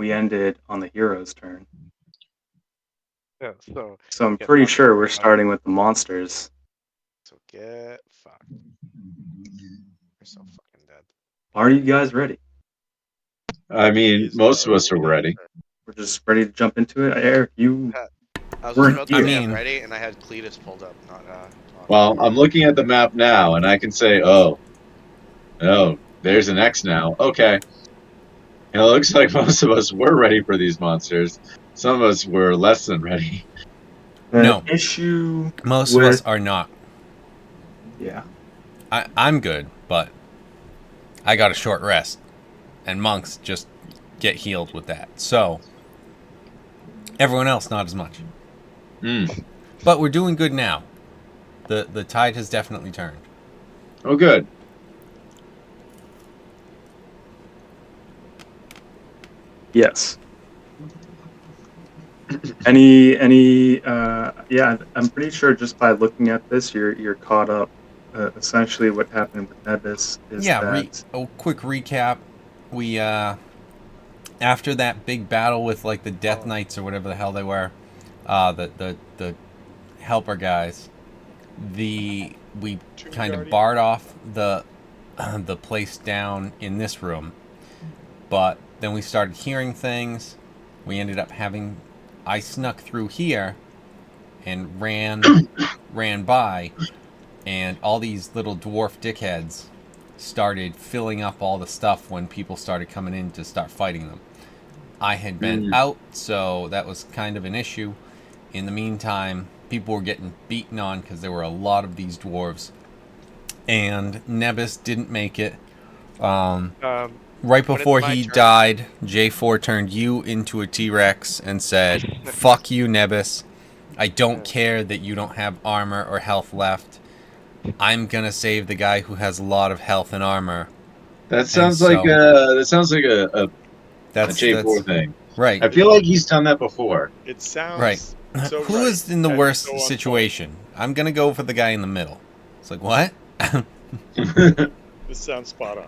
we ended on the hero's turn. Yeah, so So I'm get pretty fucked. sure we're starting with the monsters. So get fucked. You're so fucking dead. Are you guys ready? I mean, most of us are ready. We're just ready to jump into it. Eric, you I was just weren't about to here. say I'm ready, and I had Cletus pulled up, not Tom. Well, I'm looking at the map now, and I can say, oh, there's an X now. Okay. And it looks like most of us were ready for these monsters. Some of us were less than ready. The No. issue Most with, of us are not. Yeah. I'm good, but I got a short rest. And monks just get healed with that. So, everyone else, not as much. But we're doing good now. The tide has definitely turned. Oh, good. Yes. Any yeah, I'm pretty sure just by looking at this you're caught up. Essentially what happened with Nebis is that quick recap. We after that big battle with like the Death Knights or whatever the hell they were, the helper guys, we kind of barred off the the place down in this room, but then we started hearing things. We ended up having I snuck through here and ran by, and all these little dwarf dickheads started filling up all the stuff when people started coming in to start fighting them. I had been out, so that was kind of an issue. In the meantime, people were getting beaten on because there were a lot of these dwarves. And Nebis didn't make it. Right before he died, J4 turned you into a T-Rex and said, "Fuck you, Nebis. I don't care that you don't have armor or health left. I'm gonna save the guy who has a lot of health and armor." That sounds like a J4 thing. Right. I feel like he's done that before. It sounds right. So Who is in the worst situation? I'm gonna go for the guy in the middle. It's like, what? This sounds spot on.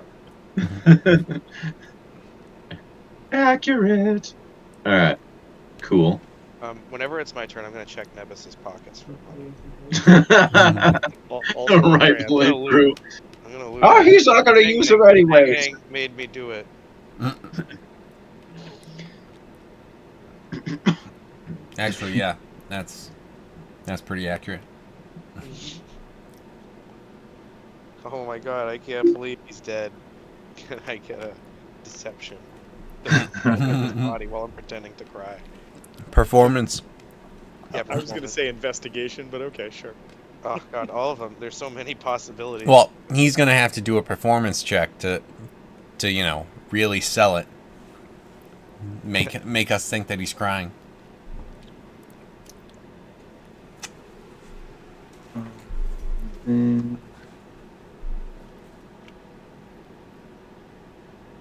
Accurate. All right. Cool. Whenever it's my turn, I'm gonna check Nebus's pockets for money. Rightfully true. I'm gonna loot. Oh, he's not gonna use it anyways. Hank made me do it. Actually, yeah, that's pretty accurate. Oh my god, I can't believe he's dead. Can I get a deception? His body while I'm pretending to cry. Performance. Yeah, I was gonna say investigation, but okay, sure. Oh god, all of them. There's so many possibilities. Well, he's gonna have to do a performance check to really sell it. Make us think that he's crying.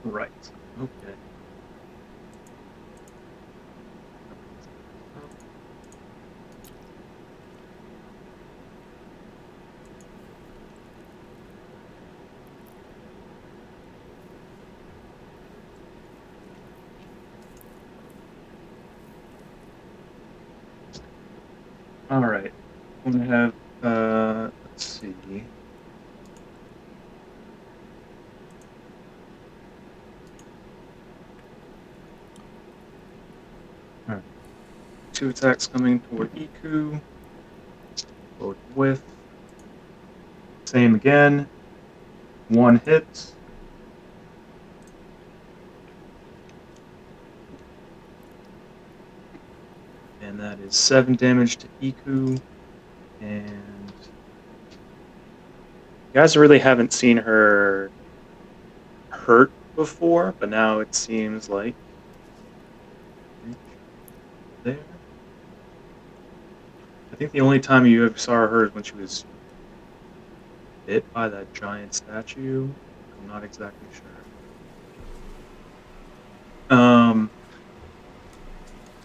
Right. Okay. All right. I'm gonna have let's see. All right. 2 attacks coming toward Iku. Both with. Same again. 1 hit. And that is 7 damage to Iku. And you guys really haven't seen her hurt before, but now it seems like there. I think the only time you ever saw her is when she was hit by that giant statue. I'm not exactly sure.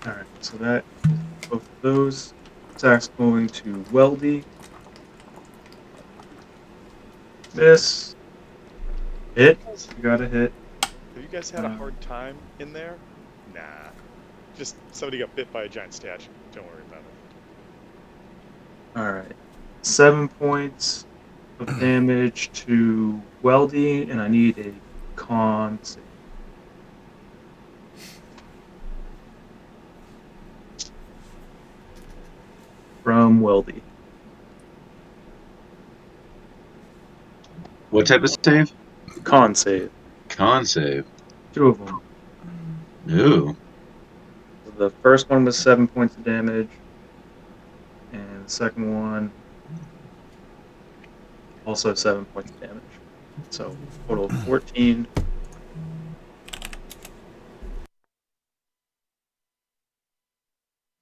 Alright, so that both of those attacks going to Weldy. Miss. Hit. You got a hit. Have you guys had a hard time in there? Nah. Just somebody got bit by a giant statue. Don't worry about it. All right. 7 points of damage to Weldy, and I need a con save. From Weldy. What type of save? Con save. Con save. 2 of them. Ooh. So the first one was 7 points of damage, and the second one also 7 points of damage. So total of 14.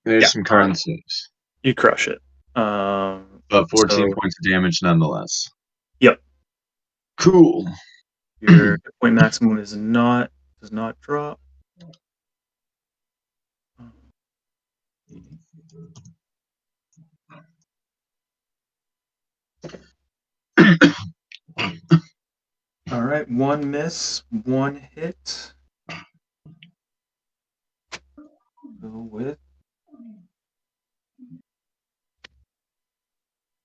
There's Yeah. some con saves. You crush it. But 14 so, points of damage nonetheless. Yep. Cool. Your hit point maximum does not drop. All right, 1 miss, 1 hit. Go with.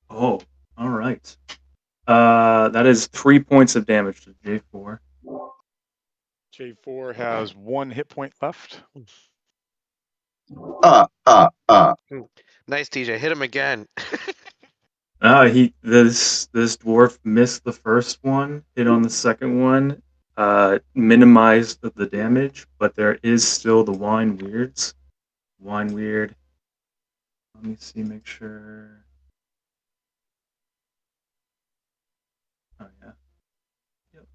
Oh, all right. That is 3 points of damage to J4. J4 has 1 hit point left. Nice, TJ. Hit him again. This dwarf missed the first one, hit on the second one, minimized the damage, but there is still the wine weirds. Wine weird. Let me see, make sure. Oh yeah. Yep.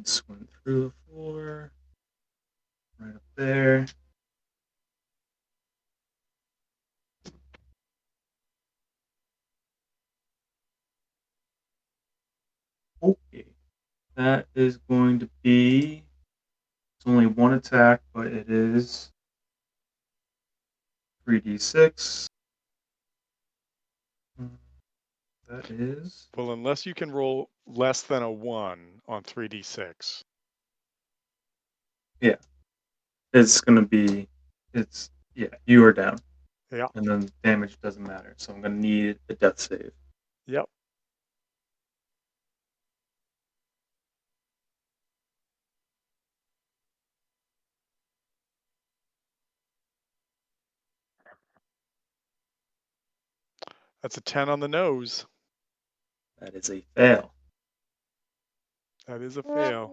Swim through the floor. Right up there. Okay. That is going to be. It's only 1 attack, but it is 3d6. That is. Well, unless you can roll less than a 1 on 3d6. Yeah. It's going to be. You are down. Yeah. And then damage doesn't matter. So I'm going to need a death save. Yep. That's a 10 on the nose. That is a fail. That is a fail.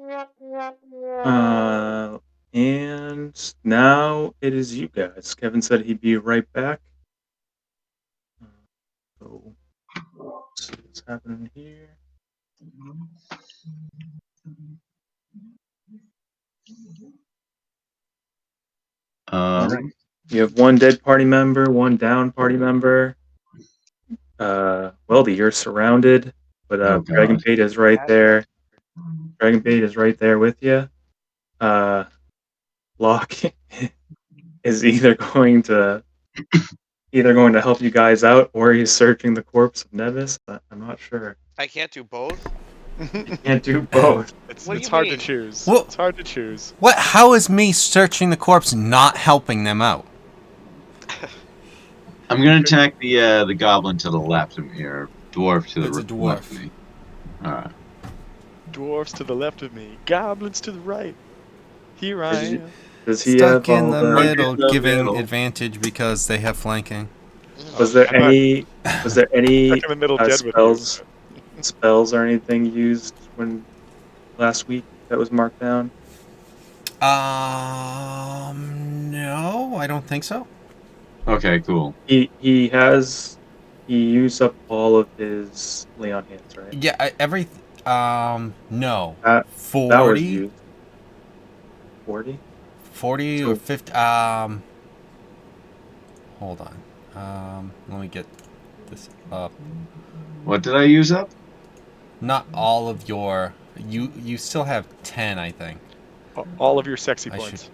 And now it is you guys. Kevin said he'd be right back. So, let's see what's happening here. All right. You have 1 dead party member, 1 down party member. Weldy, you're surrounded, but Dragon Bait is right there. Dragon Bait is right there with you. Locke is either going to help you guys out, or he's searching the corpse of Nevis. I'm not sure. I can't do both. You can't do both. It's What do you hard mean? to choose. Well- It's hard to choose. What? How is me searching the corpse not helping them out? I'm gonna attack the goblin to the left of me, or dwarf to the It's a left of dwarf. me. Alright. Dwarfs to the left of me, goblins to the right. Here I Did you- am. Does he Stuck have in all the the? middle, the giving middle. advantage because they have flanking. Was there I'm not- any? Was there any Stuck in the middle, dead with you. spells or anything used when last week that was marked down? No, I don't think so. Okay, cool. He used up all of his lay on hands, right? Yeah, no. That was 40? used. 40? 40 So- or 50? Hold on. Let me get this up. What did I use up? Not all of your... You still have 10, I think. All of your sexy I points.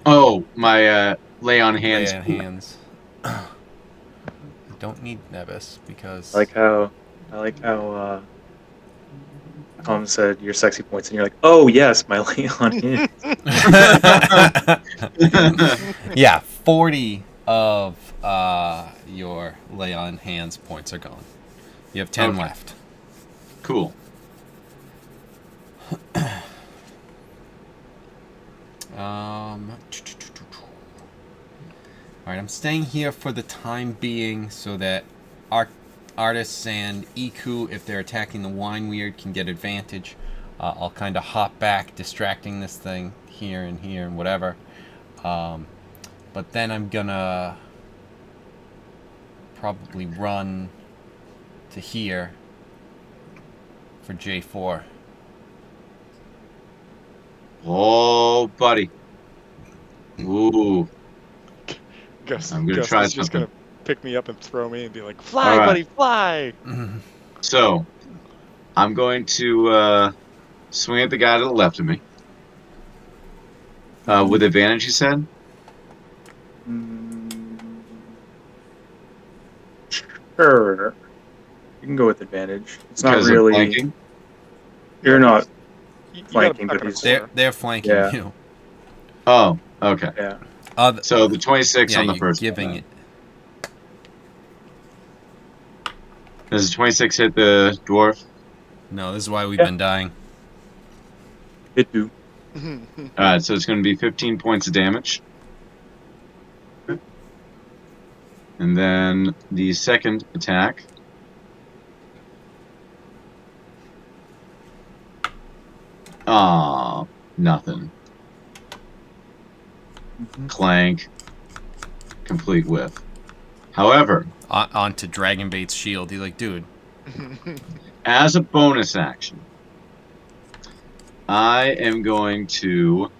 Oh, my lay on hands. Lay on hands. I don't need Nevis because... I like how Tom said your sexy points, and you're like, oh yes, my lay on him. Yeah, 40 of your lay on hands points are gone. You have 10 Okay. left. Cool. Alright, I'm staying here for the time being so that artists and Iku, if they're attacking the wine weird, can get advantage. I'll kind of hop back, distracting this thing here and whatever. But then I'm gonna probably run to here for J4. Oh, buddy. Ooh. Gus, I'm gonna Gus try is just something. gonna pick me up and throw me and be like, "Fly, All right. buddy, fly!" So, I'm going to swing at the guy to the left of me. With advantage, you said? Sure. You can go with advantage. It's not Because of really. flanking? You're Yeah, not You got flanking, him stuck but in a he's. corner. They're flanking Yeah. you. Oh, okay. Yeah. So the 26 Yeah, on the you're first giving one. it. Does the 26 hit the dwarf? No, this is why we've Yeah. been dying. Hit do. Alright, so it's going to be 15 points of damage. Okay. And then the second attack. Aw, nothing. Clank. Complete whiff. However, Onto Dragonbait's shield. He's like, dude. as a bonus action, I am going to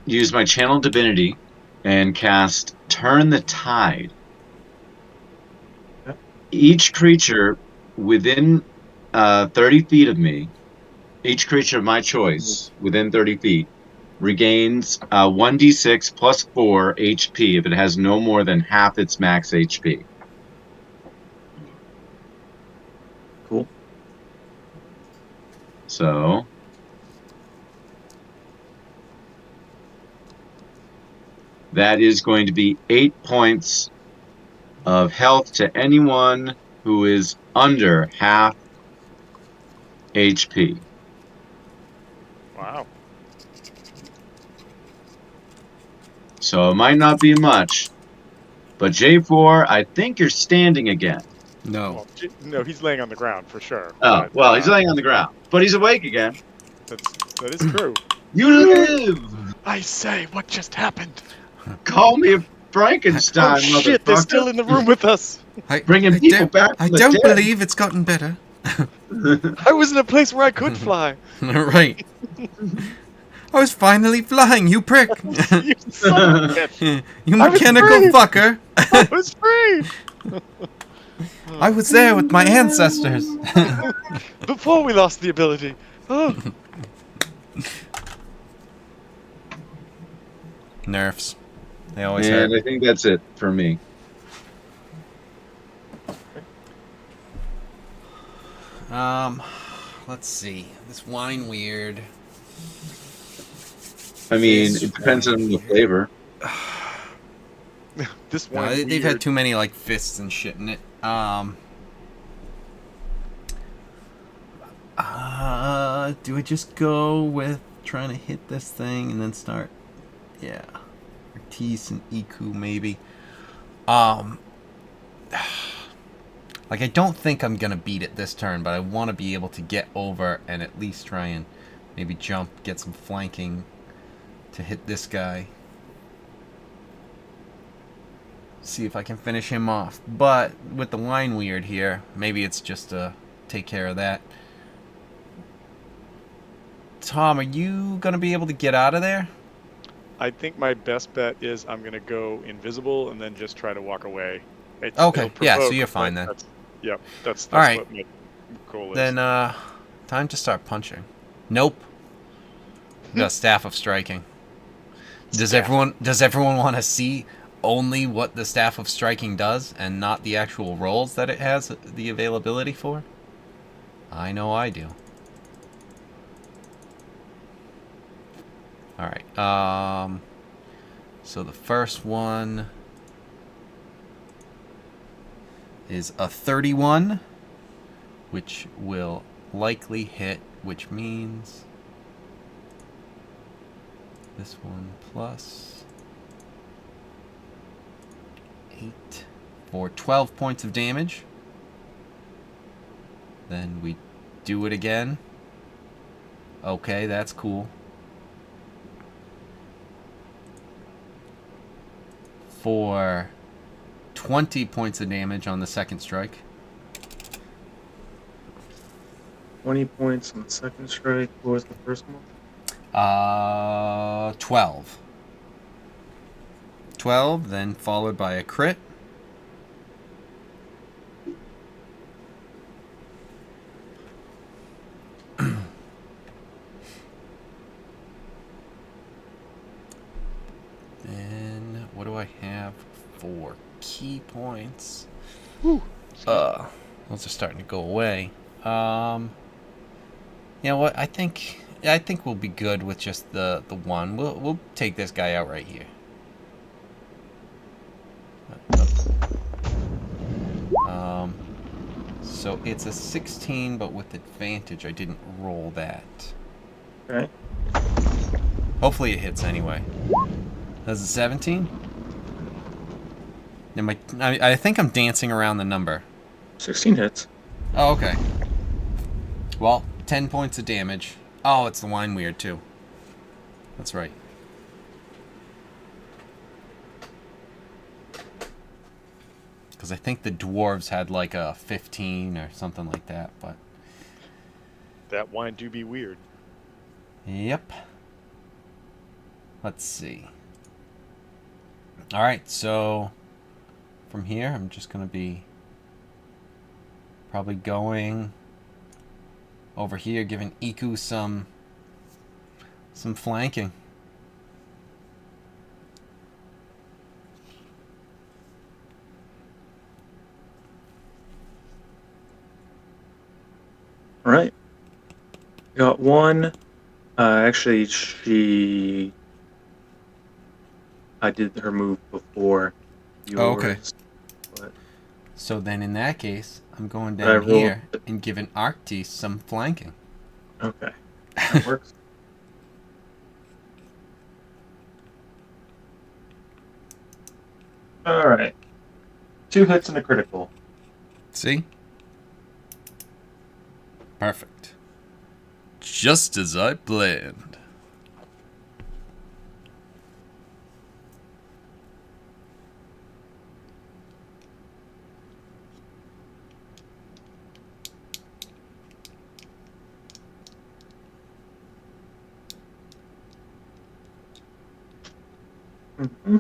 use my Channel Divinity and cast Turn the Tide. Okay. Each creature within 30 feet of me, each creature of my choice within 30 feet, regains 1d6 plus 4 HP if it has no more than half its max HP. Cool. So that is going to be 8 points of health to anyone who is under half HP. Wow. So it might not be much, but J4, I think you're standing again. No. Well, no, he's laying on the ground for sure. Oh, but, well, he's laying on the ground, but he's awake again. that is true. You live! I say, what just happened? Call me Frankenstein, Oh shit! They're motherfucker. still in the room with us. Bringing people back from the don't dead. believe it's gotten better. I was in a place where I could fly. Right. I was finally flying, you prick. You son of a bitch! You I was mechanical free. fucker. I was free I was there with my ancestors. before we lost the ability. Oh. Nerfs. They always And hurt. I think that's it for me. Let's see. This wine weird. I mean, This it depends wine on the weird. flavor. This No, one. they've had too many like fists and shit in it. Do I just go with trying to hit this thing and then start? Yeah, Ortiz and Iku maybe. Like I don't think I'm gonna beat it this turn, but I want to be able to get over and at least try and maybe jump, get some flanking to hit this guy. See if I can finish him off. But with the wine weird here, maybe it's just to take care of that. Tom, are you gonna be able to get out of there? I think my best bet is I'm gonna go invisible and then just try to walk away. Okay, It'll yeah, so provoke, you're but fine then. That's All right. what my goal is. Then, time to start punching. Nope. The staff of striking. Does everyone want to see only what the staff of striking does and not the actual rolls that it has the availability for? I know I do. All right. So the first one is a 31, which will likely hit, which means this one plus 8 for 12 points of damage. Then we do it again. Okay, that's cool. For 20 points of damage on the second strike. 20 points on the second strike. What was the first one? 12. 12, then followed by a crit. Then what do I have for key points? Whew. Those are starting to go away. You know what? I think we'll be good with just the one. We'll take this guy out right here. So it's a 16, but with advantage. I didn't roll that. Okay. Hopefully it hits anyway. That's a 17. I think I'm dancing around the number. 16 hits. Oh, okay. Well, 10 points of damage. Oh, it's the wine weird too. That's right. Because I think the dwarves had like a 15 or something like that, but... That wine do be weird. Yep. Let's see. Alright, so... From here, I'm just going to be... Probably going... Over here, giving Iku some flanking. All right. Got one. Actually, I did her move before yours. Oh, okay. But So then in that case, I'm going But I down rolled- here and giving Arctis some flanking. okay, that works. All right. 2 hits and a critical. See? Perfect. Just as I planned. Mm-hmm.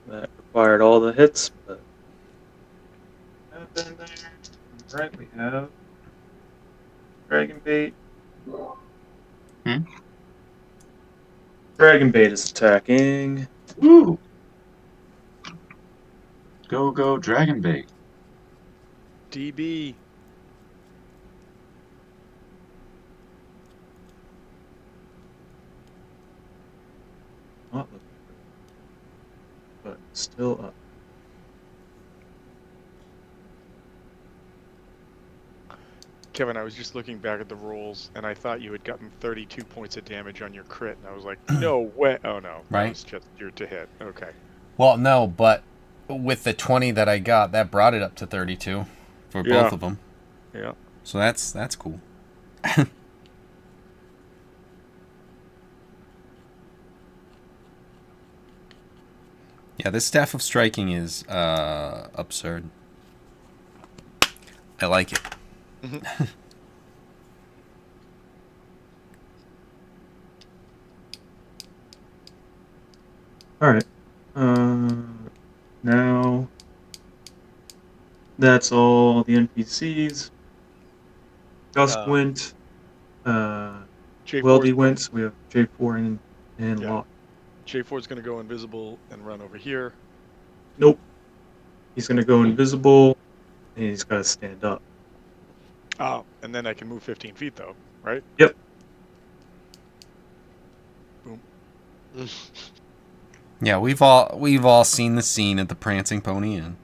That required all the hits, but happened there. All right, we have Dragon Bait. Hmm? Dragon Bait is attacking. Woo! Go, Dragon Bait. DB. Not looking good, but still up. Kevin, I was just looking back at the rolls, and I thought you had gotten 32 points of damage on your crit, and I was like, no way. Oh, no. Right. That was just your to hit. Okay. Well, no, but with the 20 that I got, that brought it up to 32 for Yeah. both of them. Yeah. So that's cool. Yeah, this staff of striking is absurd. I like it. All right. Now that's all the NPCs. Dusk went. J4's Weldy went. So we have J4 and Yeah. Locke. J4's going to go invisible and run over here. Nope. He's gonna go invisible. and he's got to stand up. Oh, and then I can move 15 feet though, right? Yep. Boom. Yeah, we've all seen the scene at the Prancing Pony Inn.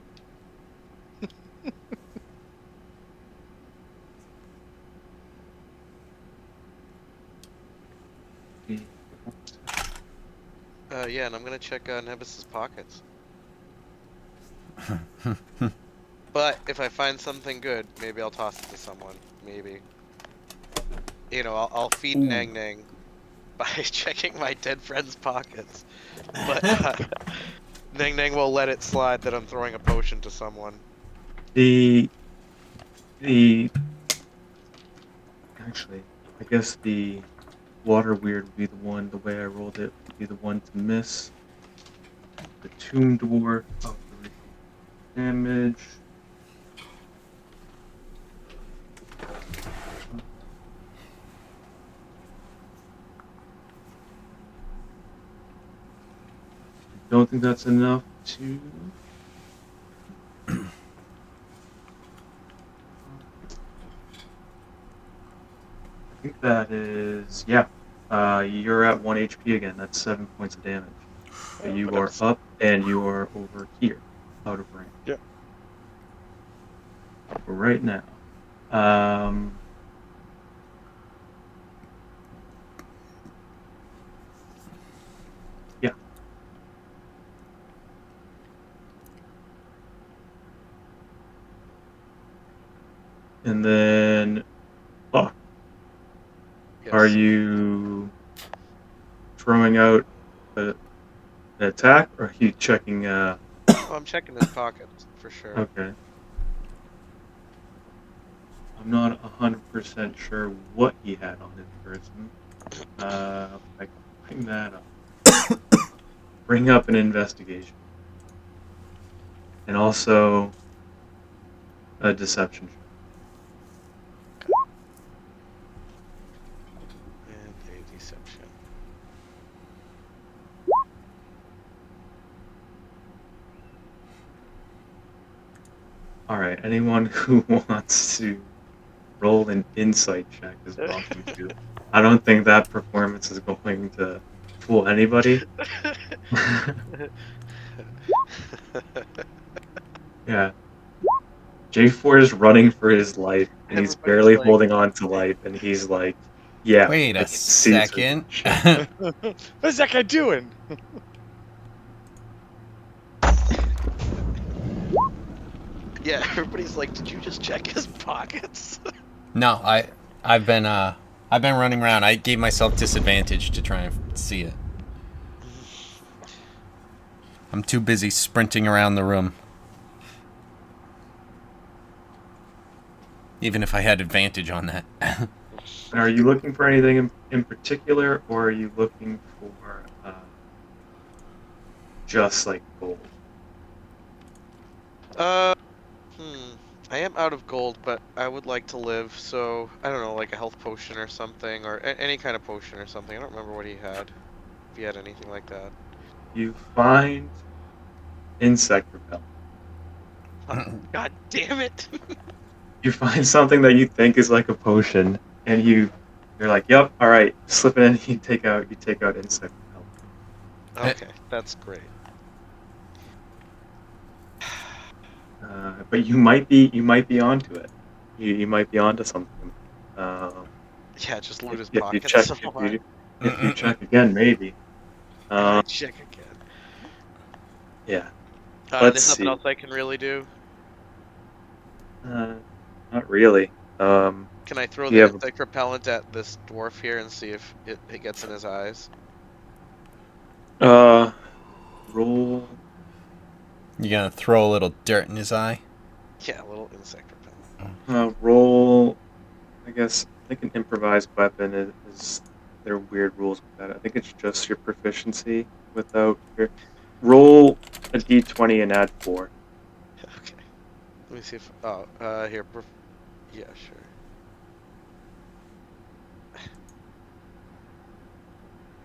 Yeah, and I'm gonna check Nebus's pockets. But if I find something good, maybe I'll toss it to someone. Maybe. You know, I'll feed Ooh. Nang Nang by checking my dead friend's pockets. But Nang Nang will let it slide that I'm throwing a potion to someone. The actually, I guess the water weird would be the one. The way I rolled it would be the one to miss. The tomb dwarf of the damage. I don't think that's enough to. I think that is, yeah. You're at 1 HP again. That's 7 points of damage. So you But are it's up and you are over here, out of range. Yep. For right now. Um, yeah. And then, Buck, are yes. you throwing out an attack or are you checking? Oh, I'm checking his pockets for sure. Okay. I'm not 100% sure what he had on his person. I can bring that up. Bring up an investigation. And also a deception check. And a deception. All right. Anyone who wants to roll an insight check is welcome to. I don't think that performance is going to fool anybody. Yeah. J4 is running for his life and he's Everybody's barely like, holding on to life and he's like, yeah, Wait I a can see through this second. shit. What's that guy doing? yeah, everybody's like, did you just check his pockets? No, I've been running around. I gave myself disadvantage to try and see it. I'm too busy sprinting around the room. Even if I had advantage on that. And are you looking for anything in particular or are you looking for just like gold? uh, I am out of gold, but I would like to live, so I don't know, like a health potion or something, or any kind of potion or something. I don't remember what he had. If he had anything like that. You find insect repellent. God damn it! You find something that you think is like a potion, and you're like, "Yep, all right." Slip it in. You take out insect repellent. Okay, that's great. But you might be onto it. You might be onto something. Um, Yeah, just loot his if you pockets check some more. if you check again, maybe. I Um, check again. yeah. And Let's there's nothing see. else I can really do. Uh, Not really. Can I throw You the have insect repellent at this dwarf here and see if it gets in his eyes? roll. You gonna throw a little dirt in his eye? Yeah, a little insect repellent. Roll. I guess I think an improvised weapon is there are weird rules with that. I think it's just your proficiency without your roll a d20 and add 4. Okay. Let me see if. Oh, here. Yeah, sure.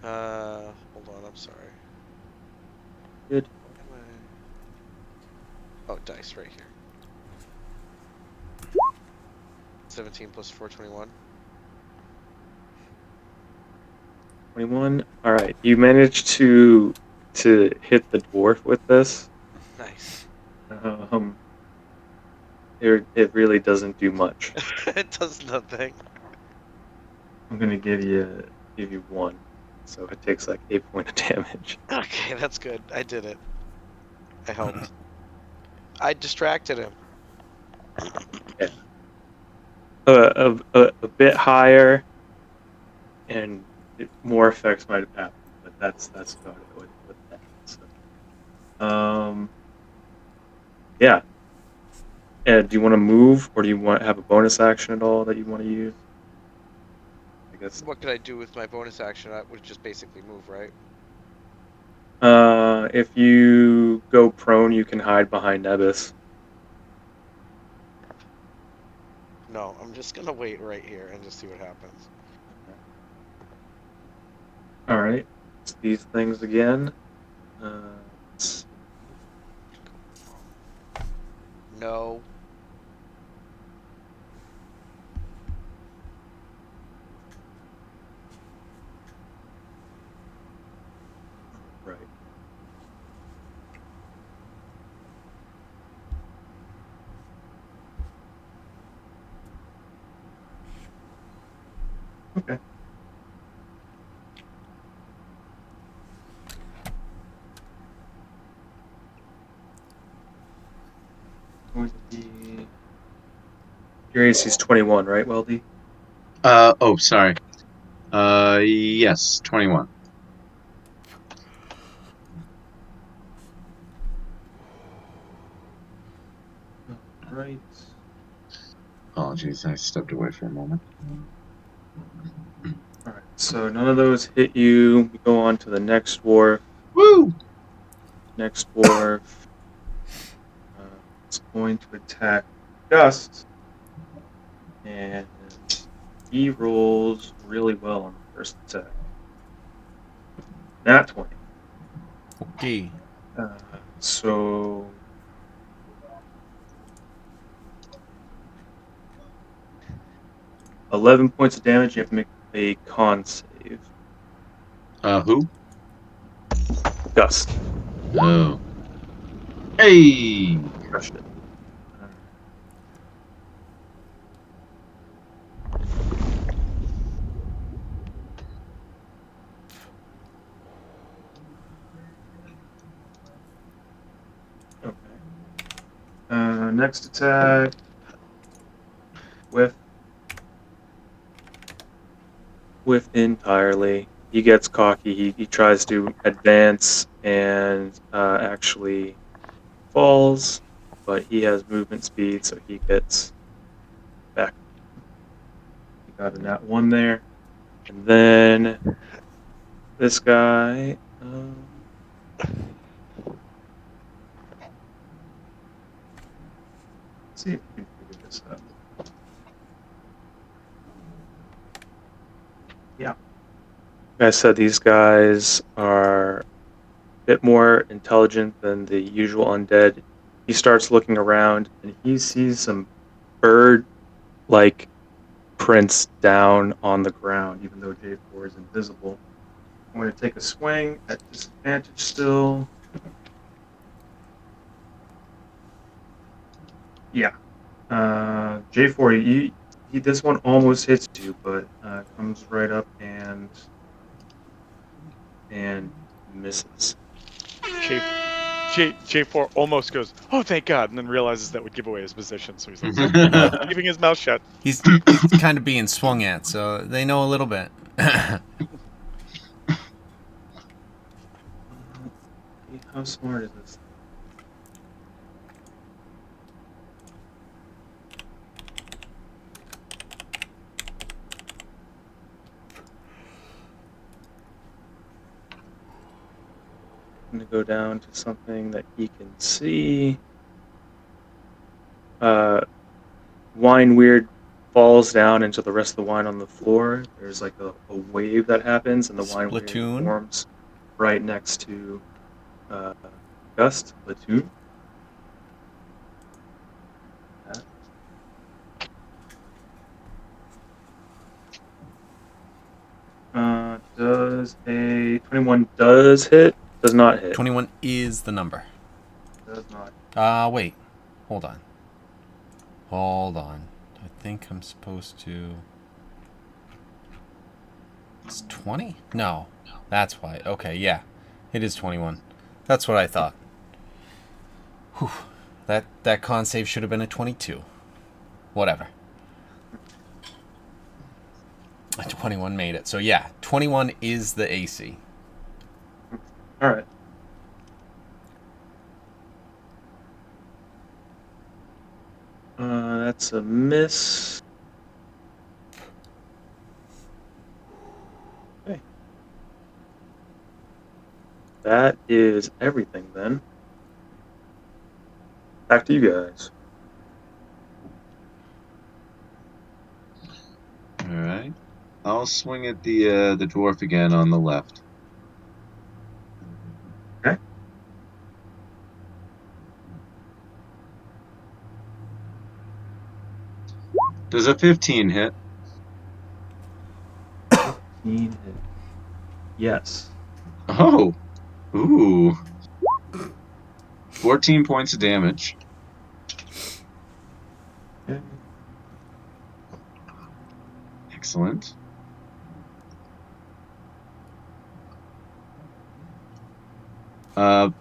Hold on. I'm sorry. Good. Why am I? Oh, dice right here. 17 plus 4, 21. 21. All right, you managed to hit the dwarf with this. Nice. Um, it really doesn't do much. It does nothing. I'm gonna give you one, so it takes like 8 point of damage. Okay, that's good. I did it. I helped. I distracted him. Yeah, a bit higher and more effects might have happened, but that's about it with that. So, yeah. Do you want to move, or do you want to have a bonus action at all that you want to use? I guess. What could I do with my bonus action? I would just basically move, right? If you go prone, you can hide behind Nebis. No, I'm just gonna wait right here and just see what happens. All right. It's these things again. Let's see. No. Right. Okay. Going to be. Your AC's 21, right, Weldy? Oh, sorry. Yes, 21. All right. Apologies, I stepped away for a moment. All right. So none of those hit you. We go on to the next dwarf. Woo! Next dwarf. It's going to attack Gust, and he rolls really well on the first attack. Nat 20. Okay. So 11 points of damage. You have to make a con save. Who? Gust. Oh. Hey! Crushed it. Okay. Next attack. Whiff. Whiff entirely. He gets cocky. He tries to advance and actually falls, but he has movement speed, so he gets back. He got a nat 1 there. And then this guy. Let's see if we can figure this out. Yeah. Like I said, these guys are a bit more intelligent than the usual undead. He starts looking around and he sees some bird like prints down on the ground, even though J4 is invisible. I'm going to take a swing at disadvantage still. Yeah. J4, this one almost hits you, but comes right up and misses. J4 almost goes, "Oh, thank God," and then realizes that would give away his position. So he's like, "Nope, Well, keeping his mouth shut." he's kind of being swung at, so they know a little bit. How smart is this? I'm going to go down to something that he can see. Uh, Wine Weird falls down into the rest of the wine on the floor. There's like a wave that happens, and the Wine Weird Splatoon. forms right next to uh, Gust, Platoon. Does a 21 does hit? Does not hit. 21 is the number. Does not. Wait. Hold on. Hold on. I think I'm supposed to. It's 20? No. That's why. Okay, yeah. It is 21. That's what I thought. Whew. That con save should have been a 22. Whatever. 21 made it. So yeah, 21 is the AC. All right. That's a miss. Okay. That is everything then. Back to you guys. All right. I'll swing at the dwarf again on the left. Okay. Does a 15 hit? 15 hit. Yes. Oh. Ooh. 14 points of damage. Okay. Excellent.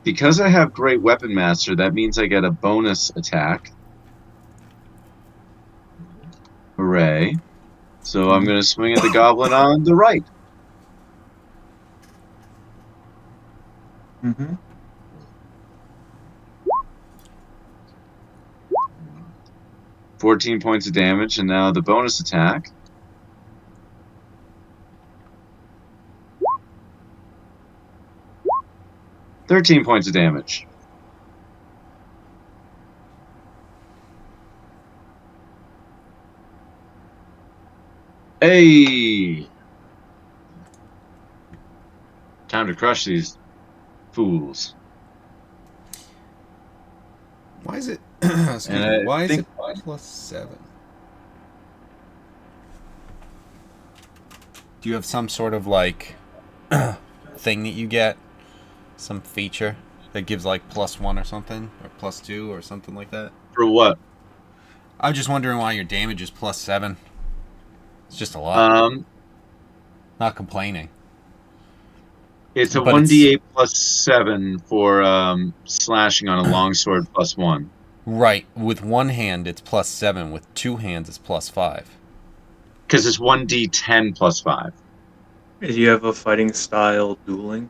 Because I have Great Weapon Master, that means I get a bonus attack. Hooray. So I'm going to swing at the goblin on the right. Mm-hmm. 14 points of damage, and now the bonus attack. $13 points of damage. Hey! Time to crush these fools. Why is it? Excuse me. Why is it +7? Do you have some sort of like thing that you get? Some feature that gives like +1 or something, or +2 or something like that? For what? I'm just wondering why your damage is +7. It's just a lot. Not complaining. It's a But 1d8 +7 for slashing on a longsword +1. Right. With one hand, it's +7. With two hands, it's +5. Because it's 1d10 +5. Do you have a fighting style dueling?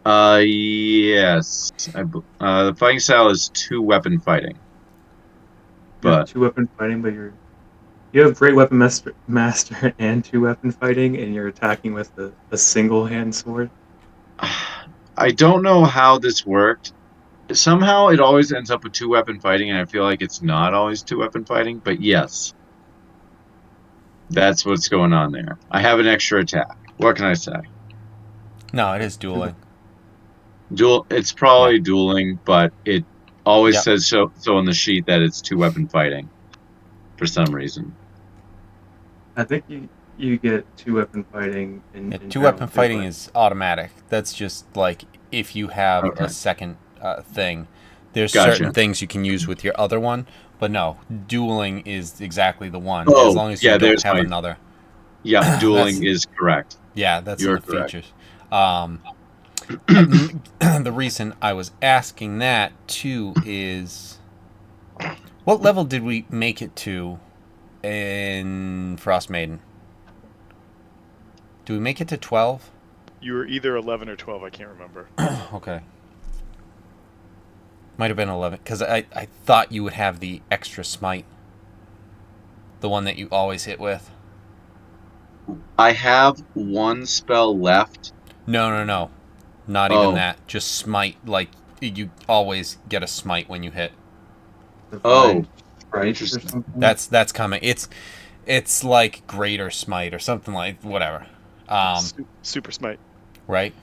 Yes. The fighting style is 2-weapon fighting. You have But 2-weapon fighting, but you have great weapon master and 2-weapon fighting, and you're attacking with a single hand sword. I don't know how this worked. Somehow it always ends up with 2-weapon fighting, and I feel like it's not always 2-weapon fighting. But yes, that's what's going on there. I have an extra attack. What can I say? No, it is dueling. It's probably dueling, but it always Yep. says so on the sheet that it's 2-weapon fighting for some reason. I think you get 2-weapon fighting in Yeah, in two-weapon general too, fighting but is automatic. That's just like if you have Okay. a second thing. There's certain Gotcha. things you can use with your other one, but no, dueling is exactly the one. As Oh, long as you yeah, don't there's have my. another. Yeah, That's dueling is correct. that's in You're the correct. features. The reason I was asking that too is what level did we make it to in Frost Maiden? Do we make it to 12? You were either 11 or 12. I can't remember. Okay. Might have been 11, because I thought you would have the extra smite. The one that you always hit with. I have one spell left. No. Not even Oh, that. Just smite, like, you always get a smite when you hit. divine oh, strike or interesting. something. That's coming. It's like greater smite or something like whatever. Super smite. Right?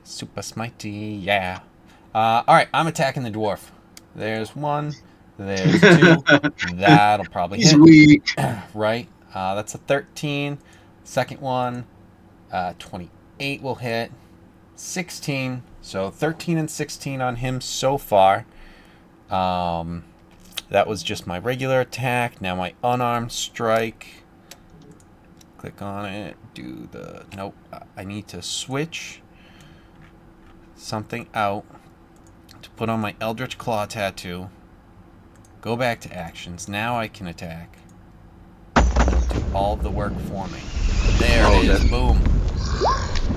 Super smitey, yeah. Alright, I'm attacking the dwarf. There's one. There's two. That'll probably He's hit. weak. Right? That's a 13. Second one. 28 will hit. 16. So 13 and 16 on him so far. That was just my regular attack. Now my unarmed strike. Click on it. Do the... Nope. I need to switch something out to put on my Eldritch Claw tattoo. Go back to actions. Now I can attack. It'll do all the work for me. There it is. Boom.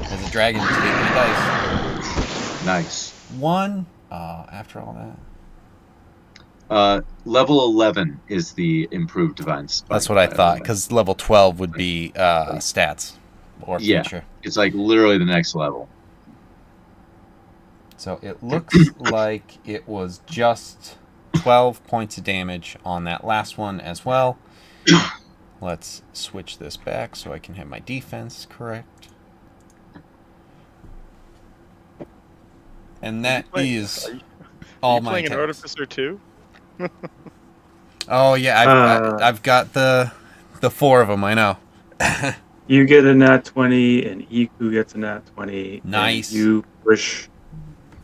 There's a dragon taking my dice. Nice. 1. After all that. Level 11 is the improved divine spike. That's what I by the thought, way. because level 12 would be stats or Yeah. feature. It's like literally the next level. So it looks like it was just 12 points of damage on that last one as well. Let's switch this back so I can have my defense correct. And that is all my playing an attacks. artificer too? Oh yeah, I've got the 4 of them. I know. You get a nat 20, and Iku gets a nat 20. Nice. And you push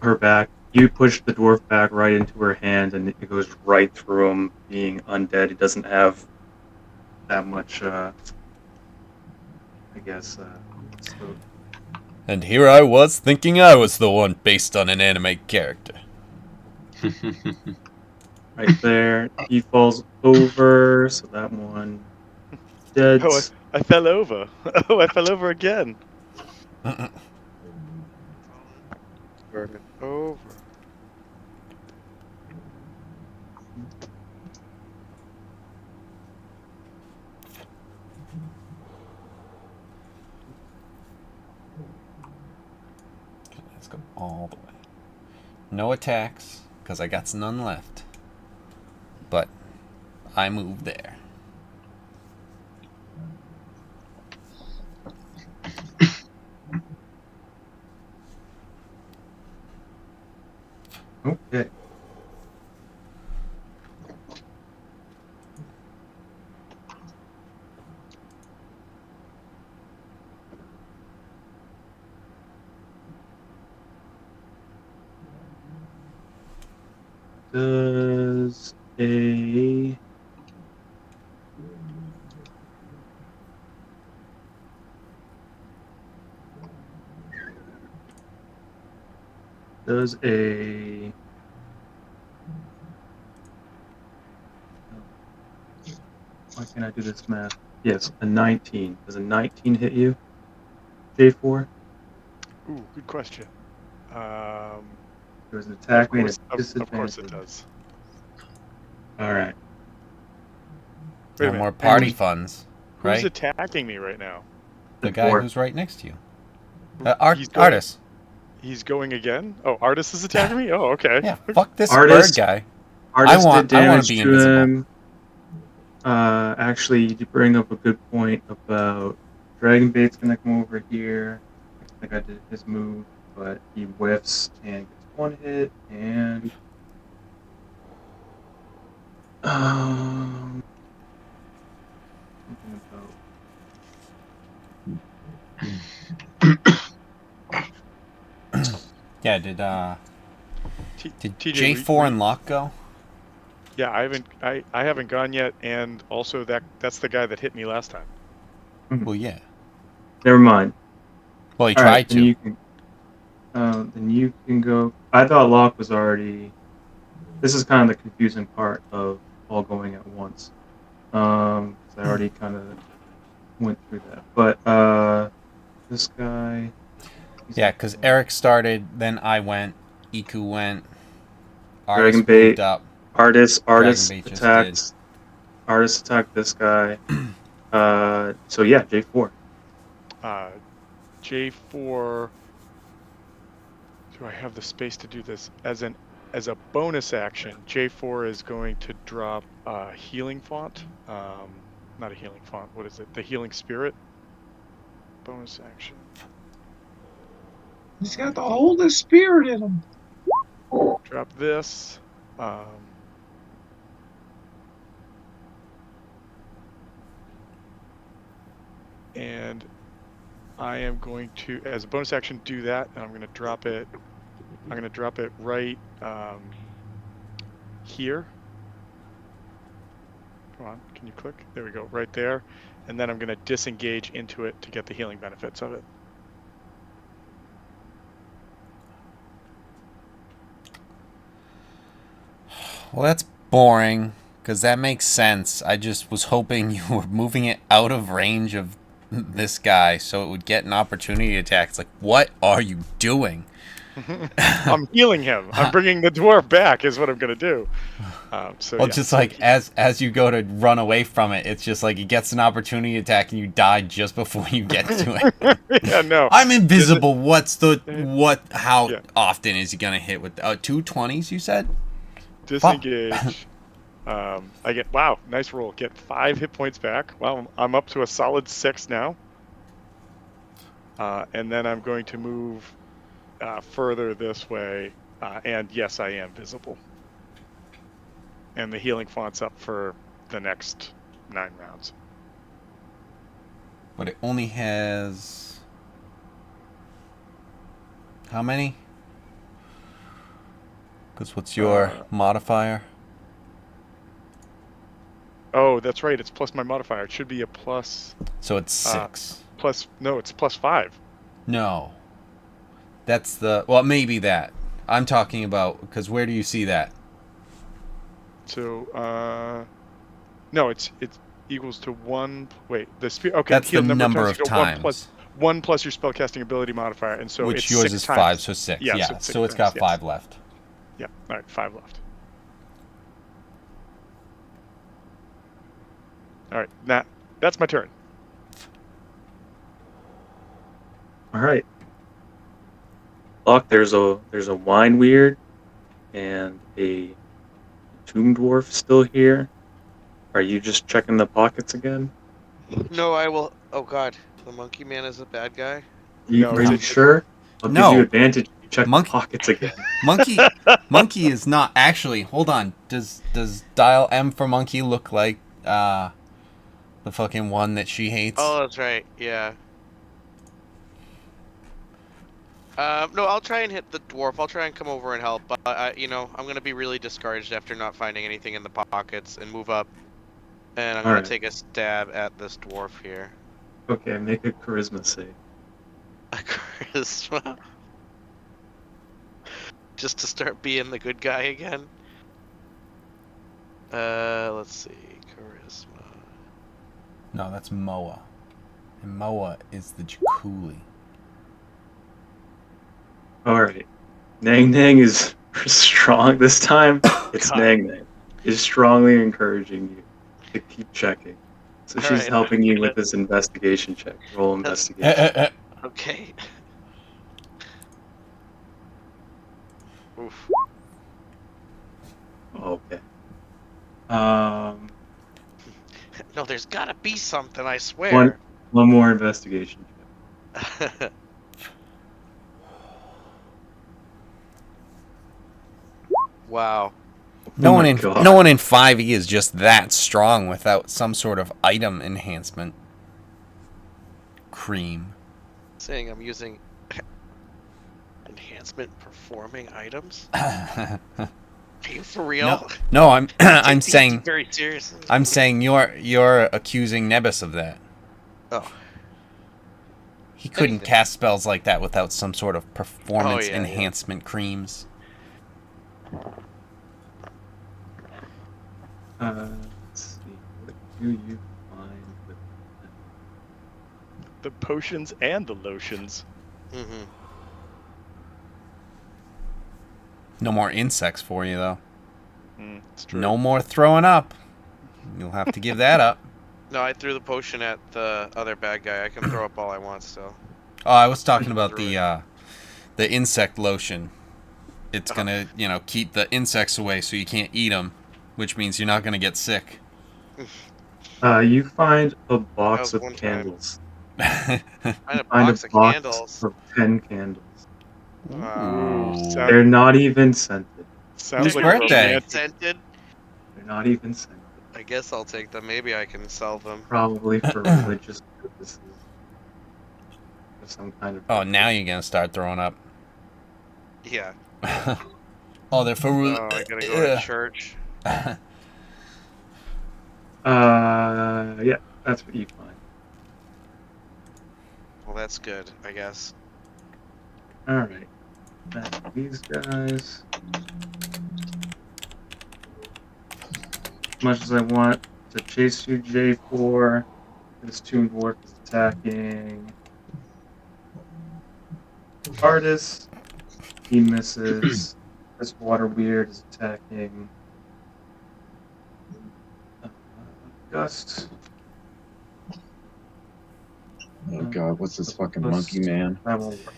her back. You push the dwarf back right into her hand, and it goes right through him, being undead. He doesn't have that much, I guess, so And here I was thinking I was the one based on an anime character. right there. He falls over, so that one dead. Oh, I fell over. Oh, I fell over again. Burn it over. Let's go all the way. No attacks, because I got none left. But I moved there. Okay. Does a why can't I do this math? Yes, a 19. Does a 19 hit you, J4? Ooh, good question. There's an attack made at Of course it disadvantage. does. All right. Wait a No minute. more party funds, Who's right? attacking me right now? The guy dwarf. who's right next to you. He's going- Artist. He's going again? Oh, Artist is attacking me? Oh, okay. Yeah, fuck this Artist- bird guy. Artist want- did I wanna damage be to invisible. him. Actually, you bring up a good point about Dragon Bait's gonna come over here. I think I did his move, but he whiffs and gets one hit, and something about Yeah, did TJ, J4 and Locke go? Yeah, I haven't gone yet, and also that's the guy that hit me last time. Well, yeah. Never mind. Well, he All tried right, to. then you can go. I thought Locke was already. This is kind of the confusing part of all going at once. 'Cause I already kind of went through that. But this guy. Yeah, because Eric started, then I went, Iku went, Dragon Artist Bait. moved up. Artist Bait just attacked. Artist attacked this guy. So yeah, J4. J4. Do I have the space to do this? As a bonus action, J4 is going to drop a healing font. Not a healing font. What is it? The healing spirit. Bonus action. He's got the Holy Spirit in him. Drop this. And I am going to, as a bonus action, do that, and I'm going to drop it. I'm going to drop it right here. Come on, can you click? There we go, right there. And then I'm going to disengage into it to get the healing benefits of it. Well, that's boring, because that makes sense. I just was hoping you were moving it out of range of this guy so it would get an opportunity attack. It's like, what are you doing? I'm healing him. I'm bringing the dwarf back is what I'm going to do. So Well, yeah, just so like as you go to run away from it, it's just like it gets an opportunity attack and you die just before you get to it. yeah, no. I'm invisible. What? How Yeah, often is he gonna hit with 2 20s? You said. Fuck. disengage. I get, wow, nice roll. Get 5 hit points back. Well, I'm up to a solid 6 now. And then I'm going to move further this way. And yes, I am visible. And the healing font's up for the next 9 rounds. But it only has how many? Because what's your modifier? Oh, that's right. It's plus my modifier. It should be a plus. So it's 6. No, it's plus 5. No, that's the well maybe that. I'm talking about because where do you see that? So, no, it equals to 1. Wait, the spear. Okay, That's the heal number number of of times. You go times. 1 plus your spellcasting ability modifier, and so Which it's yours 6 is times. 5, so 6. Yeah, Yeah, so it's 6 so it's times, got yes. 5 left. Yeah, all right, 5 left. All right, that's my turn. All right. Look, there's a wine weird and a tomb dwarf still here. Are you just checking the pockets again? No, I will. Oh God, the monkey man is a bad guy. No, Are it's you a sure? I'll give you No, advantage if you check the monkey, pockets again. monkey is not actually. Hold on. Does dial M for monkey look like the fucking one that she hates? Oh, that's right. Yeah. No, I'll try and hit the dwarf. I'll try and come over and help. But I'm gonna be really discouraged after not finding anything in the pockets and move up. And I'm All gonna right. take a stab at this dwarf here. Okay, make a charisma save. A charisma. Just to start being the good guy again. Let's see. Charisma. No, that's Moa. And Moa is the Jakuli. All right. Nang Nang is strong this time. It's God. Nang Nang. Is strongly encouraging you to keep checking. So All she's right, helping you I'm with this investigation check. Roll That's- investigation. Okay. Oof. Okay. No, there's gotta be something, I One swear. more investigation check. Wow. No Oh one my in God. no one in 5e is just that strong without some sort of item enhancement. Cream. Saying I'm using enhancement performing items? Are you for real? No, I'm I'm Take these saying very seriously. I'm saying you're accusing Nebus of that. Oh. He couldn't Anything. cast spells like that without some sort of performance yeah. enhancement creams. Let's see. What do you find with the potions and the lotions. Mm-hmm. No more insects for you though. It's true. No more throwing up. You'll have to give that up. No, I threw the potion at the other bad guy. I can throw up all I want still. Oh, I was talking about the insect lotion. It's gonna, keep the insects away so you can't eat them, which means you're not gonna get sick. You find a That box was of one candles. Find a Find box a of box candles. of 10 candles. Wow. They're not even scented. Sounds Whose like birthday? a romantic. Scented? They're not even scented. I guess I'll take them. Maybe I can sell them. Probably for religious purposes. of some kind of Oh, now ritual. you're gonna start throwing up. Yeah. Oh, they're for. Oh, I gotta go to church. Yeah, that's what you find. Well, that's good, I guess. All right, back to these guys. As much as I want to chase you, J4, this Toon Dwarf is attacking Artis. He misses. This Water Weird is attacking uh, Gust. Oh God, what's this fucking monkey Gust. man? That will work.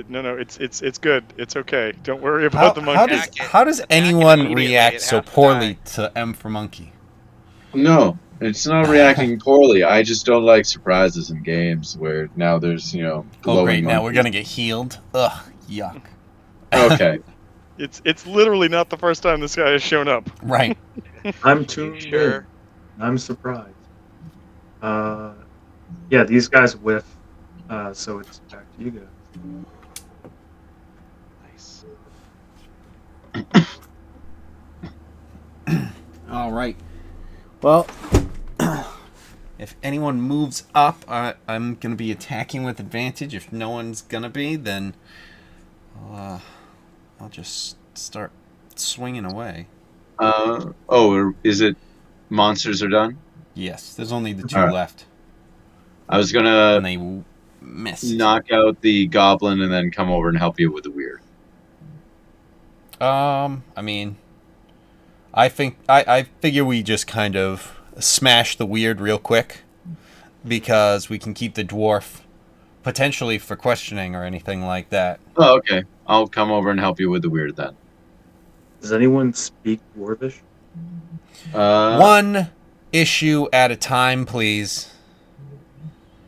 No, it's good. It's okay. Don't worry how about the how monkey. does Attack it. how does Attack it anyone immediately. react It so has to die. poorly to M for monkey? No, it's not reacting poorly. I just don't like surprises in games where now there's Oh glowing great, now we're monkeys. gonna get healed. Ugh, yuck. Okay, It's literally not the first time this guy has shown up. Right. I'm You tuned in. sure? I'm surprised. Yeah, these guys whiff. So it's back to you guys. Nice. All right. Well, if anyone moves up, I'm gonna be attacking with advantage. If no one's gonna be, then I'll just start swinging away. is it monsters are done? Yes, there's only the All two right. left, I was gonna and they missed. knock out the goblin and then come over and help you with the weird. I mean, I figure we just kind of smash the weird real quick because we can keep the dwarf potentially for questioning or anything like that. Oh, okay. I'll come over and help you with the weird then. Does anyone speak Dwarvish? Uh, One issue at a time, please.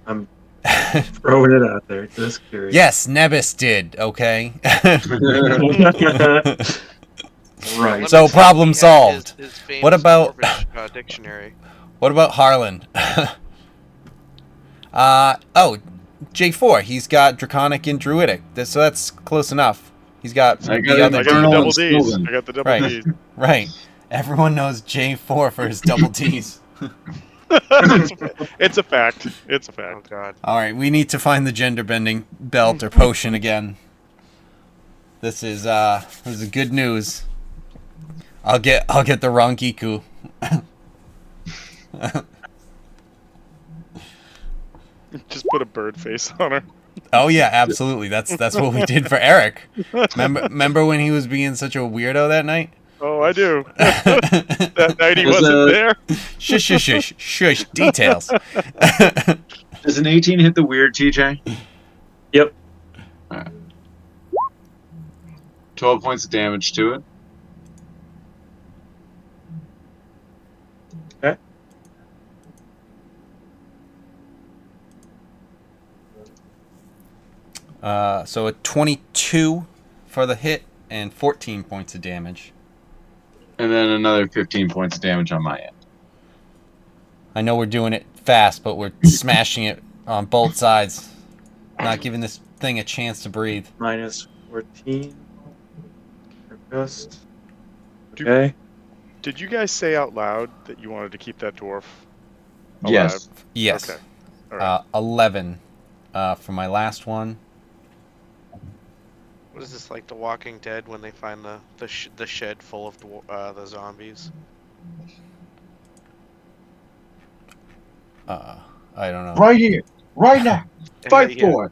I'm throwing it out there. Just curious. Yes, Nebus did. Okay. Right. So, Lemon said problem he had solved. His What famous about Dwarvish dictionary. what about Harlan? Oh, J4. He's got Draconic and Druidic. So that's close enough. He's got I got the other I got the Infernal D. and double D's. Sylvan. I got the double Right. D's. Right. Everyone knows J4 for his double D's. It's a fact. It's a Oh fact. God. All right, we need to find the gender bending belt or potion again. This is good news. I'll get the Rangiku. Just put a bird face on her. Oh yeah, absolutely. That's what we did for Eric. Remember when he was being such a weirdo that night? Oh, I do. That night he Does wasn't a there. Shush, shush, shush, shush. Details. does an 18 hit the weird, TJ? Yep. 12 points of damage to it. Okay. So a 22 for the hit and 14 points of damage. And then another 15 points of damage on my end. I know we're doing it fast, but we're smashing it on both sides, not giving this thing a chance to breathe. Minus 14. For Gust. Do- Okay. Did you guys say out loud that you wanted to keep that dwarf alive? Yes. Yes. Okay. All right. 11 for my last one. What is this like The Walking Dead when they find the shed full of the zombies? I don't know. Right here. Right now. Fight Yeah. for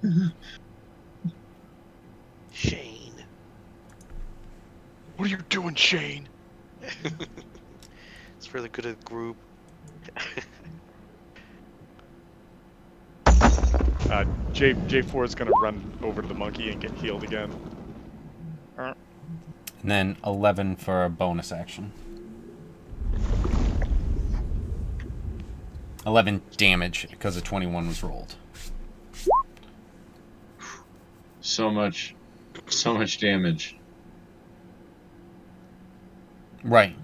it. Shane. What are you doing, Shane? It's really good at group. J4 is gonna run over to the monkey and get healed again. And then 11 for a bonus action. 11 damage because a 21 was rolled. So much damage. Right.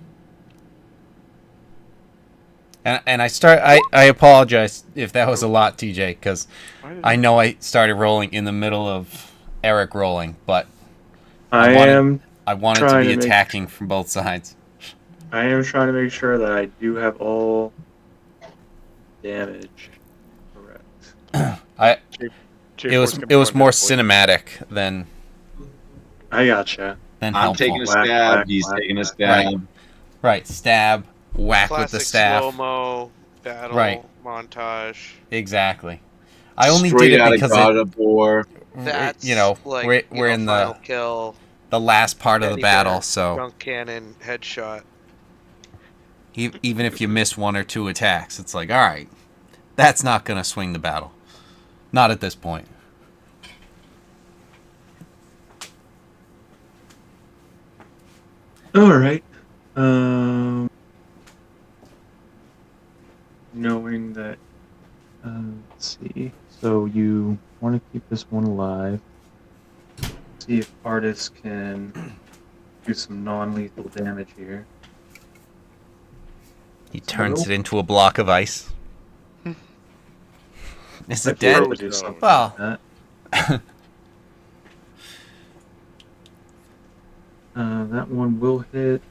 And I apologize if that was a lot, TJ, because Why did I know I started rolling in the middle of Eric rolling, but I I wanted am I wanted to trying be to make attacking from both sides. I am trying to make sure that I do have all damage correct. I J J4's gonna it be was going more medically. cinematic I gotcha. than I'm taking helpful. a Whack, stab. whack, He's whack, taking a whack. Right, stab. right. Stab, whack with the Classic slow staff. mo Right, battle montage. exactly. I only did Straight it out of because God of War. That's like, we're in final kill, the last part of the teddy battle, bear, so junk cannon, headshot. even if you miss one or two attacks, it's like, all right, that's not gonna swing the battle. Not at this point. All right. Um, knowing that. Let's see. So you want to keep this one alive. See if artists can do some non-lethal damage here. He turns So it into a block of ice. Is might it be able dead? to do Frozone. something like Well, that. That one will hit.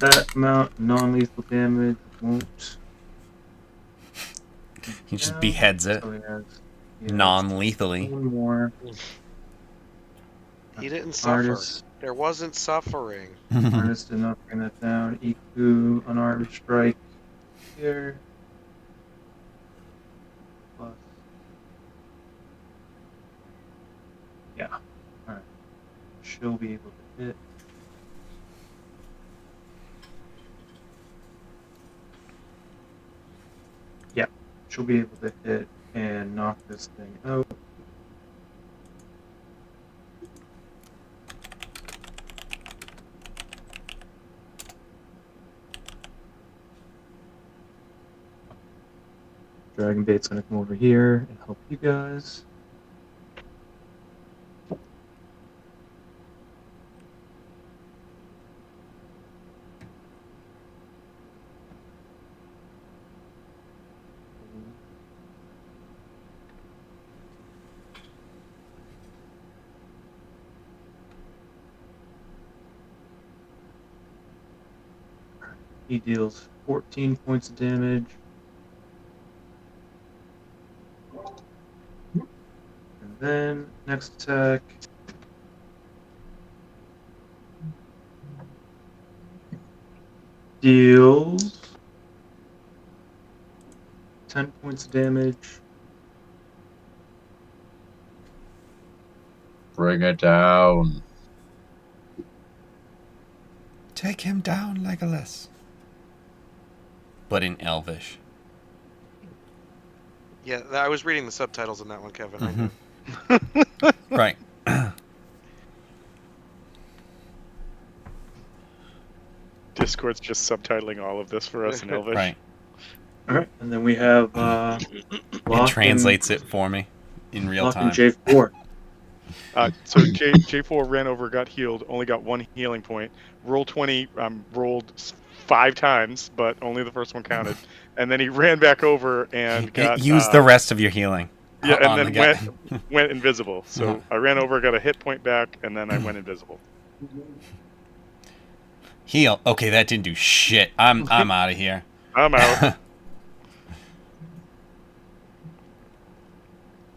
That amount of non-lethal damage won't. he just Down. beheads it So he has non-lethally. one more. He didn't suffer. Artist. There wasn't suffering. Artist enough to bring that down. Iku, unarmed strike here. Plus. Yeah. Alright. She'll be able to hit. Yeah. She'll be able to hit and knock this thing out. Dragon Bait's gonna come over here and help you guys. He deals 14 points of damage. And then next attack. Deals 10 points of damage. Bring it down. Take him down, Legolas. But in Elvish. Yeah, I was reading the subtitles on that one, Kevin. I knew. Right. Discord's just subtitling all of this for us in Elvish. Right. Alright, and then we have It Lock translates it for me in real and time. J4. So J4 ran over, got healed, only got one healing point. Roll 20 rolled 5 times, but only the first one counted. And then he ran back over and got Use the rest of your healing. yeah, and on then the guy. went invisible. So Uh-huh. I ran over, got a hit point back, and then I went invisible. Heal. Okay, that didn't do shit. I'm out of here. I'm out.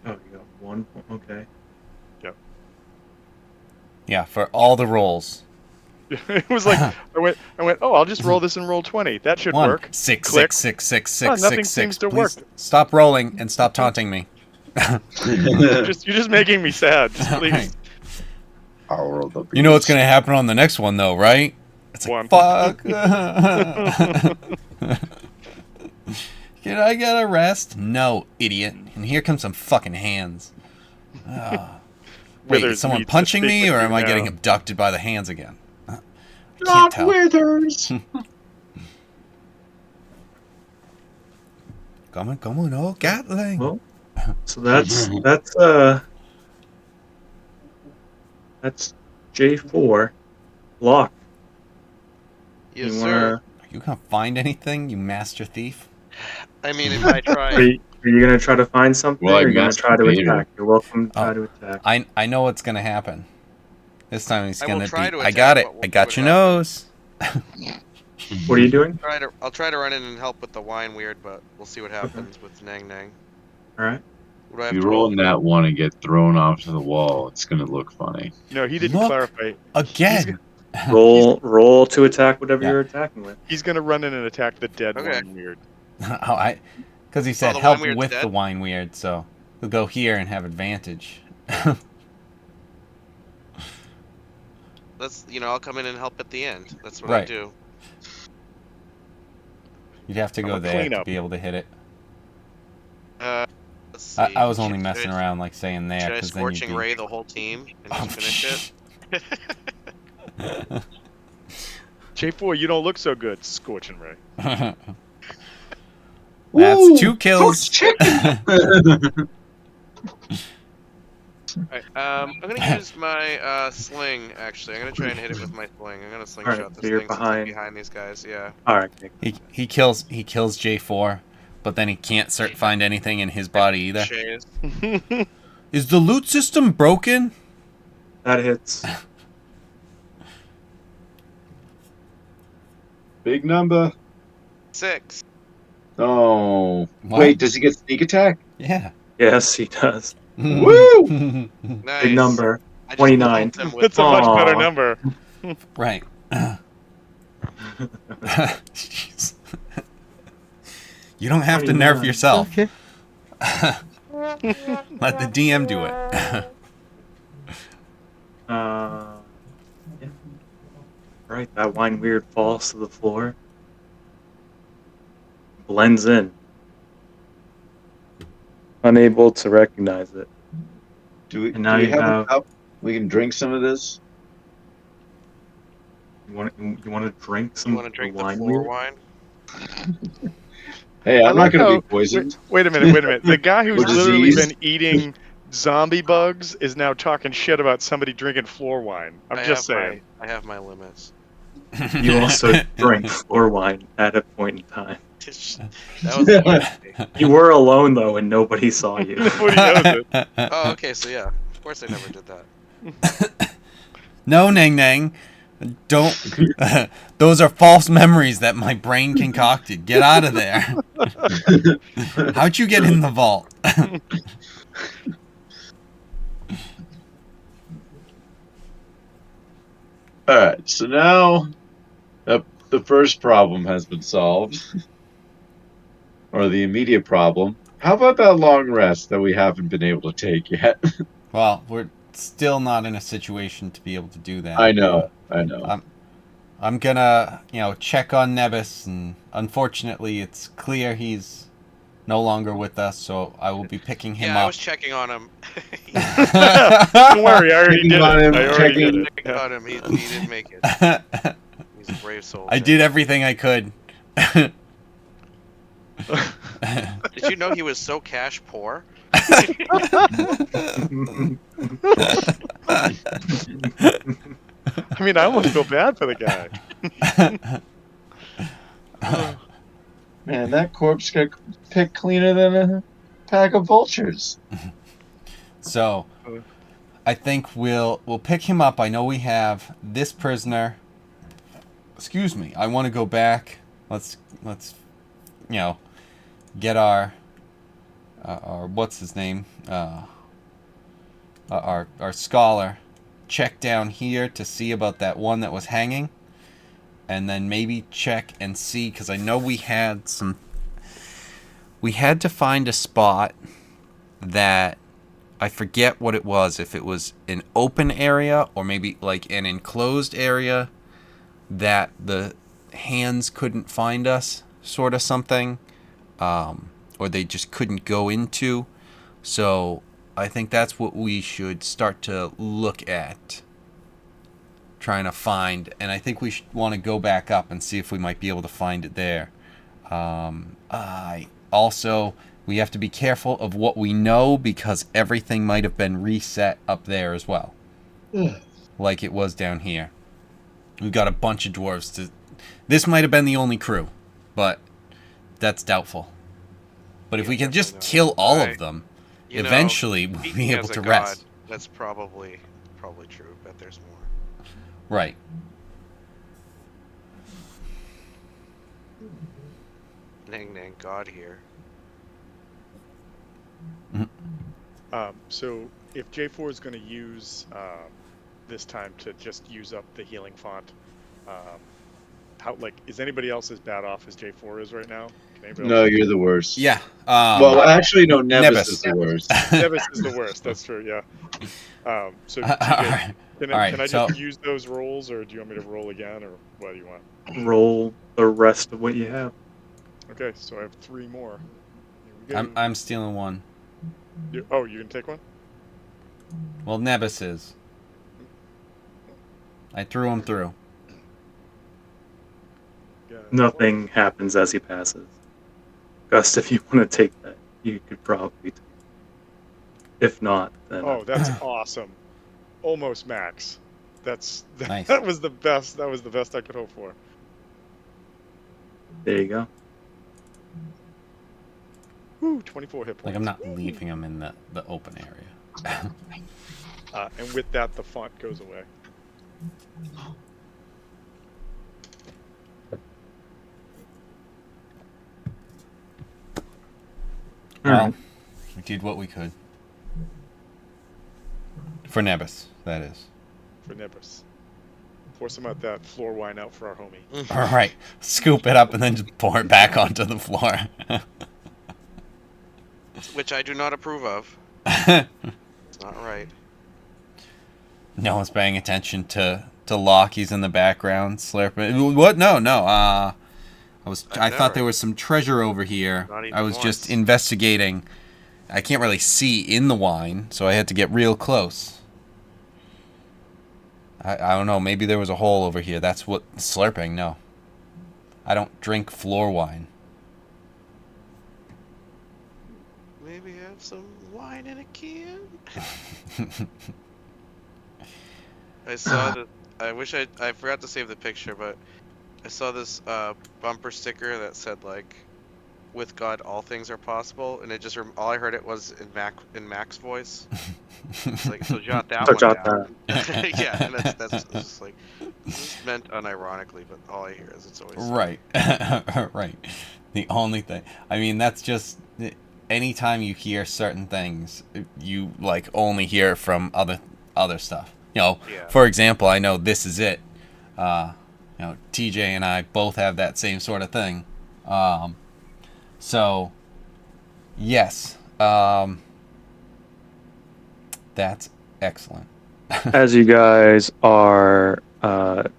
Oh, you got 1 point. Okay. Yep. Yeah, for all the rolls. It was like I went. Oh, I'll just roll this and roll 20. That should 1, work. 6, Click. 6, 6, 6, Oh, 6, nothing 6, 6. seems to Please work. stop rolling and stop taunting me. You're just making me sad. Just please. Right. I'll roll the You know what's gonna happen on the next one, though, right? It's like, One. fuck. Can I get a rest? No, idiot. And here comes some fucking hands. Ah. Wait, is Withers someone needs to punching speak me, with or you am I now. getting abducted by the hands again? I can't Not tell. Withers. Come on, oh Gatling. Well, so that's J4. Lock. Yes, You sir. wanna? Are you gonna find anything, you master thief? I mean, if I try, Are you gonna try to find something, Well, or like are you gonna Master try to Vader. attack? You're welcome to try Oh, to attack. I know what's gonna happen. This time he's I will gonna try be. to I got attack, it. but I we'll see got what your happens. nose. What are you doing? I'll try to run in and help with the wine weird, but we'll see what Okay. happens with Nang Nang. All right. What do I If have you to roll roll in for? that one and get thrown off to the wall, it's gonna look funny. No, he didn't Look clarify. He's again. he's Roll to attack whatever Yeah. you're attacking with. he's gonna run in and attack the dead Okay. wine weird. Oh, because he Oh, said the wine help weird's with the dead. wine weird, so he'll go here and have advantage. I'll come in and help at the end. That's what I Right. do. You'd have to I'm go a there to cleanup. be able to hit it. Let's I see. was only messing around, like saying there, Should I because then you'd scorching be. ray the whole team and Oh, just finish it? J4, you don't look so good. Scorching ray. That's Woo! 2 kills. Cooked chicken. Alright, I'm gonna use my sling. Actually, I'm gonna try and hit it with my sling. I'm gonna All right. slingshot So this you're thing since I'm behind. behind these guys. Yeah. All right. Okay. He kills J4, but then he can't find anything in his body either. Shays. Is the loot system broken? That hits. Big number. 6. Oh. What? Wait, does he get sneak attack? Yeah. Yes, he does. Woo! Nice. Big number. I just 29. pelt him with. That's a much better Aw. number. Right. Jeez. You don't have to nerf 29. yourself. Okay. Let the DM do it. Yeah. Right. That wine weird falls to the floor. Blends in. Unable to recognize it. Do And now we you have a have. cup? We can drink some of this. You want to drink You some want to of the drink the wine floor weird? wine? Hey, I I'm not like gonna be how. poisoned. Wait a minute. Wait a minute. The guy who's Or literally diseased. been eating zombie bugs is now talking shit about somebody drinking floor wine. I'm just saying. I have my limits. You also drank floor wine at a point in time. That was a mistake. You were alone though, and nobody saw you. Nobody knows it. Oh, okay. So yeah, of course I never did that. No, Nang Nang. Don't. Those are false memories that my brain concocted. Get out of there. How'd you get in the vault? Alright, so now the first problem has been solved. Or the immediate problem. How about that long rest that we haven't been able to take yet? Well, we're still not in a situation to be able to do that. I know. I'm gonna, check on Nebus, and unfortunately, it's clear he's no longer with us, so I will be picking him Yeah, I up. was checking on him. Don't worry, I already Checking did on it. him, I already did checking- it. Checking Yeah. on him. He didn't make it. He's a brave soul. I did everything I could. Did you know he was so cash poor? I mean, I almost feel bad for the guy. Man, that corpse got picked cleaner than a pack of vultures. So, I think we'll pick him up. I know we have this prisoner. Excuse me. I want to go back. Let's get our what's his name? Our scholar check down here to see about that one that was hanging, and then maybe check and see, because I know we had to find a spot that I forget what it was, if it was an open area or maybe like an enclosed area that the hands couldn't find us, sort of something, or they just couldn't go into. So I think that's what we should start to look at, trying to find, and I think we should want to go back up and see if we might be able to find it there. We have to be careful of what we know, because everything might have been reset up there as well. like it was down here. We've got a bunch of dwarves to. This might have been the only crew, but that's doubtful. But if Yeah, we can definitely just not. kill all of them, You know, eventually we'll be speaking able as a to god, rest. that's probably true. Bet there's more. Right. Nang nang god here. So if J4 is going to use this time to just use up the healing font, how is anybody else as bad off as J4 is right now? Can anybody else No, think? you're the worst. Yeah. Well, actually, no. Nevis is Nebus. the worst. Nevis is the worst. That's true. Yeah. So All TJ, right. can All I can right. I just So, use those rolls, or do you want me to roll again, or what do you want? Roll the rest of what you have. Okay, so I have three more. Here we I'm go. I'm stealing one. Oh, you can take one. Well, Nebus is. I threw him through. Got one. Nothing happens as he passes. Gust, if you want to take that, you could probably take it. If not, then Oh, that's awesome. Almost max. That's Nice. that was the best. That was the best I could hope for. there you go. Woo, 24 hit Like I'm points. not leaving him in the open area. And with that, the font goes away. All Well, right. we did what we could. For Nebus, that is. For Nebus. Pour some of that floor wine out for our homie. All right. Scoop it up and then just pour it back onto the floor. Which I do not approve of. It's not right. No one's paying attention to Locke. He's in the background slurping. What? No, no. I thought there was some treasure over here. Not I even was just once. investigating. I can't really see in the wine, so I had to get real close. I don't know. Maybe there was a hole over here. That's what slurping. No, I don't drink floor wine. Maybe have some wine in a can. I saw that. I wish I forgot to save the picture, but I saw this bumper sticker that said like, "With God, all things are possible," and it just all I heard it was in Mac's voice. It's like, so jot that So one jot down. that. Yeah, and that's it's just like this is meant unironically, but all I hear is it's always Right. Right. The only thing. I mean, that's just anytime you hear certain things, you like only hear it from other stuff. yeah. For example, I know This Is It. TJ and I both have that same sort of thing. So, yes, that's excellent. As you guys are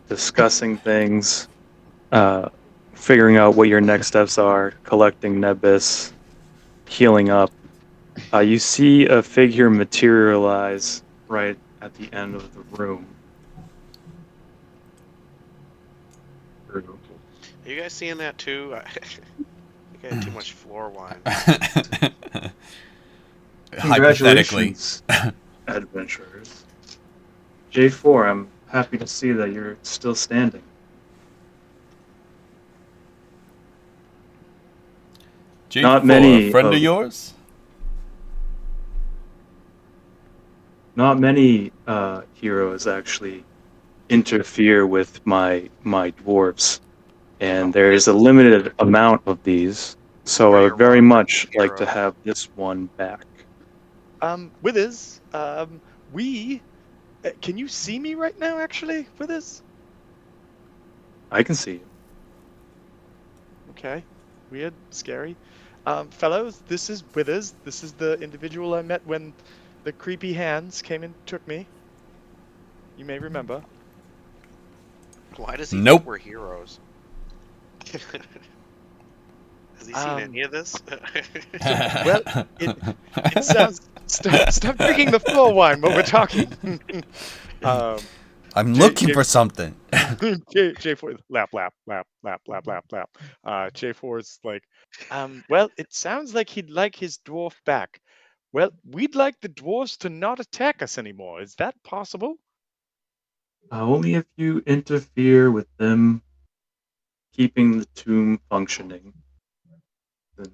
discussing things, uh, figuring out what your next steps are, collecting Nebis, healing up, you see a figure materialize right at the end of the room. Are you guys seeing that too? I think I had too much floor wine. Hypothetically. Congratulations, adventurers. J4, I'm happy to see that you're still standing. Not J4, a many friend of of yours? not many heroes actually interfere with my dwarves, and there is a limited amount of these. So What I are would your very long-term much like to heroes? have this one back. Withers, we can you see me right now? Actually, Withers. I can see you. Okay, weird, scary. Fellows, this is Withers. This is the individual I met when the creepy hands came and took me. You may remember. Why does he think Nope. we're heroes? Has he seen Um, any of this? well, it sounds. Stop drinking the floor wine while we're talking. um, I'm J looking J for something. J4 lap. J4's like, well, it sounds like he'd like his dwarf back. Well, we'd like the dwarves to not attack us anymore. Is that possible? Only if you interfere with them keeping the tomb functioning, then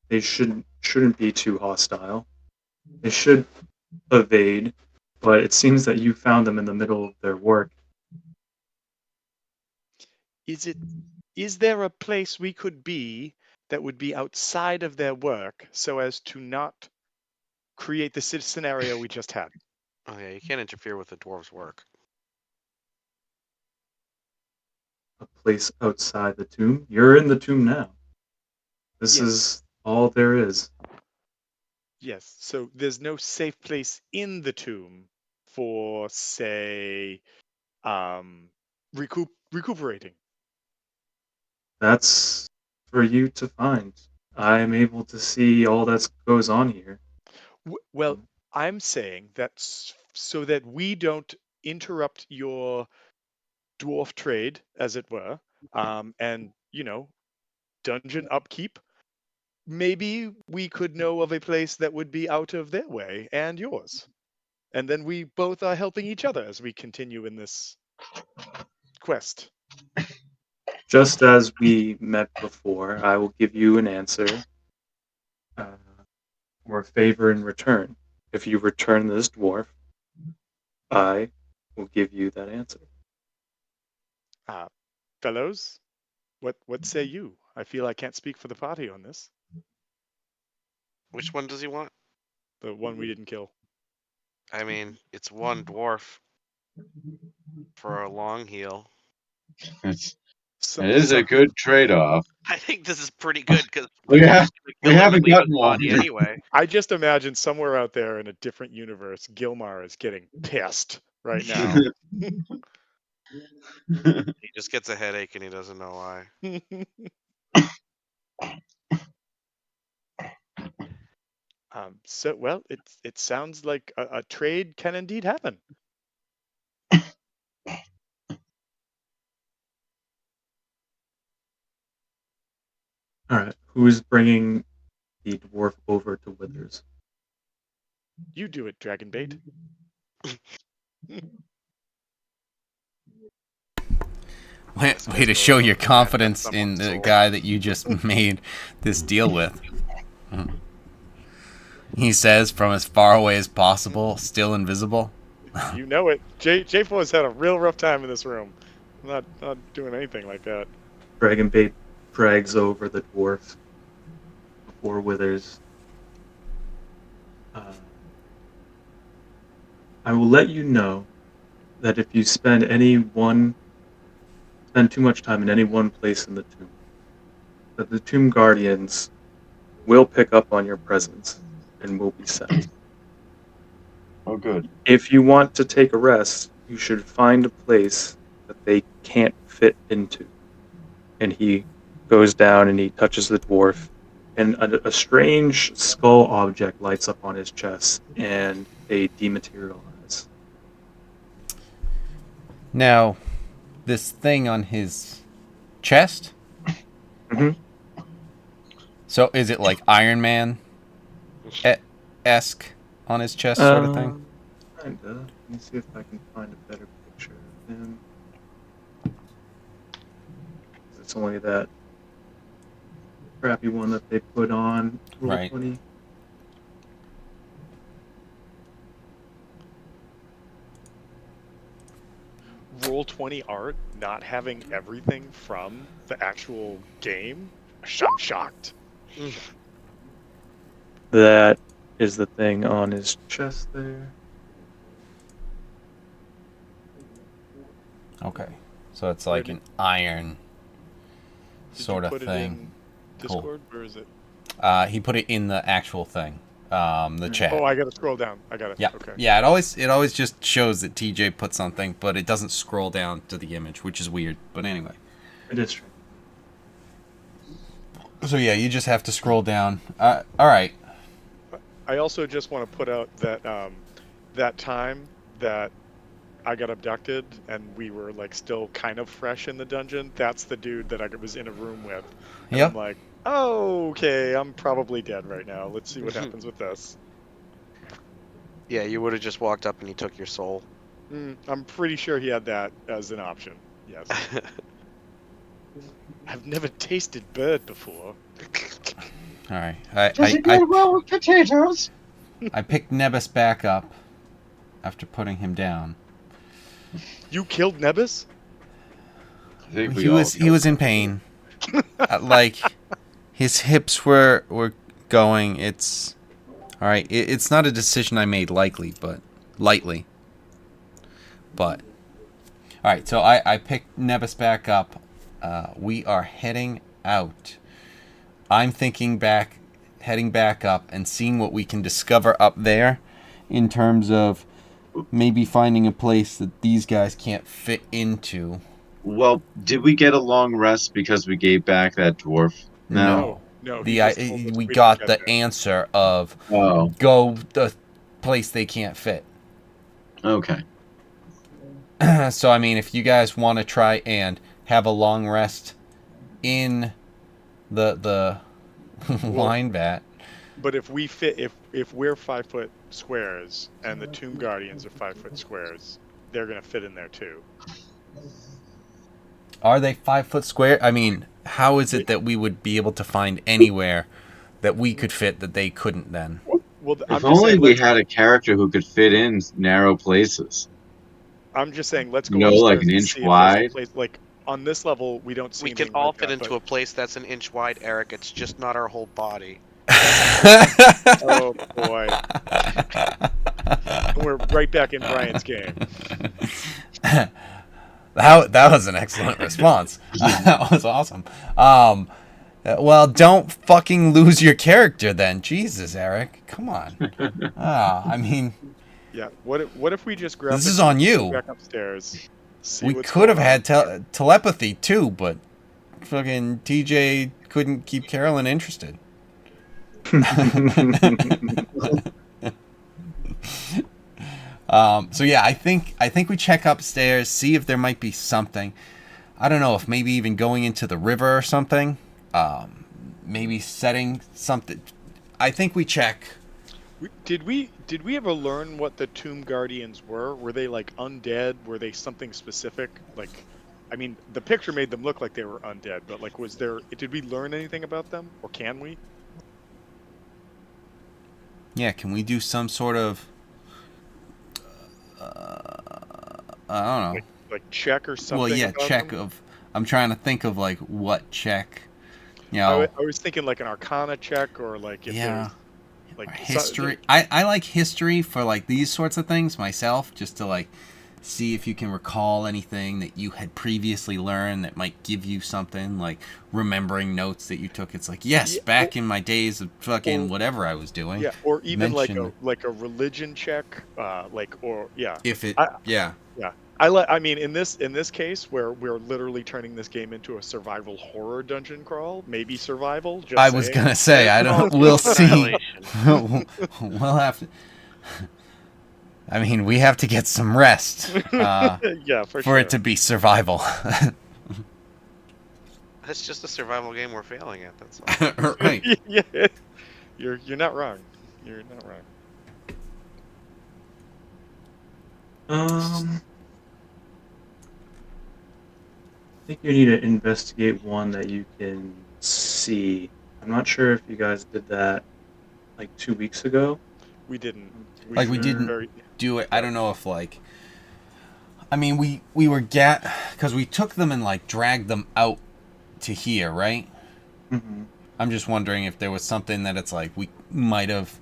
they shouldn't be too hostile. They should evade, but it seems that you found them in the middle of their work. Is there a place we could be that would be outside of their work so as to not create the scenario we just had? Oh yeah, you can't interfere with the dwarves' work. A place outside the tomb. You're in the tomb now. This Yes. is all there is. Yes. So there's no safe place in the tomb for, say, um, recuperating. That's for you to find. I'm able to see all that goes on here. Well, I'm saying so that we don't interrupt your dwarf trade, as it were, and dungeon upkeep. Maybe we could know of a place that would be out of their way and yours. And then we both are helping each other as we continue in this quest. Just as we met before, I will give you an answer uh, or a favor in return. If you return this dwarf, I will give you that answer. Uh, Fellows, what say you? I feel I can't speak for the party on this. Which one does he want? The one we didn't kill. I mean, it's one dwarf for a long heal. It's, So, it is a good trade-off. I think this is pretty good because We we're have just gonna we kill him and haven't leave his gotten one. body anyway. I just imagine somewhere out there in a different universe, Gilmar is getting pissed right now. He just gets a headache and he doesn't know why. Well, it sounds like a trade can indeed happen. All right, who's bringing the dwarf over to Withers? You do it, Dragonbait. Way This to guy's show going your over to manifest confidence in someone's the soul. guy that you just made this deal with. He says, from as far away as possible, still invisible. You know it. J4 has had a real rough time in this room. I'm not doing anything like that. Dragonbait drags over the dwarf before Withers. Uh, I will let you know that if you spend too much time in any one place in the tomb, that the tomb guardians will pick up on your presence and will be sent. Oh, good. If you want to take a rest, you should find a place that they can't fit into. And he goes down and he touches the dwarf, and a strange skull object lights up on his chest, and they dematerialize. Now, this thing on his chest. Mm-hmm. So is it like Iron Man esque on his chest, sort of thing? Kinda. Let me see if I can find a better picture of him. It's only that crappy one that they put on Roll Right. 20. Roll 20 art not having everything from the actual game. I'm shocked. That is the thing on his chest there. Okay. So it's like an iron Did sort you of put thing. it in Cool. Discord? Or is it? He put it in the actual thing, the chat. Oh, I gotta scroll down. I got it. Yeah. Okay. Yeah. It always just shows that TJ put something, but it doesn't scroll down to the image, which is weird. But anyway. It is true. So yeah, you just have to scroll down. All right. I also just want to put out that that time that I got abducted and we were like still kind of fresh in the dungeon, that's the dude that I was in a room with. And I'm Yep. like, oh, okay, I'm probably dead right now. Let's see what happens with this. Yeah, you would have just walked up and he took your soul. I'm pretty sure he had that as an option. Yes. I've never tasted bird before. All right. Does it go well with potatoes? I picked Nebus back up after putting him down. You killed Nebus? I think we He all was in pain. Like his hips were going. It's all right. It's not a decision I made lightly. But all right. So I picked Nebus back up. We are heading out. I'm heading back up and seeing what we can discover up there, in terms of maybe finding a place that these guys can't fit into. Well, did we get a long rest because we gave back that dwarf now? No. No, he The just told us we we don't got get the there. answer of Oh, go the place they can't fit. okay. So I mean, if you guys want to try and have a long rest in the wine vat, But if we fit, if we're 5 foot squares and the Tomb Guardians are 5 foot squares, they're gonna fit in there too. are they 5 foot square? I mean, how is it that we would be able to find anywhere that we could fit that they couldn't then? Well, I'm If just only saying we had a character who could fit in narrow places. let's go Like upstairs an and inch see if there's a wide. place like on this level we don't see We can anything all like fit that, into a place that's an inch wide, Eric. It's just not our whole body. oh boy. And we're right back in Brian's game. That was an excellent response. That was awesome. Well, don't fucking lose your character then. Jesus, Eric, come on. I mean, Yeah. What if we just grab this the is keys, on go you. back upstairs, see We what's could have going had on? telepathy too, but fucking TJ couldn't keep Carolyn interested. So yeah, I think we check upstairs, see if there might be something. I don't know if maybe even going into the river or something. Maybe setting something. I think we check. Did we ever learn what the Tomb Guardians were? Were they like undead? Were they something specific? Like, I mean, the picture made them look like they were undead, but like, did we learn anything about them, or can we? Yeah, can we do some sort of? I don't know. Like check or Well, something yeah, about check them? of. I'm trying to think of like what check. You I, know. I was thinking like an Arcana check, or like if Yeah. there's like History. I like history for like these sorts of things myself, just to like see if you can recall anything that you had previously learned that might give you something, like remembering notes that you took. It's like, yes, yeah, back in my days of fucking or whatever I was doing. yeah, or even Mention like a religion check, like or yeah, if it. I Yeah. yeah. I mean, in this case where we're literally turning this game into a survival horror dungeon crawl, maybe survival. Just I was saying. gonna say I Call don't. We'll it see. Annihilation. We'll have to. I mean, we have to get some rest Yeah, for for sure. it to be survival. That's just a survival game we're failing at. That's all. Right. Yeah, you're not wrong. You're not wrong. I think you need to investigate one that you can see. I'm not sure if you guys did that like 2 weeks ago. We didn't. Like we were didn't very do it. I don't know if like. I mean, we were because we took them and like dragged them out to here, right? Mm-hmm. I'm just wondering if there was something that it's like we might have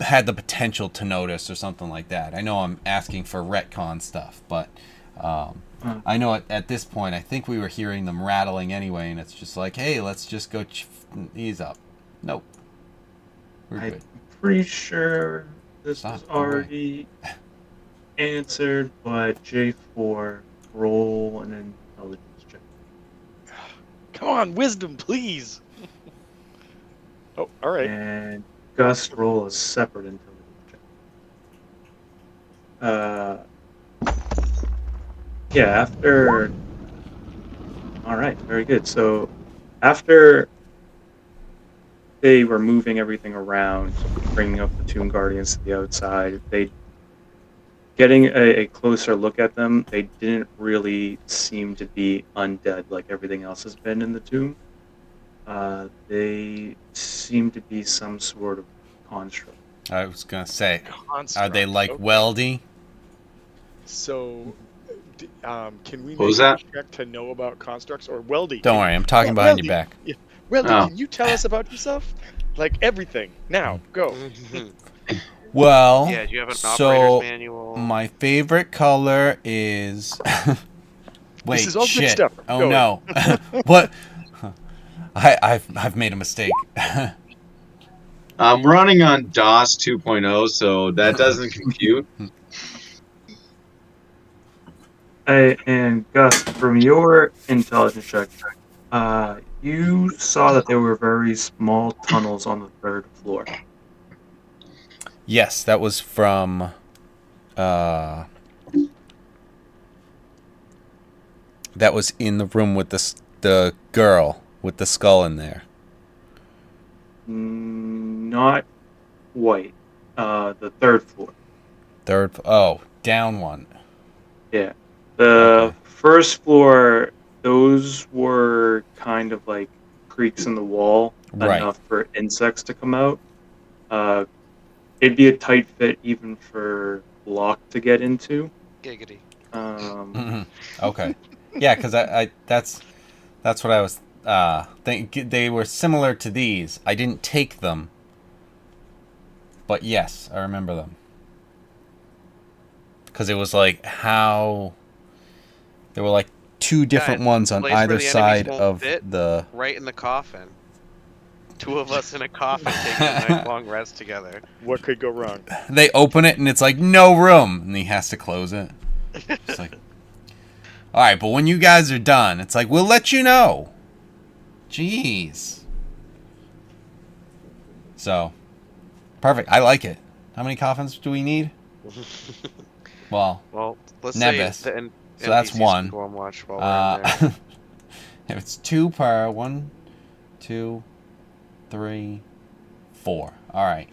had the potential to notice or something like that. I know I'm asking for retcon stuff, but I know at this point I think we were hearing them rattling anyway, and it's just like, hey, let's just go ease up. Nope, we're I'm good. pretty sure this Stop, was go away. already answered by J4. Roll an intelligence check. Come on, wisdom, please. Oh, all right. And Gus, roll a separate intelligence check. Yeah, after. All right, very good. So after they were moving everything around, bringing up the Tomb Guardians to the outside, they getting a closer look at them, they didn't really seem to be undead like everything else has been in the tomb. They seem to be some sort of construct. I was gonna say, are they Construct. like Okay. weldy? So, can we What was make a that? check to know about constructs? Or Weldy, Don't can worry, I'm talking behind your Weldy, back. yeah, Weldy, Oh, can you tell us about yourself? Like everything. Now, go. Well, Yeah, do you have an operator's so manual? my favorite color is. This Wait, is all good shit! stuff. Oh Go no! What? I've made a mistake. I'm running on DOS 2.0, so that doesn't compute. And Gus, from your intelligence check, you saw that there were very small tunnels on the third floor. Yes, that was from. Uh, that was in the room with the girl with the skull in there. Not white. The third floor. Third. Oh, down one. Yeah. The Okay. first floor, those were kind of like creaks in the wall, Right. enough for insects to come out. Uh, it'd be a tight fit even for Locke to get into. Giggity. Mhm. Okay. Yeah, because I that's what I was. They were similar to these. I didn't take them, but yes, I remember them. Because it was like how there were like two different Guys, ones on place where either the enemies side won't of fit, the. right in the coffin. Two of us in a coffin taking a nice long rest together. What could go wrong? They open it and it's like no room, and he has to close it. It's like, all right, but when you guys are done, it's like we'll let you know. Jeez. So, perfect. I like it. How many coffins do we need? Well, Well, let's Nebus. say the So that's NPCs one. can go and watch while we're in there. If it's 2 per 1, 2, 3, 4. All right.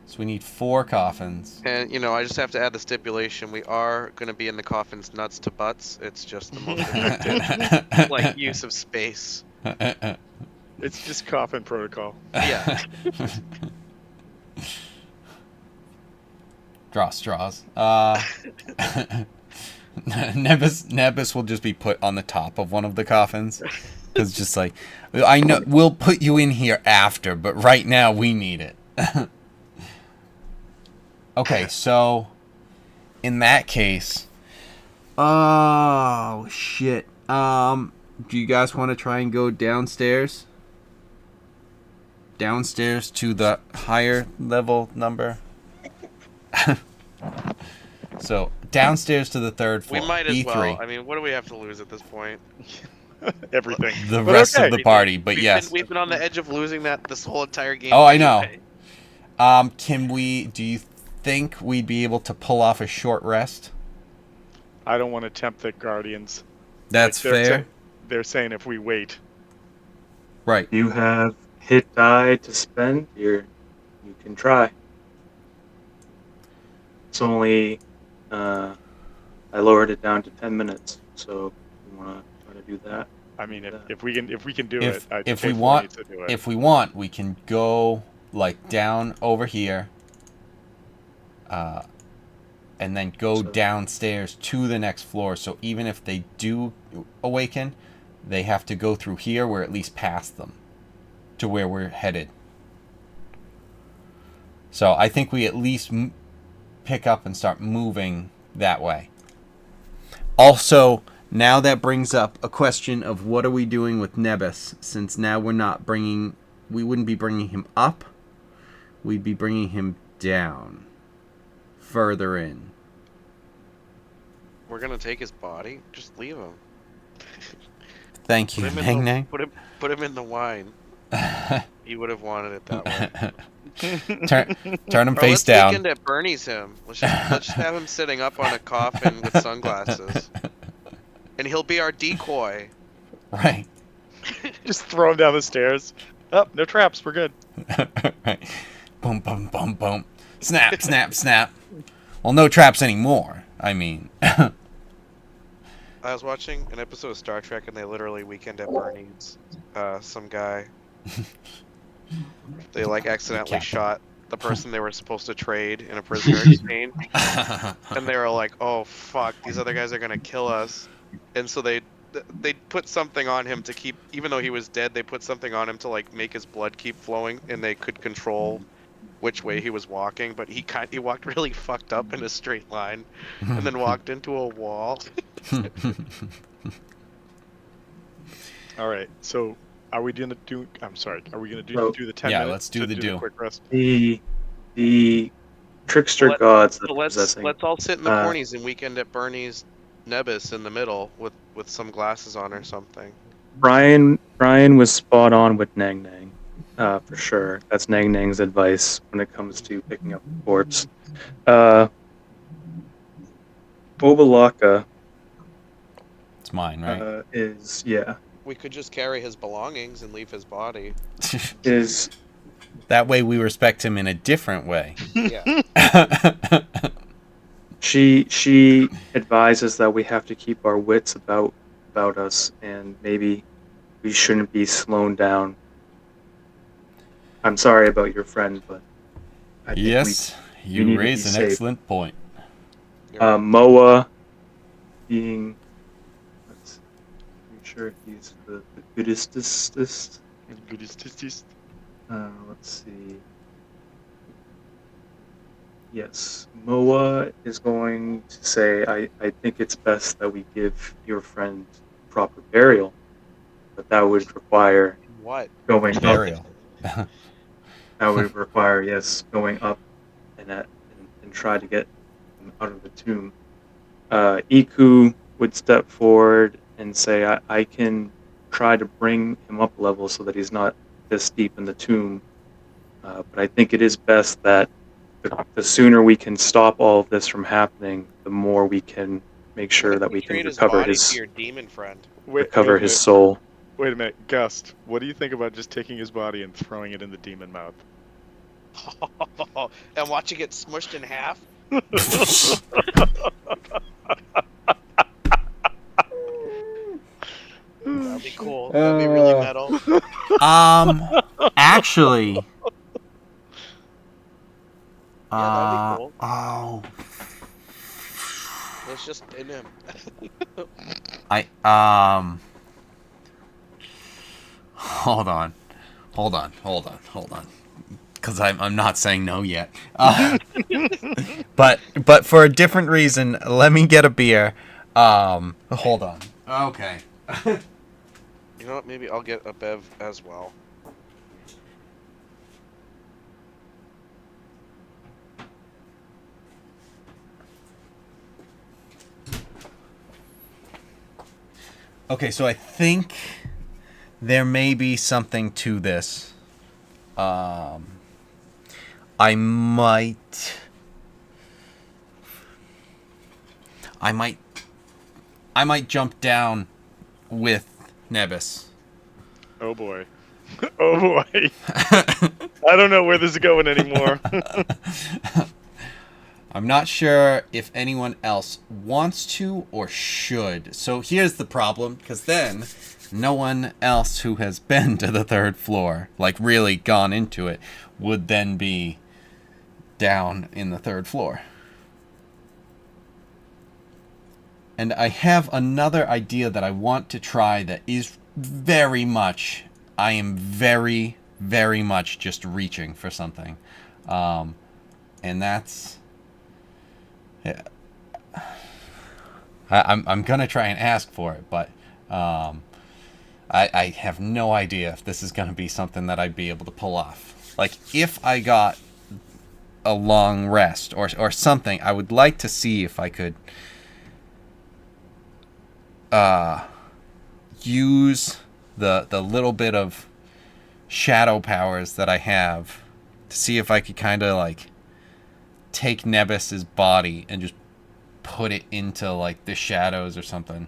So we need 4 coffins. And, I just have to add the stipulation. We are going to be in the coffins nuts to butts. It's just the most effective, use of space. It's just coffin protocol. Yeah. Draw straws. Nebus will just be put on the top of one of the coffins. Because just like, I know, we'll put you in here after, but right now we need it. Okay, so in that case, oh shit. Do you guys want to try and go downstairs? Downstairs to the higher level number? So downstairs to the third floor. We might as B3. well. I mean, what do we have to lose at this point? Everything. The But rest okay. of the party, but yes. We've been on the edge of losing this whole entire game. Oh, I know. Anyway. Do you think we'd be able to pull off a short rest? I don't want to tempt the Guardians. That's Like, fair. They're saying if we wait. Right. You have hit die to spend. You can try. It's only I lowered it down to 10 minutes, so if you want to try to do that. I mean, if we can do If- it, if we Faithful want- needs to do it. If we want, we can go like down over here, and then go So- downstairs to the next floor. So even if they do awaken, they have to go through here. We're at least past them to where we're headed. So I think we at least pick up and start moving that way. Also, now that brings up a question of what are we doing with Nebus, since now we wouldn't be bringing him up, we'd be bringing him down, further in. We're gonna take his body. Just leave him. Thank you, Put him in Nang the, Nang. put him in the wine. He would have wanted it that way. Turn him Or face let's down. weekend at Bernie's him. Let's just have him sitting up on a coffin with sunglasses, and he'll be our decoy. Right. Just throw him down the stairs. Oh, no traps. We're good. Right. Boom, boom, boom, boom. Snap, snap, snap. Well, no traps anymore. I mean, I was watching an episode of Star Trek, and they literally Weekend at Bernie's. Some guy, they like accidentally Captain. shot the person they were supposed to trade in a prisoner exchange, and they were like, "Oh fuck, these other guys are gonna kill us," and so they put something on him to keep, even though he was dead, they put something on him to like make his blood keep flowing, and they could control which way he was walking. But he walked really fucked up in a straight line, and then walked into a wall. All right. So, are we gonna do? I'm sorry. Are we gonna So- do the 10 Yeah, minutes? let's do to the do. quick rest. The trickster Let- gods that So are possessing. let's all sit in the uh, cornies and Weekend at Bernie's Nebus in the middle with some glasses on or something. Brian was spot on with Nang Nang, for sure. That's Nang Nang's advice when it comes to picking up a corpse. Ovalaka It's mine, right? is We could just carry his belongings and leave his body. is That way we respect him in a different way. Yeah. she advises that we have to keep our wits about us, and maybe we shouldn't be slowed down. I'm sorry about your friend, but I think Yes, we you need to raise be an safe. excellent point. Moa being, let's make sure he's the goodestest. Let's see. Yes, Moa is going to say, I think it's best that we give your friend proper burial, but that would require What? going up. Burial. That would require, yes, going up and try to get him out of the tomb. Iku would step forward and say, I can try to bring him up a level so that he's not this deep in the tomb, but I think it is best that the sooner we can stop all of this from happening, the more we can make sure that we can trade his recover body his to your demon friend. recover his soul. Wait a minute, Gust. What do you think about just taking his body and throwing it in the demon mouth? And watch it get smushed in half. That'd be cool. That'd be really metal. Actually. Yeah, that'd be cool. Oh. Let's just in him. Hold on. Because I'm not saying no yet. But for a different reason, let me get a beer. Hold on. Okay. You know what? Maybe I'll get a bev as well. Okay, so I think there may be something to this. I might jump down with Nebus. Oh boy. Oh boy. I don't know where this is going anymore. I'm not sure if anyone else wants to or should. So here's the problem, because then no one else who has been to the third floor, like really gone into it, would then be down in the third floor. And I have another idea that I want to try that is I am very, very much just reaching for something. And that's... Yeah. I'm gonna try and ask for it, but I have no idea if this is gonna be something that I'd be able to pull off. Like, if I got a long rest or something, I would like to see if I could use the little bit of shadow powers that I have to see if I could kind of like take Nebus's body and just put it into like the shadows or something.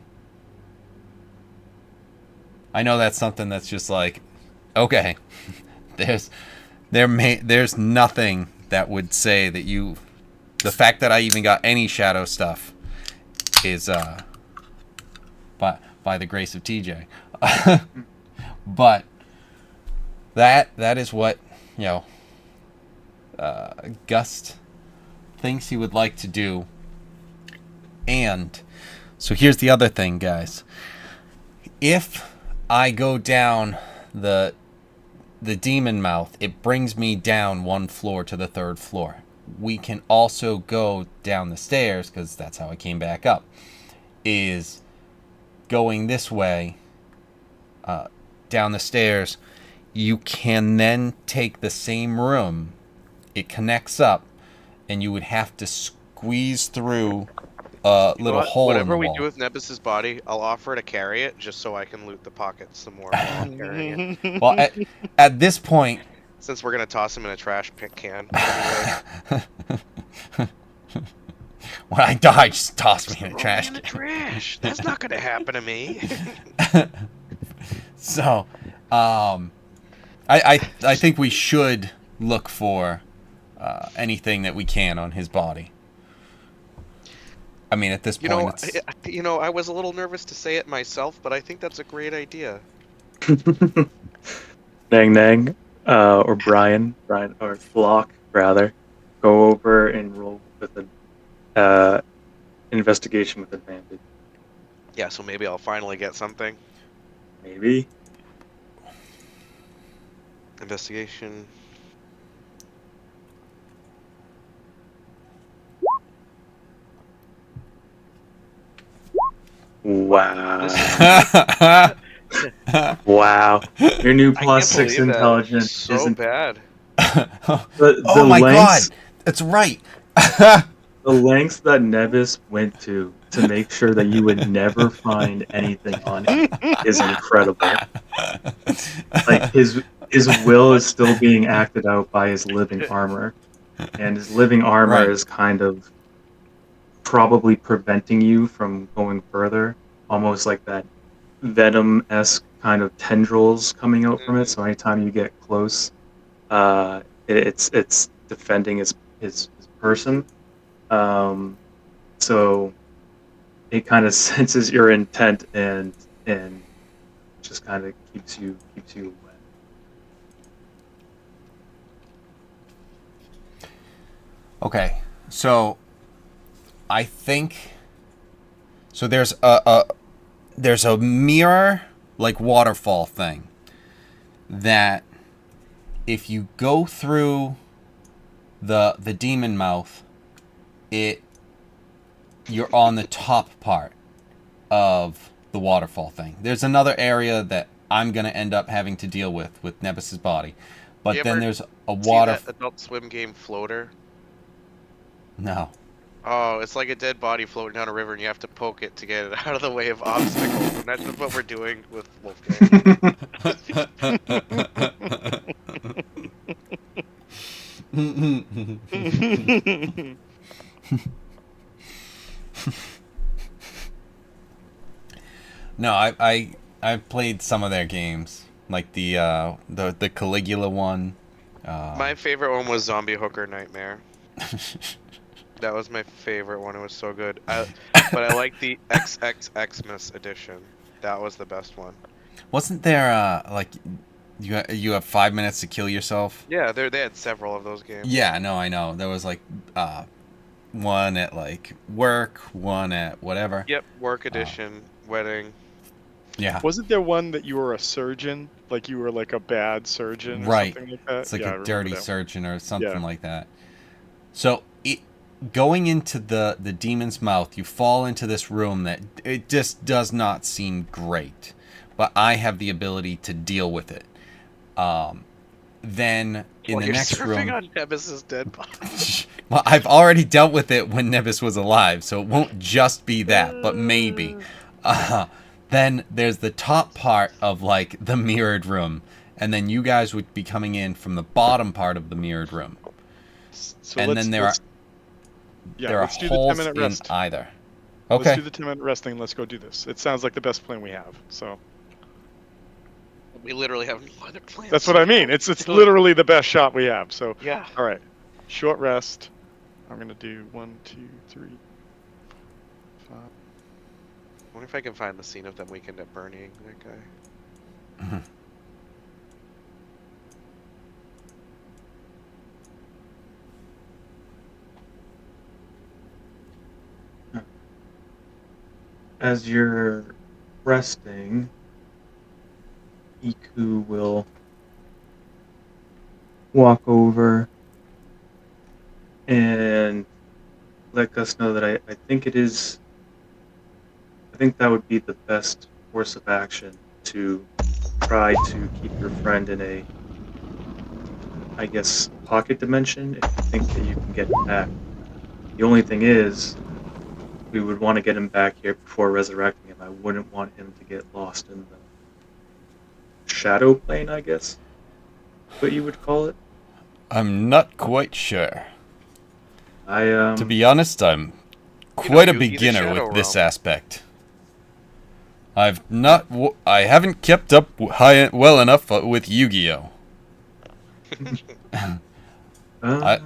I know that's something that's just like, okay, there's nothing that would say that the fact that I even got any shadow stuff is by the grace of TJ. But that is what, you know, Gust thinks he would like to do. And so here's the other thing, guys. If I go down the demon mouth, it brings me down one floor to the third floor. We can also go down the stairs, because that's how I came back up, is going this way, down the stairs. You can then take the same room, it connects up, and you would have to squeeze through a You know little what? hole in Whatever the we wall. do with Nebus's body, I'll offer to carry it just so I can loot the pockets some more while I'm carrying it. Well, at this point, Since we're gonna toss him in a trash can anyway. when I die, just toss me in a Throw trash me in the can. trash. That's not gonna happen to me. So, I think we should look for anything that we can on his body. I mean, at this point, it's... I was a little nervous to say it myself, but I think that's a great idea. Nang Nang, or Brian, or Flock rather, go over and roll with an investigation with advantage. Yeah, so maybe I'll finally get something. Maybe. Investigation. Wow. Oh Wow. Your new I can't plus 6 believe that. intelligence So isn't bad. the my god! lengths, That's right! the lengths that Nevis went to make sure that you would never find anything on him is incredible. Like his will is still being acted out by his living armor, and his living armor Right. is kind of probably preventing you from going further, almost like that venom-esque kind of tendrils coming out from it. So anytime you get close, it's defending his person. So it kind of senses your intent and just kind of keeps you away. Okay, so I think so. There's a mirror like waterfall thing that if you go through the demon mouth, you're on the top part of the waterfall thing. There's another area that I'm gonna end up having to deal with Nebus's body, but You then ever there's a See water. that Adult Swim game Floater? No. Oh, it's like a dead body floating down a river, and you have to poke it to get it out of the way of obstacles. And that's what we're doing with Wolfgang. No, I've played some of their games, like the Caligula one. My favorite one was Zombie Hooker Nightmare. That was my favorite one. It was so good. But I like the XXXmas edition. That was the best one. Wasn't there like you have 5 minutes to kill yourself? Yeah, they had several of those games. Yeah, no, I know. There was like one at like work, one at whatever. Yep, work edition, wedding. Yeah. Wasn't there one that you were a surgeon? Like you were like a bad surgeon or Right. something like that? It's like Yeah, I a remember dirty that one. surgeon or something Yeah. like that. So going into the demon's mouth, you fall into this room that it just does not seem great, but I have the ability to deal with it. Then in the You're next surfing room, on Nebus's dead body. well, I've already dealt with it when Nebus was alive, so it won't just be that, but maybe. Then there's the top part of like the mirrored room, and then you guys would be coming in from the bottom part of the mirrored room. So And then there are let's do the holes 10-minute in rest. either. Let's Okay. do the 10-minute rest thing. Let's go do this. It sounds like the best plan we have. So We literally have no other plans. that's what I mean. It's literally the best shot we have. So Yeah. all right, short rest. I'm gonna do 1, 2, 3, 5. wonder if I can find the scene of them weekend at Bernieing that guy. As you're resting, Iku will walk over and let us know that I think it is. I think that would be the best course of action to try to keep your friend in a, I guess, pocket dimension if you think that you can get him back. The only thing is, we would want to get him back here before resurrecting him. I wouldn't want him to get lost in the shadow plane, I guess, what you would call it. I'm not quite sure. I To be honest, I'm You know, quite a Yugi the beginner Shadow with this Realm. aspect. I haven't kept up well enough with Yu-Gi-Oh. uh, I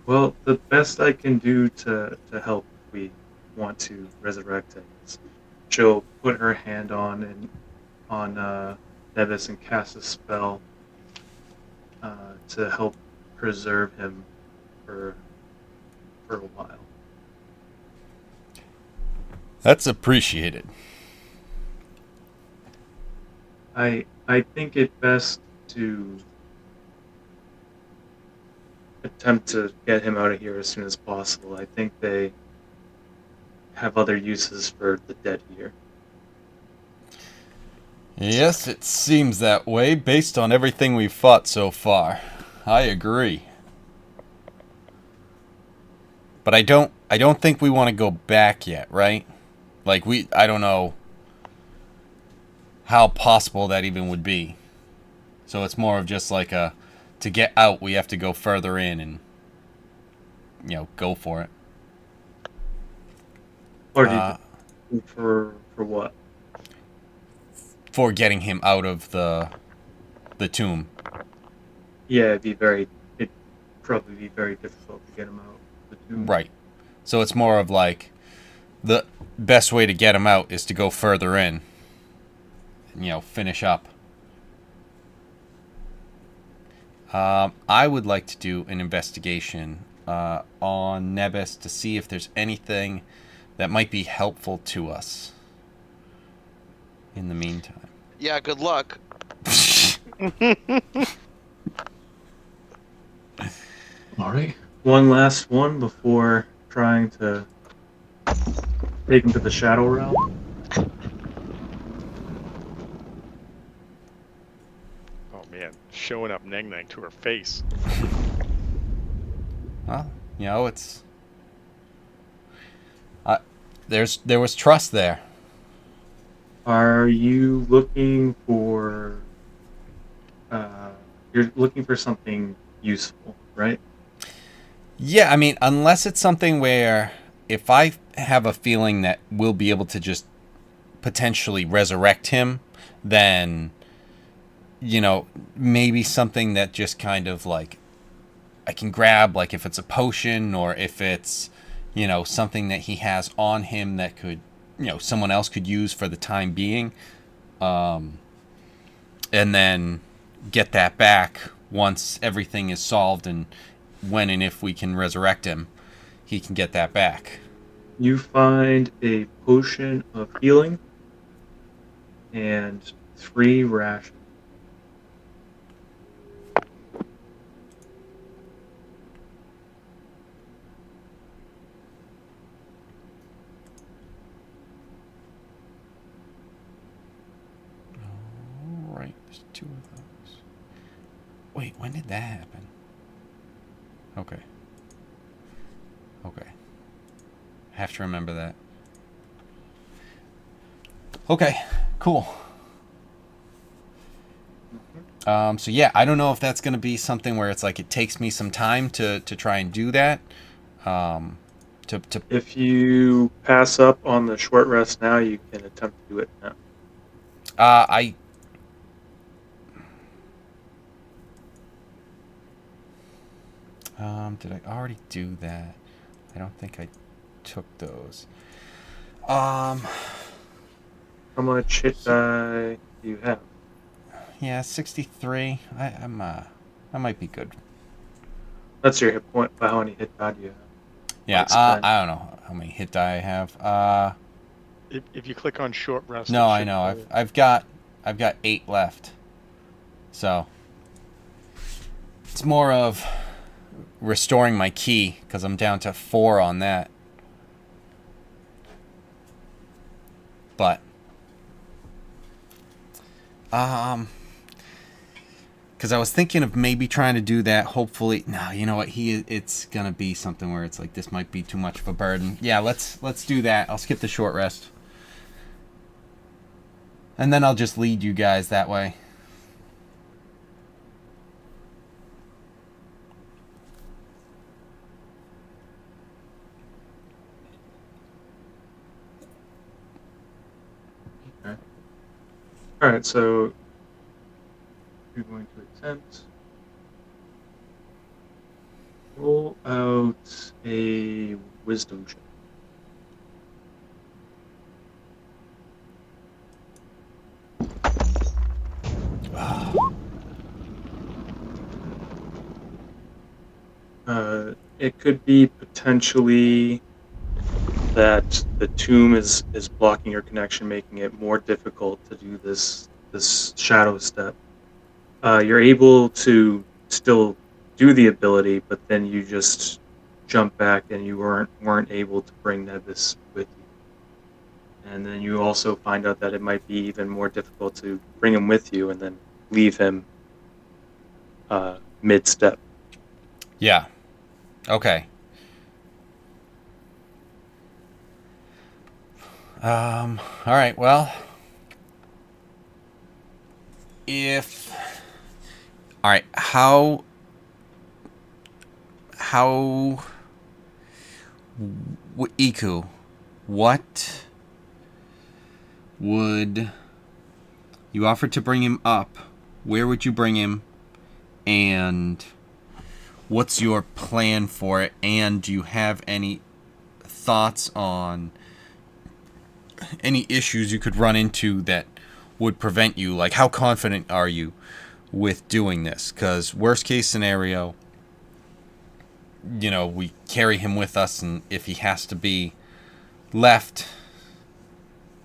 well, the best I can do to help if we want to resurrect him is she'll put her hand on Nevis and cast a spell to help preserve him for for a while. That's appreciated. I think it best to attempt to get him out of here as soon as possible. I think they have other uses for the dead here. Yes, it seems that way based on everything we've fought so far. I agree. But I don't think we want to go back yet, right? Like I don't know how possible that even would be. So it's more of just like a to get out we have to go further in and go for it. Or do you, for what? For getting him out of the tomb. Yeah, it'd probably be very difficult to get him out of the tomb. Right. So it's more of like the best way to get him out is to go further in. Finish up. I would like to do an investigation on Nebis to see if there's anything that might be helpful to us in the meantime. Yeah, good luck. All right. One last one before trying to take him to the shadow realm. Oh man, showing up Neng Neng to her face. Well, it's there was trust there. Are you looking for? You're looking for something useful, right? Yeah, I mean, unless it's something where if I have a feeling that we'll be able to just potentially resurrect him, then maybe something that just kind of like I can grab, like if it's a potion or if it's something that he has on him that could someone else could use for the time being, and then get that back once everything is solved and when and if we can resurrect him, he can get that back. You find a potion of healing and 3 rations. All right, there's 2 of those. Wait, when did that happen? Okay. Okay. I have to remember that. Okay, cool. So yeah, I don't know if that's going to be something where it's like it takes me some time to try and do that. To If you pass up on the short rest now, you can attempt to do it now. I did I already do that? I don't think I took those. Um, How much hit die do you have? yeah, 63. I might be good. That's your hit point. But how many hit die do you have? Yeah, Unspent. I don't know how many hit die I have. If you click on short rest, No, it I should know. tell you. I've got 8 left. So it's more of restoring my key because I'm down to 4 on that. But um, because I was thinking of maybe trying to do that. Hopefully, no. You know what? It's gonna be something where it's like this might be too much of a burden. Yeah, let's do that. I'll skip the short rest, and then I'll just lead you guys that way. Okay. All right. So you're going to attempt. Roll out a wisdom check. It could be potentially that the tomb is blocking your connection, making it more difficult to do this shadow step. You're able to still do the ability, but then you just jump back and you weren't able to bring Nebis with you. And then you also find out that it might be even more difficult to bring him with you and then leave him mid step. Yeah. Okay. All right. Well, if all right, how Iku, what would you offer to bring him up? Where would you bring him? And what's your plan for it? And do you have any thoughts on any issues you could run into that would prevent you? Like, how confident are you with doing this? Because worst case scenario, we carry him with us, and if he has to be left,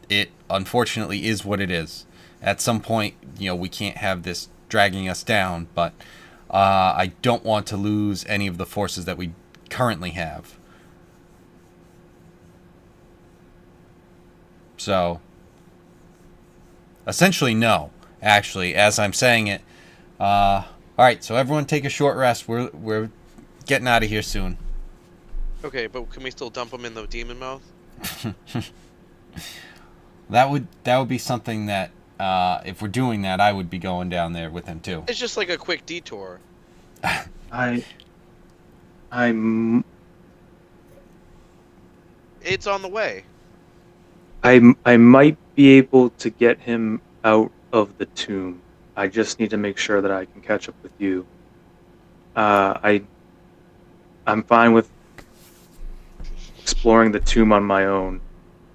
it unfortunately is what it is. At some point, we can't have this dragging us down, but I don't want to lose any of the forces that we currently have. So, essentially, no. Actually, as I'm saying it, all right. So everyone, take a short rest. We're getting out of here soon. Okay, but can we still dump him in the demon mouth? That would be something that if we're doing that, I would be going down there with him too. It's just like a quick detour. I I'm It's on the way. I might be able to get him out of the tomb. I just need to make sure that I can catch up with you. I'm fine with exploring the tomb on my own.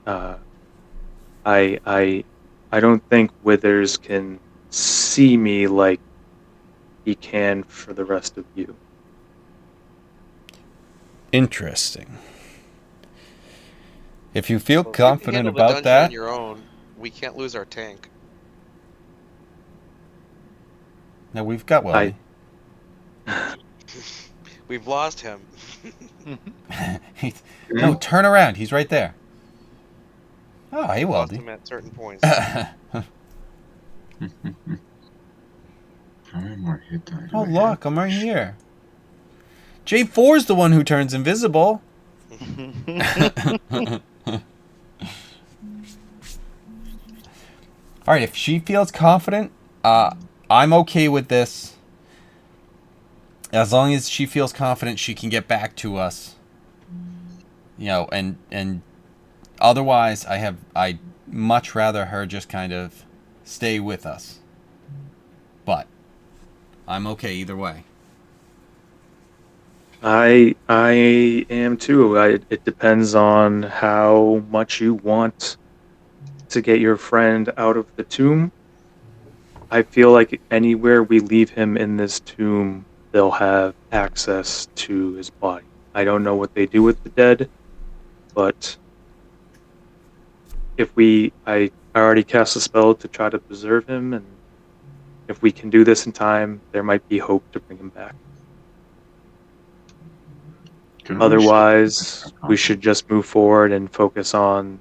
Uh, I don't think Withers can see me like he can for the rest of you. Interesting. If you feel Well, if you can confident handle the about dungeon on that, your own, we can't lose our tank. now we've got I Weldy. We've lost him. No, turn around. He's right there. Oh, hey, Lost Weldy. him at certain points. How many more hit die do Oh, I have? look, I'm right here. J4's the one who turns invisible. All right, if she feels confident, I'm okay with this. As long as she feels confident, she can get back to us. And otherwise, I'd much rather her just kind of stay with us. But I'm okay either way. I am too. It depends on how much you want to get your friend out of the tomb. I feel like anywhere we leave him in this tomb, they'll have access to his body. I don't know what they do with the dead, but I already cast a spell to try to preserve him, and if we can do this in time, there might be hope to bring him back. Otherwise, we should just move forward and focus on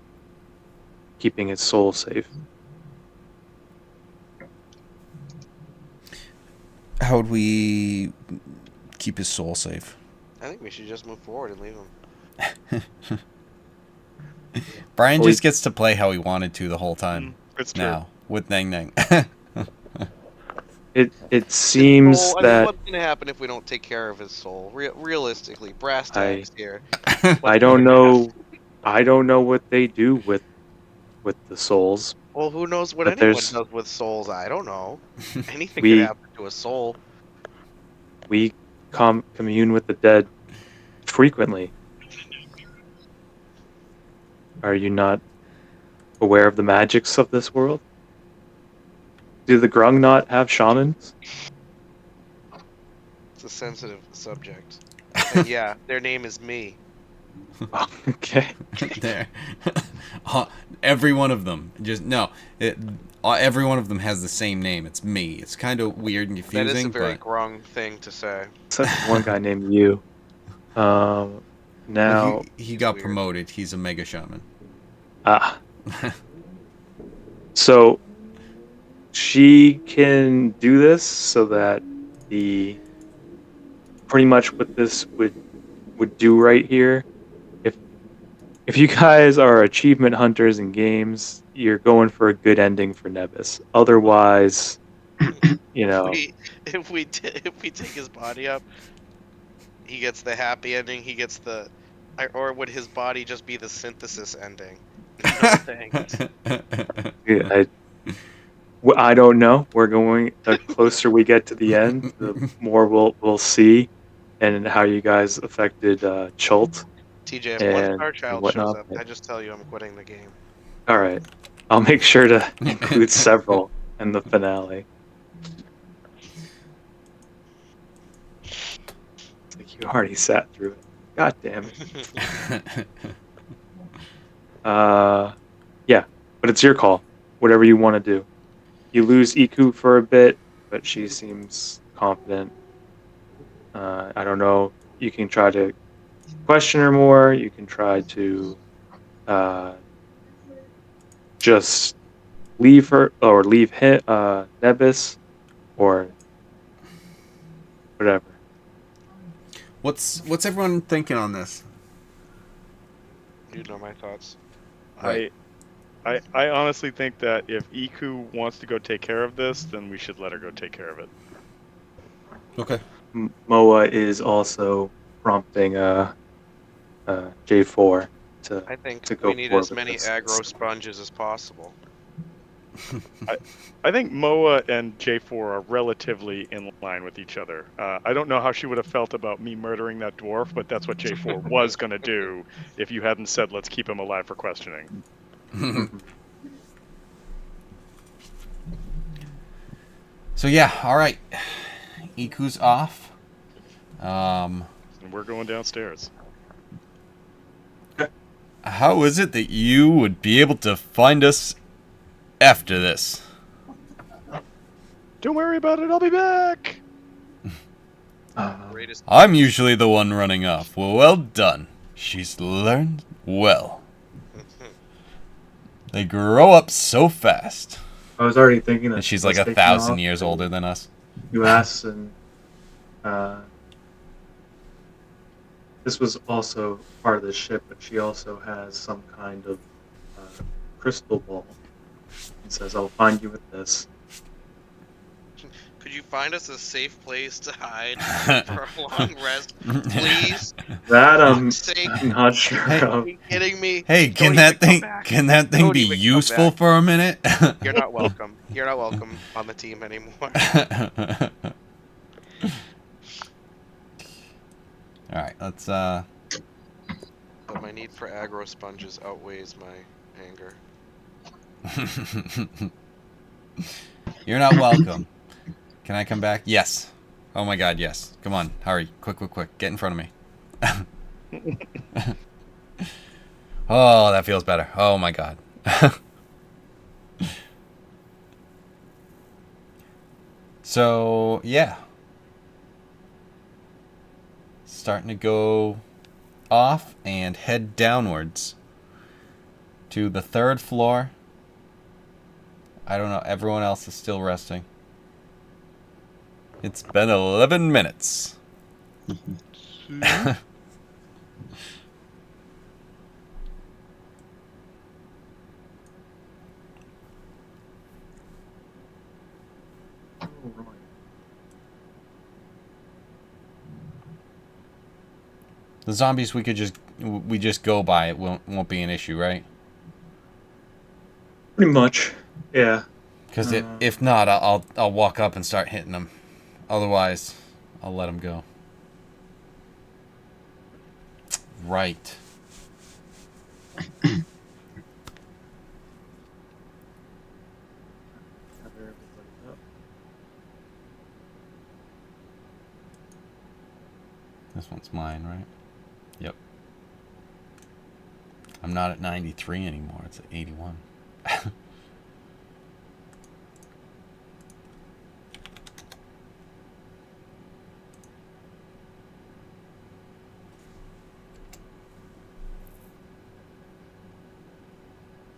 keeping his soul safe. How would we keep his soul safe? I think we should just move forward and leave him. Brian just gets to play how he wanted to the whole time. It's true. Now with Nang Nang. It seems Soul, I mean, that what's gonna happen if we don't take care of his soul? Realistically, brass I tacks here. I What's don't gonna happen? know I don't know what they do with the souls, Well, who knows what but anyone does with souls? I don't know. Anything could we happen to a soul. we commune with the dead frequently. Are you not aware of the magics of this world? Do the Grung not have shamans? It's a sensitive subject. But yeah, their name is me. Oh, okay. There. Every one of them. Just no. Every one of them has the same name. It's me. It's kind of weird and confusing. That is a very but grung thing to say. Except for one guy named you. Now, well, he He's got weird. promoted. He's a mega shaman. So she can do this so that the pretty much what this would do right here. If you guys are achievement hunters in games, you're going for a good ending for Nebus. Otherwise, you know, If we take his body up, he gets the happy ending. He gets the, or would his body just be the synthesis ending? No thanks. I don't know. We're going the closer we get to the end, the more we'll see, and how you guys affected Chult TJ, if one and Star Child shows whatnot. up, I just tell you I'm quitting the game. All right, I'll make sure to include several in the finale. It's like you already sat through it. God damn it. Yeah, but it's your call. Whatever you want to do. You lose Iku for a bit, but she seems confident. I don't know. You can try to question her more. You can try to just leave her or leave him, Nebus, or whatever. What's everyone thinking on this? You know my thoughts. Right. I honestly think that if Iku wants to go take care of this, then we should let her go take care of it. Okay. Moa is also prompting J4 to I think to go we need forward as with many this. aggro sponges as possible. I think Moa and J4 are relatively in line with each other. I don't know how she would have felt about me murdering that dwarf, but that's what J4 was going to do if you hadn't said, let's keep him alive for questioning. So yeah, all right. Iku's off. And we're going downstairs. How is it that you would be able to find us after this? Don't worry about it, I'll be back! Greatest. I'm usually the one running off. Well done. She's learned well. They grow up so fast. I was already thinking that And she's she like was 1,000 taking years off, older than us. You asked, and this was also part of the ship, but she also has some kind of crystal ball. And says, "I'll find you with this." Could you find us a safe place to hide for a long rest, please? That I'm sake. I'm not sure Hey. of. Are you kidding me? Hey, Don't can even that come thing back. can that thing Don't be even come useful back. for a minute? You're not welcome. You're not welcome on the team anymore. All right, let's. But my need for aggro sponges outweighs my anger. You're not welcome. Can I come back? Yes. Oh my God, yes. Come on, hurry, quick, quick, quick. Get in front of me. Oh, that feels better. Oh my God. So yeah, starting to go off and head downwards to the 3rd floor. I don't know. Everyone else is still resting. It's been 11 minutes. See? All right. The zombies we just go by. It won't be an issue, right? Pretty much. Yeah. Because Uh, if not, I'll walk up and start hitting them. Otherwise, I'll let them go. Right. gather everybody up. This one's mine, right? Yep. I'm not at 93 anymore. It's at 81.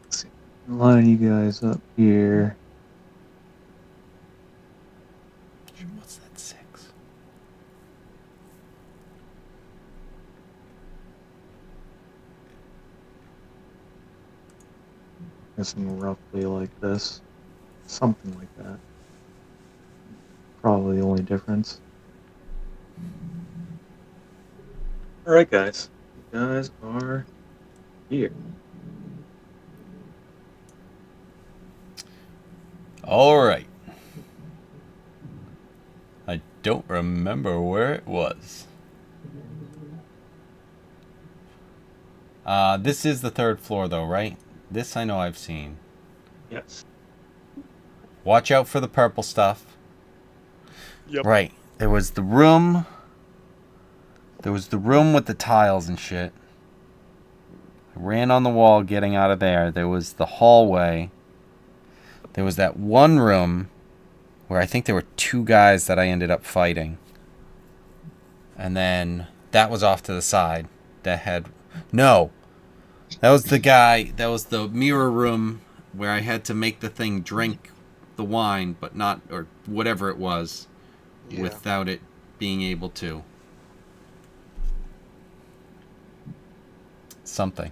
Let's see. Line you guys up here. What's that? 6. Guessing roughly like this. Something like that. Probably the only difference. Alright, guys. You guys are here. All right. I don't remember where it was. This is the 3rd floor, though, right? This I know I've seen. Yes. Watch out for the purple stuff. Yep. Right. There was the room. There was the room with the tiles and shit. I ran on the wall getting out of there. There was the hallway. There was that one room where I think there were 2 guys that I ended up fighting. And then that was off to the side. That had... No. That was the guy... That was the mirror room where I had to make the thing drink the wine, but not... Or whatever it was. Yeah. Without it being able to. Something.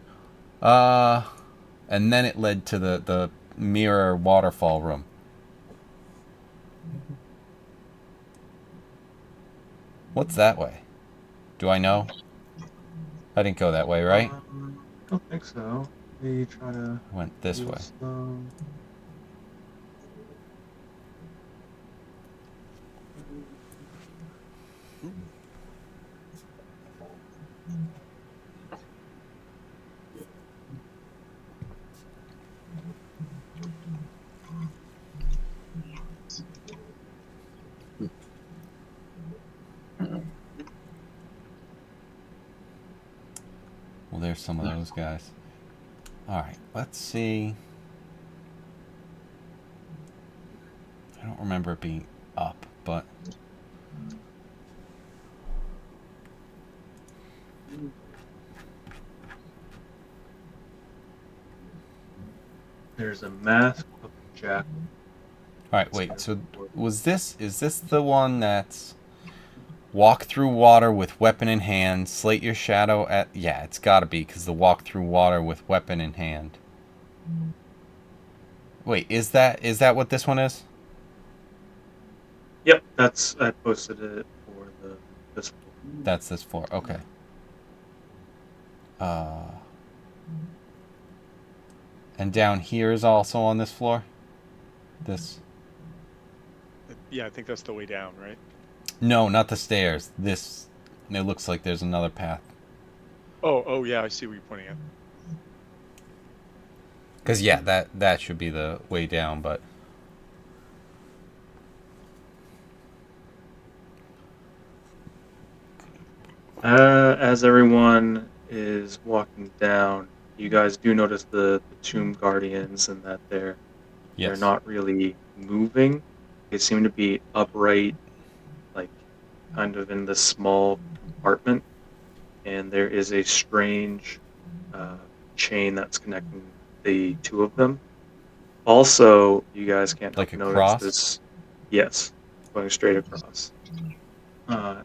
And then it led to the mirror waterfall room. What's that way? Do I know? I didn't go that way, right? I don't think so. Maybe try to I went this do way. slow. Well, there's some of those guys. Alright, let's see. I don't remember it being up, but... There's a mask of a jackal. Alright, wait, so was this... Is this the one that's... Walk through water with weapon in hand, slate your shadow at... Yeah, it's gotta be, because the walk through water with weapon in hand. Wait, is that what this one is? Yep, that's I posted it for this floor. That's this floor, okay. And down here is also on this floor? This... Yeah, I think that's the way down, right? No, not the stairs. This, It looks like there's another path. Oh yeah, I see what you're pointing at. Because yeah, that should be the way down, but As everyone is walking down, you guys do notice the tomb guardians and that they're yes. not really moving. They seem to be upright, like kind of in this small compartment, and there is a strange uh, chain that's connecting the two of them. Also, you guys can't help Like a but notice cross? this. Yes, going straight across.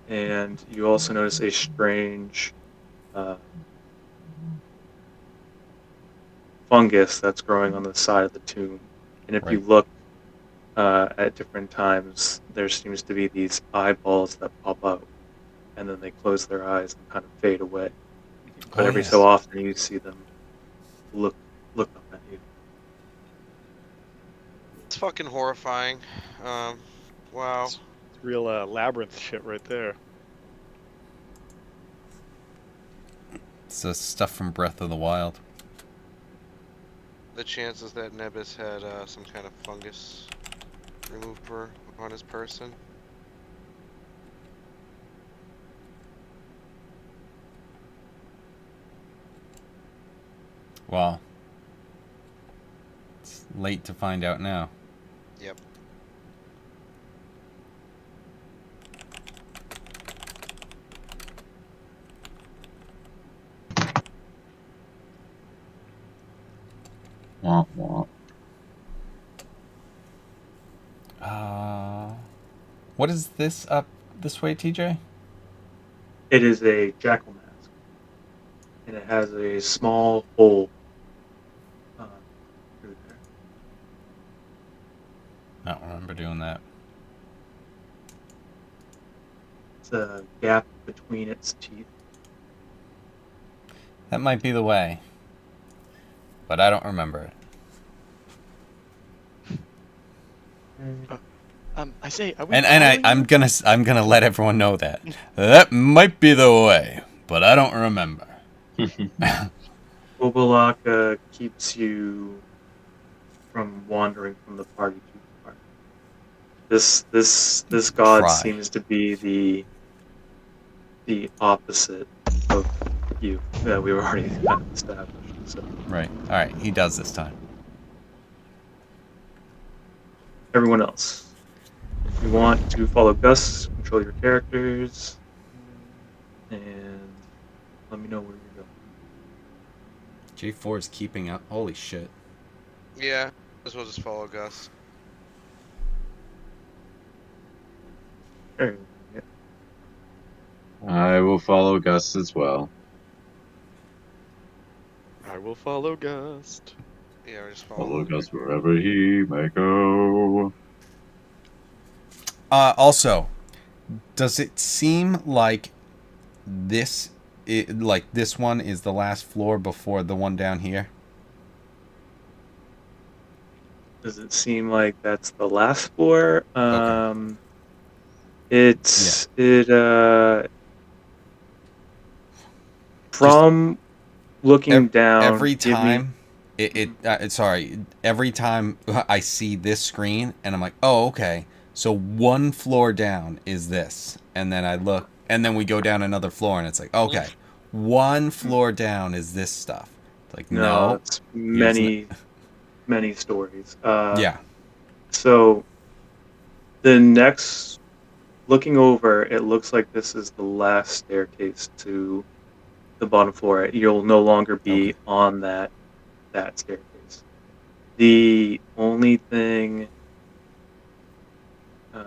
And you also notice a strange uh, fungus that's growing on the side of the tomb. And if you Right. look at different times, there seems to be these eyeballs that pop out, and then they close their eyes and kind of fade away. But Oh every so yes. often, you see them look look up at you. It's fucking horrifying. Wow. It's real labyrinth shit right there. It's the stuff from Breath of the Wild. The chances that Nebus had some kind of fungus removed on his person. Well, it's late to find out now. Yep. Womp womp. Uh, what is this up this way, TJ? It is a jackal mask, and it has a small hole uh, through there. I don't remember doing that. It's a gap between its teeth. That might be the way, but I don't remember it. I say, are we And following I'm you? gonna let everyone know that that might be the way, but I don't remember. Obalaka keeps you from wandering from the party too far. This god Try. seems to be the opposite of you that we were already kind of established. So Right. All right. He does this time. everyone else, if you want to follow Gus, control your characters, and let me know where you're going. J4 is keeping up. Holy shit. Yeah. As well just follow Gus. There you go. I will follow Gus as well. I will follow Gust. Yeah, we're just Follow following. Gus wherever he may go. Also, does it seem like like this one is the last floor before the one down here? Does it seem like that's the last floor? Okay. Yeah. It Just from looking down. every Give me. time it Mhm. sorry, every time I see this screen and I'm like, "Oh, okay. So one floor down is this." And then I look and then we go down another floor and it's like, "Okay. One floor down is this stuff." It's like, No, "No. it's Here's many stories. yeah. So the next, looking over, it looks like this is the last staircase to the bottom floor. You'll no longer Okay. be on that staircase. The only thing uh,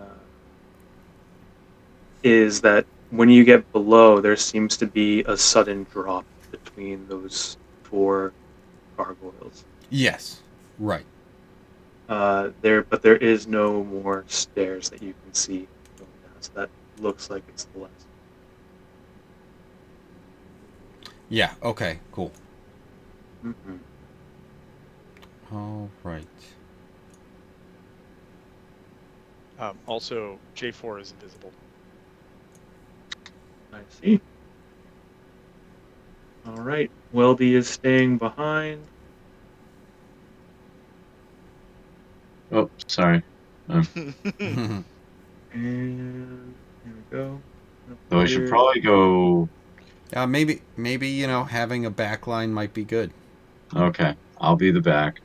is that when you get below, there seems to be a sudden drop between those four gargoyles. Yes. Right. But there is no more stairs that you can see going down. So that looks like it's the last. Yeah. Okay. Cool. Mm-hmm. All right. Also, J4 is invisible. I see. All right. Weldy is staying behind. Oh, sorry. And here we go. Up So I should here. probably go. maybe having a backline might be good. Okay, I'll be the back.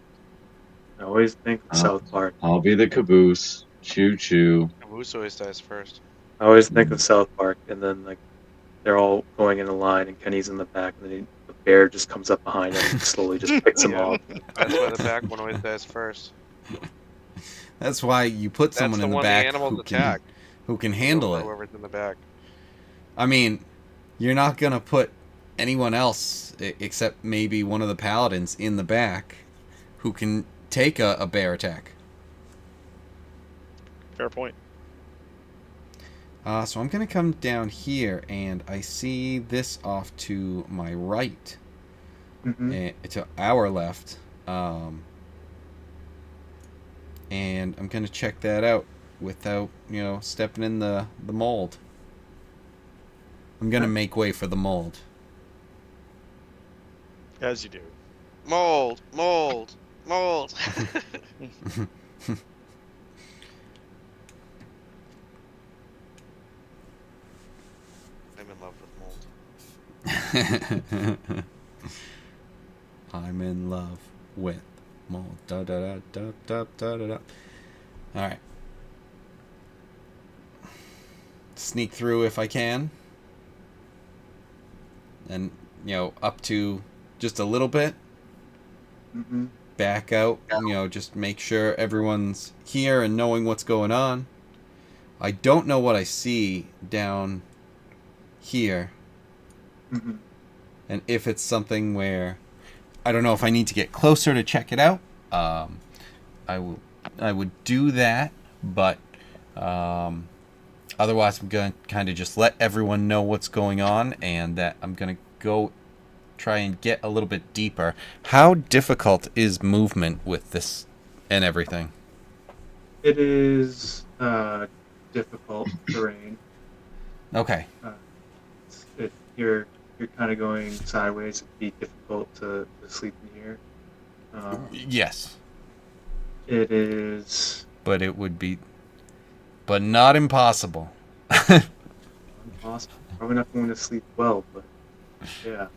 I always think of I'll, South Park. I'll be the caboose. Choo choo. Caboose always dies first. I always think of South Park, and then like they're all going in a line, and Kenny's in the back, and then the bear just comes up behind him and slowly just picks him Yeah. off. That's why the back one always dies first. That's why you put That's someone the in the one the back animals who attack. can handle it. Whoever's in the back. I mean, you're not gonna put anyone else except maybe one of the paladins in the back who can take a bear attack. Fair point. So I'm gonna come down here, and I see this off to my right, Hmm. to our left, and I'm gonna check that out without stepping in the mold. I'm gonna make way for the mold. As you do. Mold, mold, mold. I'm in love with mold. I'm in love with mold. Da da da da da da da. All right. Sneak through if I can, and up to just a little bit. Hmm. Back out. Just make sure everyone's here and knowing what's going on. I don't know what I see down here, Hmm. and if it's something where I don't know if I need to get closer to check it out. I would do that, but otherwise I'm gonna kind of just let everyone know what's going on, and that I'm gonna go try and get a little bit deeper. How difficult is movement with this and everything? It is difficult terrain. Okay. If you're kind of going sideways, it'd be difficult to sleep in here. Yes, It is but it would be, but not impossible. impossible. Probably not going to sleep well, but yeah,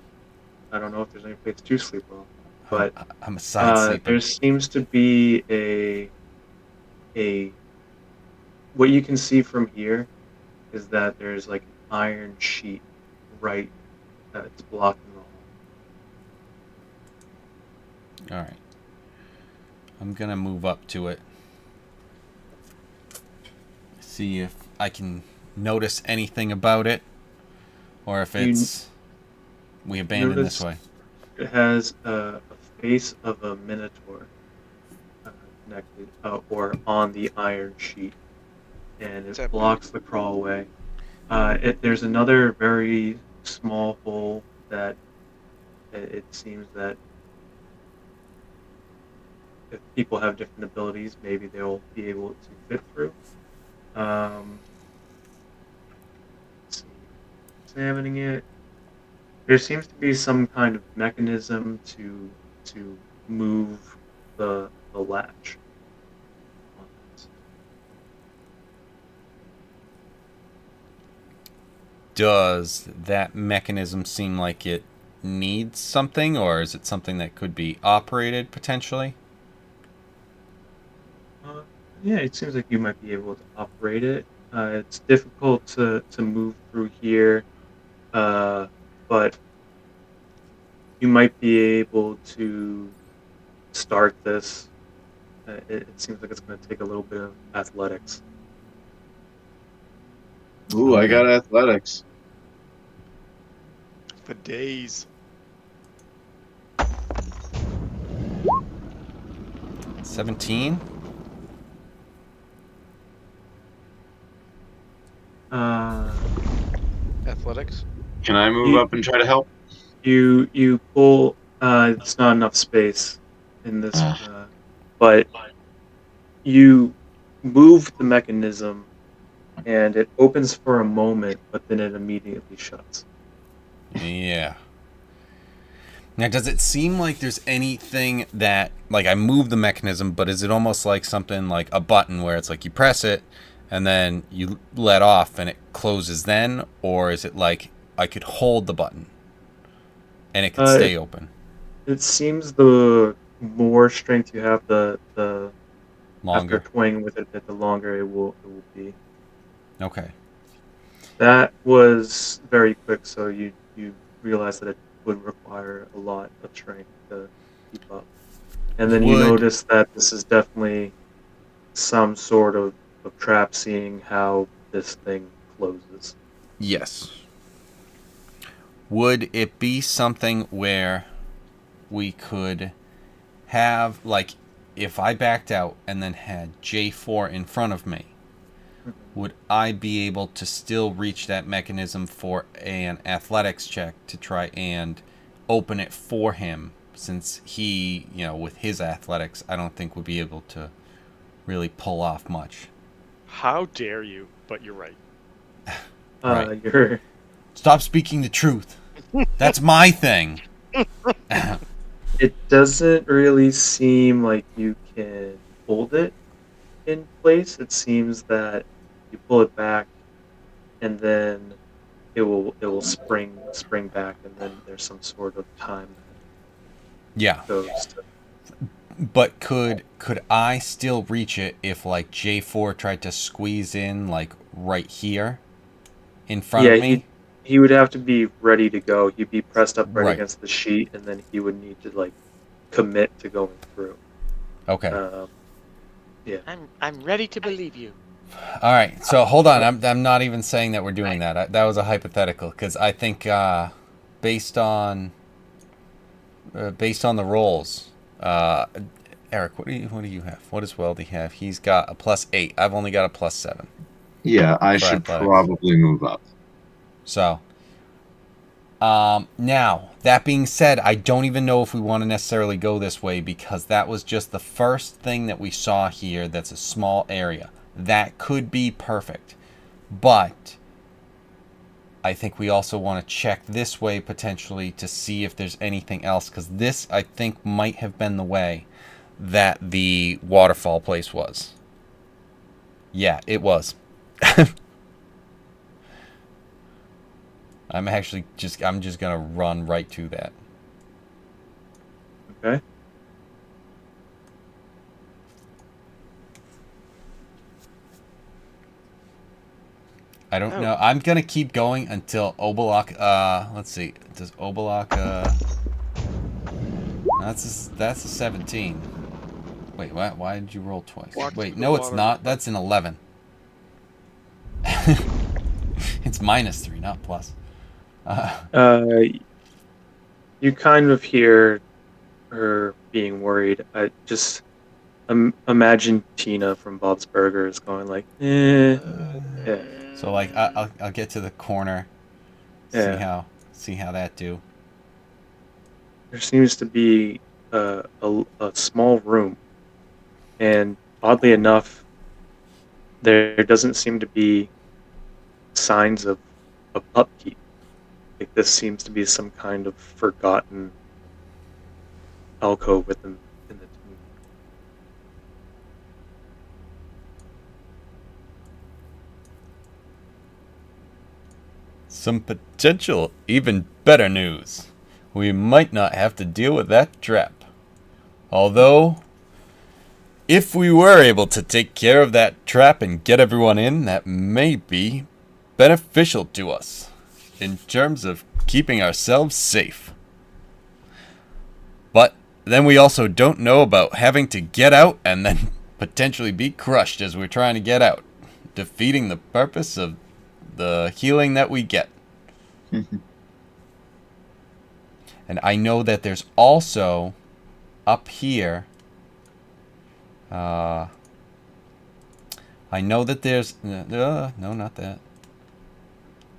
I don't know if there's any place to sleep well. I'm, But I'm a side sleeper. there seems to be a what you can see from here is that there's like an iron sheet right that's blocking the hole. All right. I'm gonna move up to it. See if I can notice anything about it, or if You it's we abandon this notice way. it has a face of a minotaur connected or on the iron sheet, and it What's that? blocks the crawlway. There's another very small hole that it seems that if people have different abilities, maybe they'll be able to fit through. Um, let's see, examining it, there seems to be some kind of mechanism to move the latch on this. Does that mechanism seem like it needs something, or is it something that could be operated potentially? Uh, yeah, it seems like you might be able to operate it. It's difficult to move through here, uh, but you might be able to start this. It seems like it's going to take a little bit of athletics. Ooh, I Okay. got athletics. For days. 17. Uh, Athletics. Can I move you up and try to help? you pull. It's not enough space in this, but you move the mechanism and it opens for a moment, but then it immediately shuts. Yeah. Now, does it seem like there's anything that, like, I move the mechanism, but is it almost like something like a button where it's like you press it and then you let off and it closes then? Or is it like I could hold the button and it could Uh, stay it, open it seems the more strength you have, the after longer? toying with it a bit, the longer it will be. Okay. That was very quick, so you realize that it would require a lot of strength to keep up. And then you Would, notice that this is definitely some sort of trap, seeing how this thing closes. yes. Would it be something where we could have, like, if I backed out and then had J4 in front of me, Mhm. would I be able to still reach that mechanism for an athletics check to try and open it for him? Since he, with his athletics, I don't think would be able to really pull off much. How dare you? But you're right. Right. You're Stop speaking the truth. That's my thing. it doesn't really seem like you can hold it in place. It seems that you pull it back and then it will spring back, and then there's some sort of time that Yeah. goes to. But could I still reach it if like J4 tried to squeeze in like right here in front Yeah, of he me? he would have to be ready to go. He'd be pressed up right Right. against the sheet, and then he would need to like commit to going through. Okay. Um, yeah. I'm ready to believe you. All right. So hold on. Uh, I'm not even saying that we're doing Right. that. That was a hypothetical because I think based on based on the rolls, uh, Eric, what do you have? What does Weldy have? He's got a +8. I've only got a +7 Yeah, I for should athletics. probably move up. So now, that being said, I don't even know if we want to necessarily go this way because that was just the first thing that we saw here that's a small area. That could be perfect. But I think we also want to check this way potentially to see if there's anything else because this, I think, might have been the way that the waterfall place was. Yeah, it was. I'm just going to run right to that. okay. I don't Oh, know. I'm gonna keep going until Obalak. Let's see. Does Obalak? That's a 17. Wait, what? Why did you roll twice? Walk through Wait, the no, it's water. not. That's an 11. It's -3, not plus. Uh, you kind of hear her being worried. I just imagine Tina from Bob's Burgers going like, yeah, So like, I'll get to the corner, see yeah. how that do. There seems to be a small room, and oddly enough, there doesn't seem to be signs of upkeep. Like this seems to be some kind of forgotten alcove within in the tomb. Some potential, even better news. We might not have to deal with that trap. Although, if we were able to take care of that trap and get everyone in, that may be beneficial to us in terms of keeping ourselves safe. But then we also don't know about having to get out and then potentially be crushed as we're trying to get out, defeating the purpose of the healing that we get. And I know that there's also up here. I know that there's no, not that.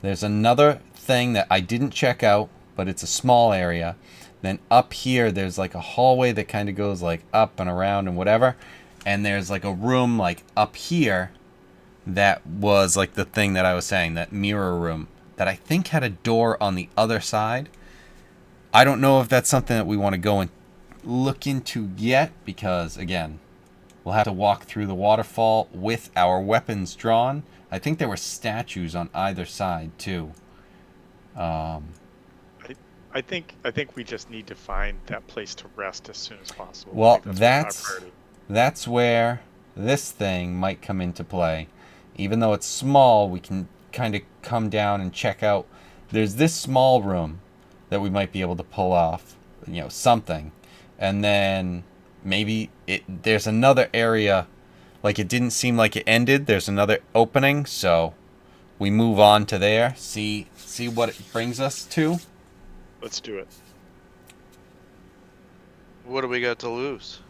There's another thing that I didn't check out, but it's a small area. Then up here, there's like a hallway that kind of goes like up and around and whatever. And there's like a room like up here that was like the thing that I was saying, that mirror room that I think had a door on the other side. I don't know if that's something that we want to go and look into yet, because again, we'll have to walk through the waterfall with our weapons drawn. I think there were statues on either side too. I think we just need to find that place to rest as soon as possible. I Well, think that's our priority. that's where this thing might come into play. Even though it's small, we can kind of come down and check out. There's this small room that we might be able to pull off, something. And then maybe there's another area, like it didn't seem like it ended. There's another opening, so we move on to there, see what it brings us to. Let's do it. What do we got to lose?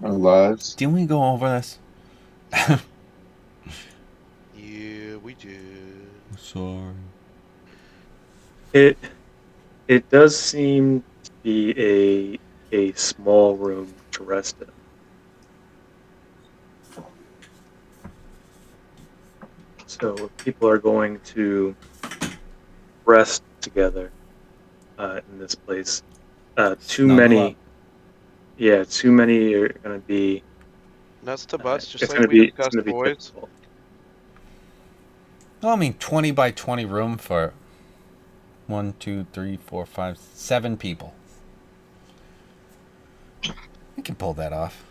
Our lives. Didn't we go over this? Yeah, we did. Sorry. It does seem to be a small room to rest in. So if people are going to rest together in this place, too Snuggle many, up. yeah, too many are going to be. Nuts to butts, just It's like going to we be. It's discussed, going to be boys. difficult. Well, I mean, 20 by 20 room for 1, 2, 3, 4, 5, 7 people. We can pull that off.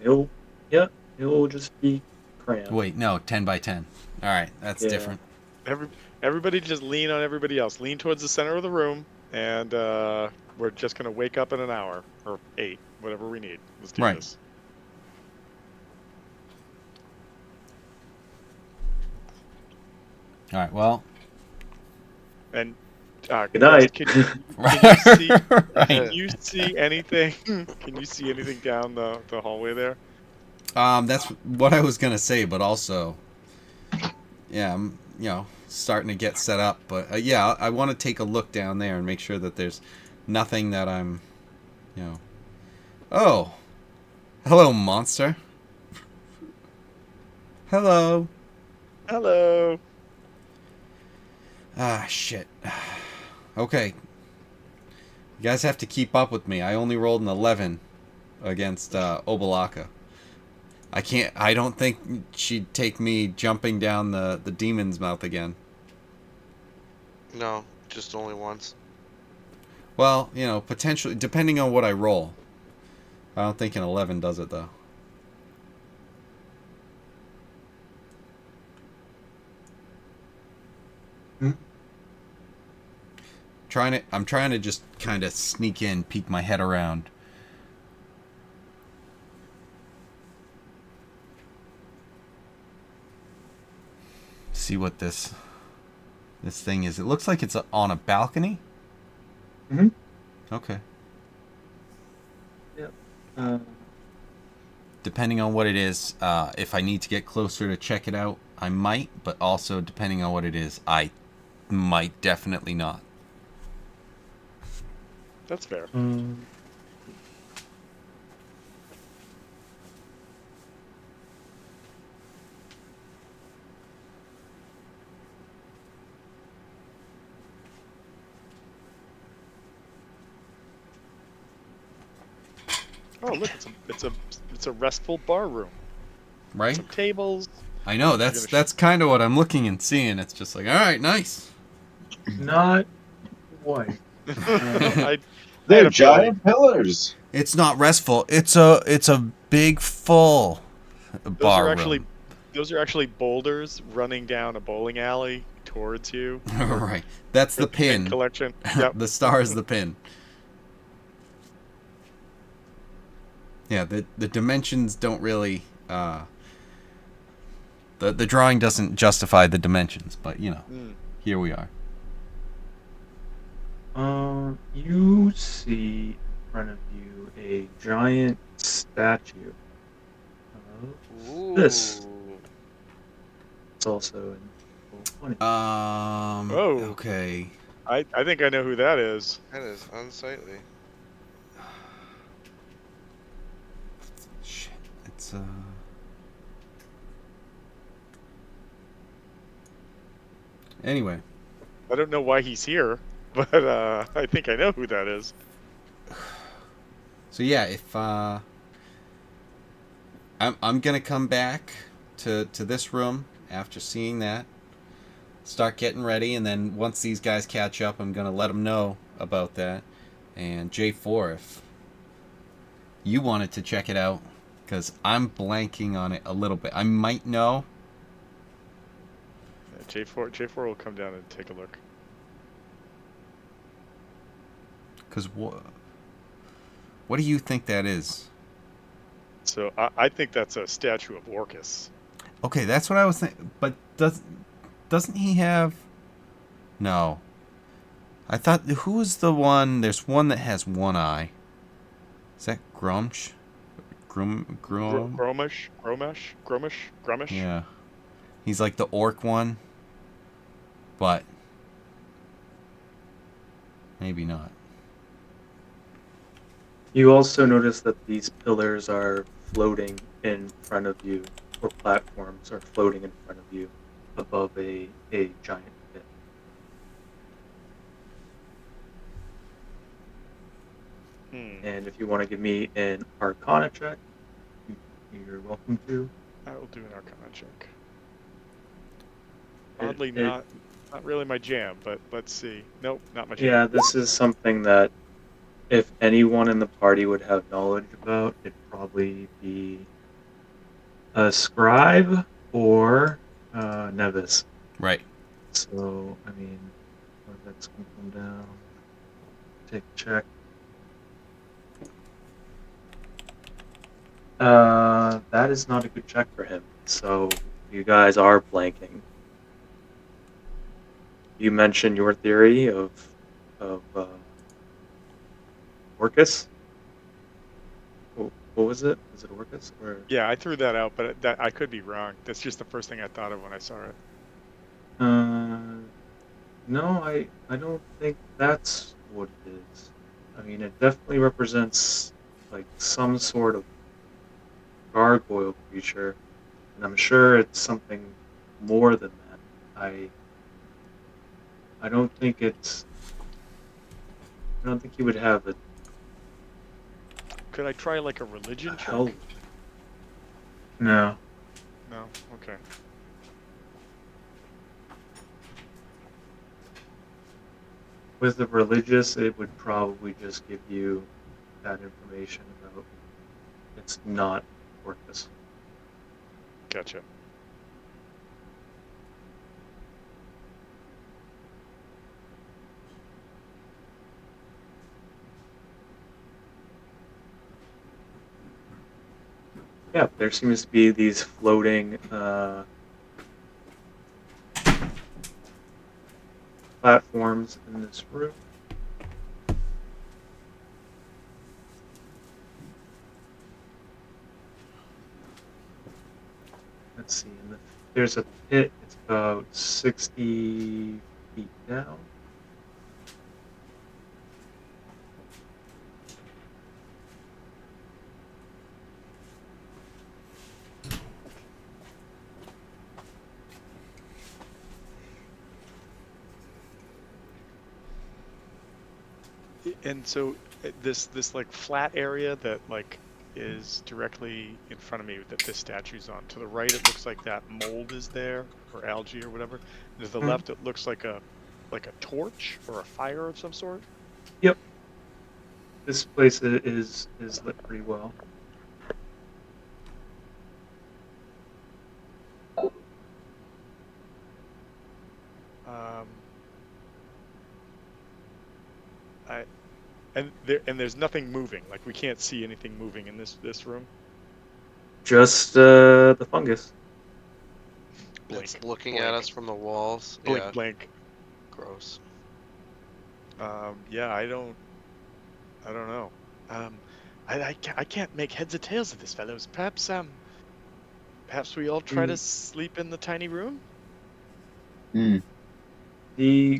It'll just be cramped. Wait, no, 10 by 10. All right, that's Yeah. different. Everybody just lean on everybody else. Lean towards the center of the room, and we're just gonna wake up in an hour or 8, whatever we need. Let's do Right. this. All right, well. And Good night. Can Right. you see anything? Can you see anything down the hallway there? That's what I was gonna say, but also, yeah, I'm starting to get set up. But yeah, I want to take a look down there and make sure that there's nothing that I'm, Oh, hello, monster. Hello. Hello. Ah, shit. Okay. You guys have to keep up with me. I only rolled an 11 against Obalaka. I don't think she'd take me jumping down the demon's mouth again. No, just only once. Well, potentially, depending on what I roll. I don't think an 11 does it, though. I'm trying to just kind of sneak in, peek my head around. See what this thing is. It looks like it's on a balcony. Mhm. Okay. Yep. Depending on what it is, if I need to get closer to check it out, I might. But also, depending on what it is, I might definitely not. That's fair. Oh, look, it's a restful bar room. Right? Some tables. I know. That's kind of what I'm looking and seeing. It's just like, all right, nice. Not quite. I They're had a feeling. giant pillars. It's not restful. It's a big full bar room. Those are actually boulders running down a bowling alley towards you. Right. That's the pin. Collection. Yep. The star is the pin. Yeah, the dimensions don't really the drawing doesn't justify the dimensions, but here we are. You see in front of you a giant statue of this. Ooh. It's also in full 20. Oh. Okay. I think I know who that is. That is unsightly. Shit. Let's. Anyway, I don't know why he's here, but I think I know who that is. so yeah, if I'm gonna come back to this room after seeing that, start getting ready, and then once these guys catch up, I'm gonna let them know about that. And J4, if you wanted to check it out, because I'm blanking on it a little bit. I might know. J4 will come down and take a look. Because what do you think that is? So I think that's a statue of Orcus. Okay, that's what I was thinking. But doesn't he have? No, I thought who's the one? There's one that has one eye. Is that Grumsh? Grum? Gromish. Yeah, he's like the orc one, but maybe not. You also notice that these pillars are floating in front of you, or platforms are floating in front of you above a giant pit. And if you want to give me an Arcana check, you're welcome to. I will do an Arcana check. It, Oddly, it, not really my jam, but let's see. Nope, not my jam. yeah, this is something that if anyone in the party would have knowledge about, it'd probably be a scribe or Nevis. Right. So, I mean, that's going to come down. Take a check. That is not a good check for him. So, you guys are blanking. You mentioned your theory of Orcus. What was it? Was it Orcus or? Yeah, I threw that out, but that I could be wrong. That's just the first thing I thought of when I saw it. No, I don't think that's what it is. I mean, it definitely represents like some sort of gargoyle creature, and I'm sure it's something more than that. I don't think it's. I don't think he would have Could I try like a a religion hell. check? No. No. Okay. With the religious, it would probably just give you that information about it's not Orcus. Gotcha. Yeah, there seems to be these floating platforms in this room. Let's see. There's a pit. It's about 60 feet down. And so this like flat area that like is directly in front of me that this statue's on. To the right, it looks like that mold is there, or algae or whatever. And to the Mm, left, it looks like a torch or a fire of some sort. yep. This place is lit pretty well. Um, I and there's nothing moving. Like we can't see anything moving in this room. Just the fungus. Blink, It's looking blink, at us from the walls. blink, Yeah, blink. gross. Yeah, I don't know. I can't make heads or tails of this, fellows. Perhaps we all try to The sleep in the tiny room. Hmm. the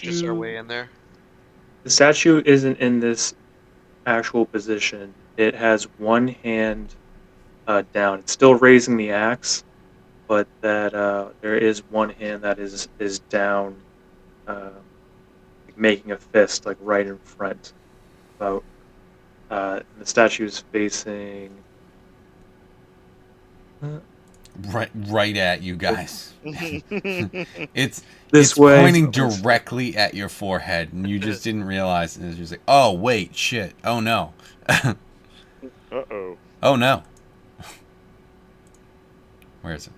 Just our statue way in there. the statue isn't in this actual position. It has one hand down. It's still raising the axe, but that there is one hand that is down, like making a fist, like right in front. About the statue is facing. Uh, right at you guys. it's this it's way. pointing directly at your forehead, and you just didn't realize. And it's just like, oh wait, shit, oh no, Uh-oh. oh no. Where is it?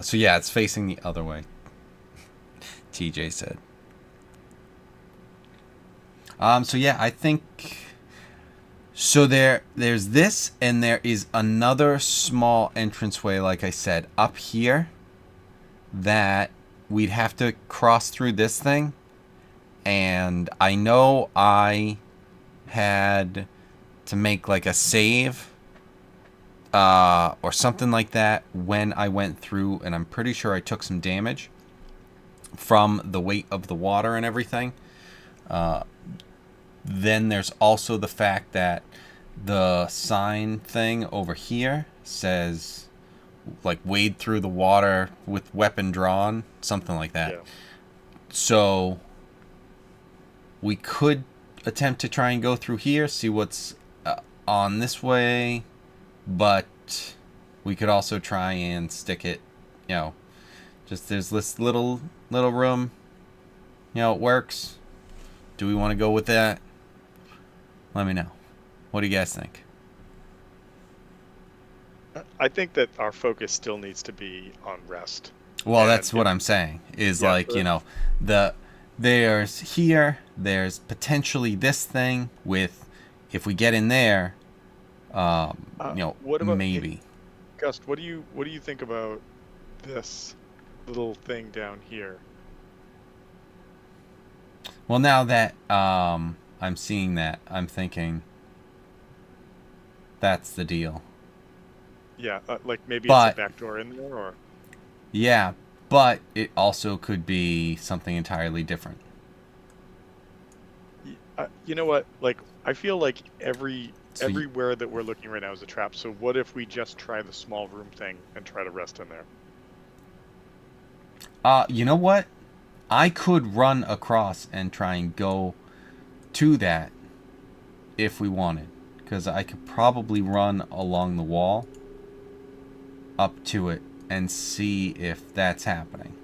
So yeah, it's facing the other way. TJ said. So yeah, I think so. There's this, and there is another small entranceway, like I said, up here. That we'd have to cross through this thing, and I know I had to make like a save or something like that when I went through, and I'm pretty sure I took some damage from the weight of the water and everything. Then there's also the fact that the sign thing over here says like wade through the water with weapon drawn, something like that. Yeah. So we could attempt to try and go through here, see what's on this way, but we could also try and stick it, you know, just there's this little room, you know, it works. Do we want to go with that? Let me know. What do you guys think? I think that our focus still needs to be on rest. Well, And that's what I'm saying. Is yeah, like, you know, the there's potentially this thing with if we get in there, you know, what about maybe. Gust? What do you think about this little thing down here? Well, now that I'm seeing that, I'm thinking that's the deal. Yeah, like maybe it's a But back door in there, or yeah, but it also could be something entirely different. you know what? Like I feel like So, everywhere that we're looking right now is a trap. So what if we just try the small room thing and try to rest in there? you know what? I could run across and try and go to that if we wanted, because I could probably run along the wall up to it and see if that's happening.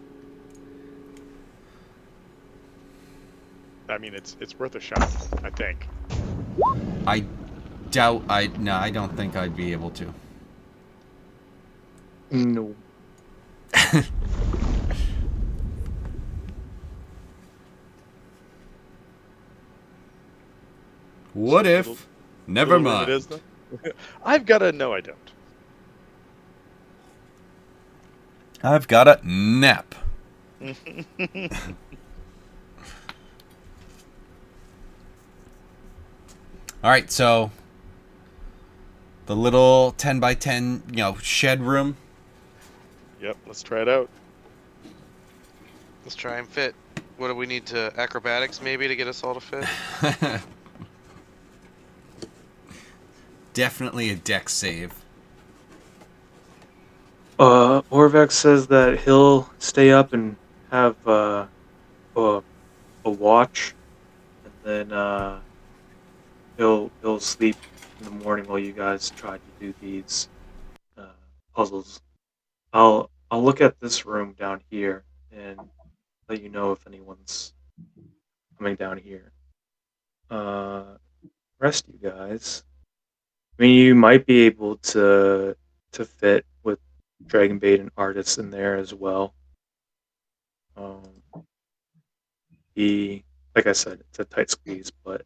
I mean, it's worth a shot, I think. I doubt I no, I don't think I'd be able to. No. What So little if? Never little room it mind. is then. I've got a no, I don't. I've got a nap. All right, so the little 10 by 10, you know, shed room. Yep, let's try it out. Let's try and fit. What do we need to acrobatics maybe to get us all to fit? Definitely a deck save. Orvex says that he'll stay up and have a, a watch, and then he'll sleep in the morning while you guys try to do these uh, puzzles. I'll look at this room down here and let you know if anyone's coming down here. Uh, rest you guys. I mean, you might be able to fit with Dragon Bait and Artists in there as well. Um, he, like I said, it's a tight squeeze, but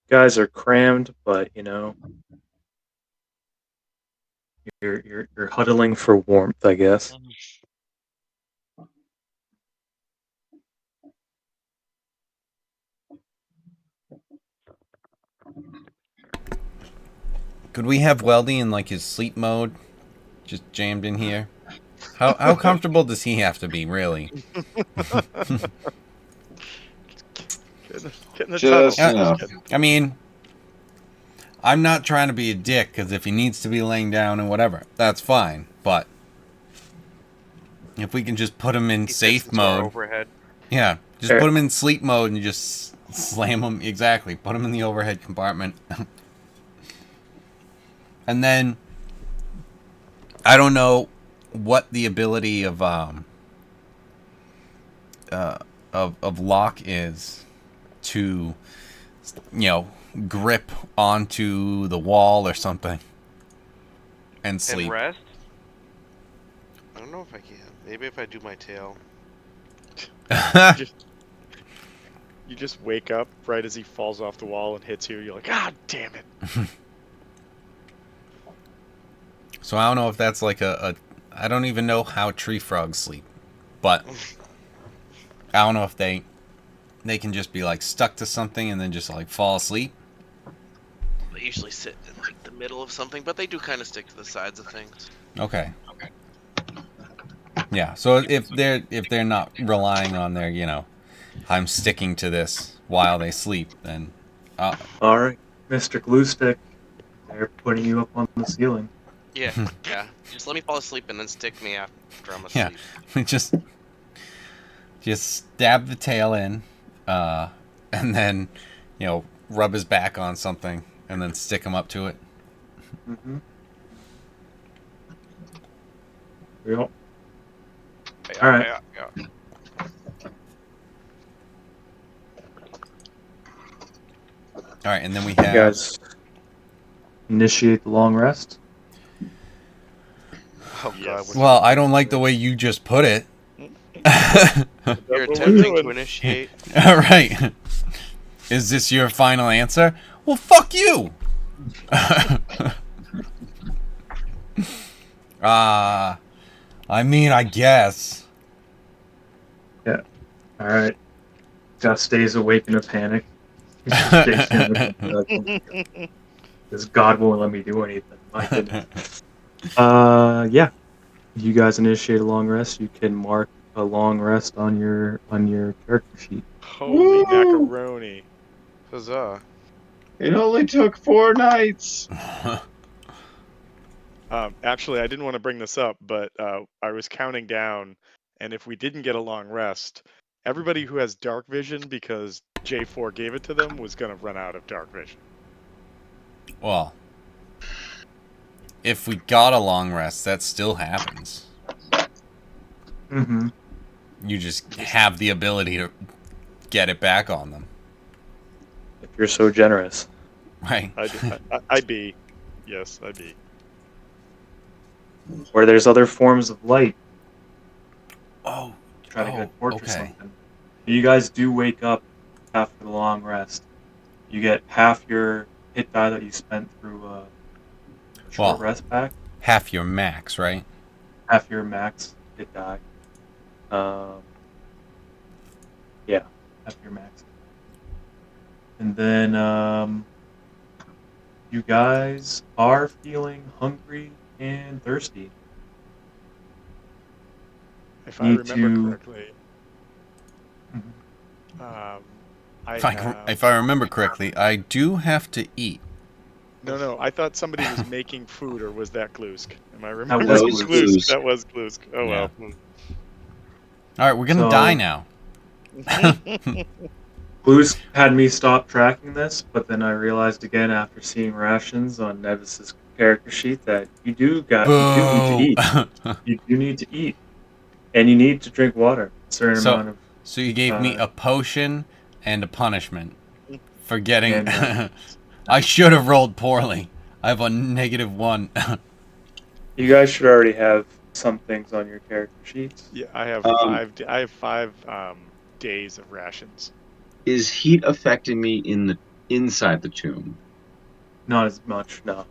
guys are crammed. But you know, you're huddling for warmth, I guess. Could we have Weldy in like his sleep mode, just jammed in here? How comfortable does he have to be, really? Get in the tunnel. Just, you know. I mean, I'm not trying to be a dick, because if he needs to be laying down and whatever, that's fine. But if we can just put him in He fits safe into our mode, overhead. yeah, just Sure. put him in sleep mode and just slam him. Exactly, put him in the overhead compartment. And then I don't know what the ability of lock is to, you know, grip onto the wall or something and sleep. And rest? I don't know if I can. Maybe if I do my tail. You just wake up right as he falls off the wall and hits you. You're like, God damn it! So I don't know if that's like I don't even know how tree frogs sleep, but I don't know if they can just be like stuck to something and then just like fall asleep. They usually sit in like the middle of something, but they do kind of stick to the sides of things. Okay. Yeah. So if they're not relying on their, I'm sticking to this while they sleep, then All right, Mr. Gluestick, they're putting you up on the ceiling. Yeah, yeah. Just let me fall asleep and then stick me after I'm yeah, asleep. we just stab the tail in, and then rub his back on something and then stick him up to it. Mm-hmm. Yep. Yeah, All right. yeah. All right, and then we You have. guys initiate the long rest. Oh Yes. God. Well, I don't like the way you just put it. You're That's what we're attempting doing. to initiate. All right. Is this your final answer? Well, fuck you. I mean, I guess. Yeah. All right. Gus stays awake in a panic. He's just stationary. Because God won't let me do anything. My goodness. Yeah. You guys initiate a long rest. You can mark a long rest on your character sheet. Holy Woo! macaroni! Huzzah. It only took 4 nights. Actually, I didn't want to bring this up, but I was counting down, and if we didn't get a long rest, everybody who has dark vision because J4 gave it to them was going to run out of dark vision. Well, if we got a long rest, that still happens. Mm-hmm. You just have the ability to get it back on them. If you're so generous. Right. I'd be. Yes, I'd be. Where there's other forms of light. Oh. Try to get a torch or okay. something. You guys do wake up after the long rest. You get half your hit die that you spent through a short rest back. Half your max, right? Half your max hit die. Yeah, half your max. And then you guys are feeling hungry and thirsty. If I remember correctly, if I remember correctly, I do have to eat. No, I thought somebody was making food, or was that Glusk? Am I That remembering was Glusk. That was Glusk. Oh Yeah. well. All right, we're gonna die now. Blues had me stop tracking this, but then I realized again after seeing rations on Nevis's character sheet that you do need to eat. You do need to eat, and you need to drink water. A certain amount of. So you gave me a potion and a punishment for getting. And, I should have rolled poorly. I have a -1. You guys should already have some things on your character sheets. Yeah, I have 5. I have 5 days of rations. Is heat affecting me inside the tomb? Not as much, no.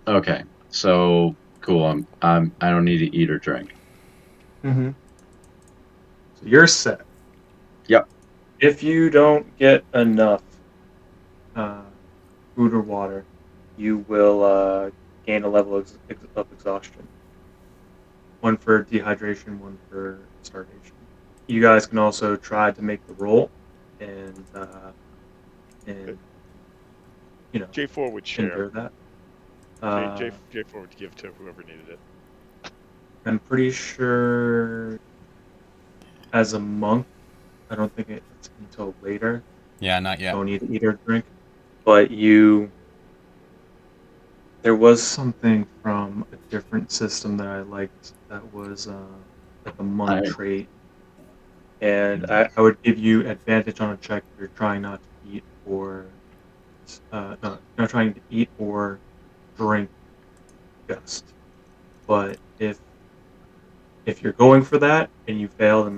Okay, so cool. I don't need to eat or drink. Mm-hmm. So you're set. Yep. If you don't get enough food or water, you will gain a level of exhaustion. One for dehydration, one for starvation. You guys can also try to make the roll, and you know J4 would share. endure that. J4 would give to whoever needed it. I'm pretty sure as a monk, I don't think it's until later. Yeah, not yet. Don't need to eat or drink, but there was something from a different system that I liked that was like a monk I trait, and I would give you advantage on a check if you're trying not to eat or not trying to eat or drink just. But if you're going for that and you fail, then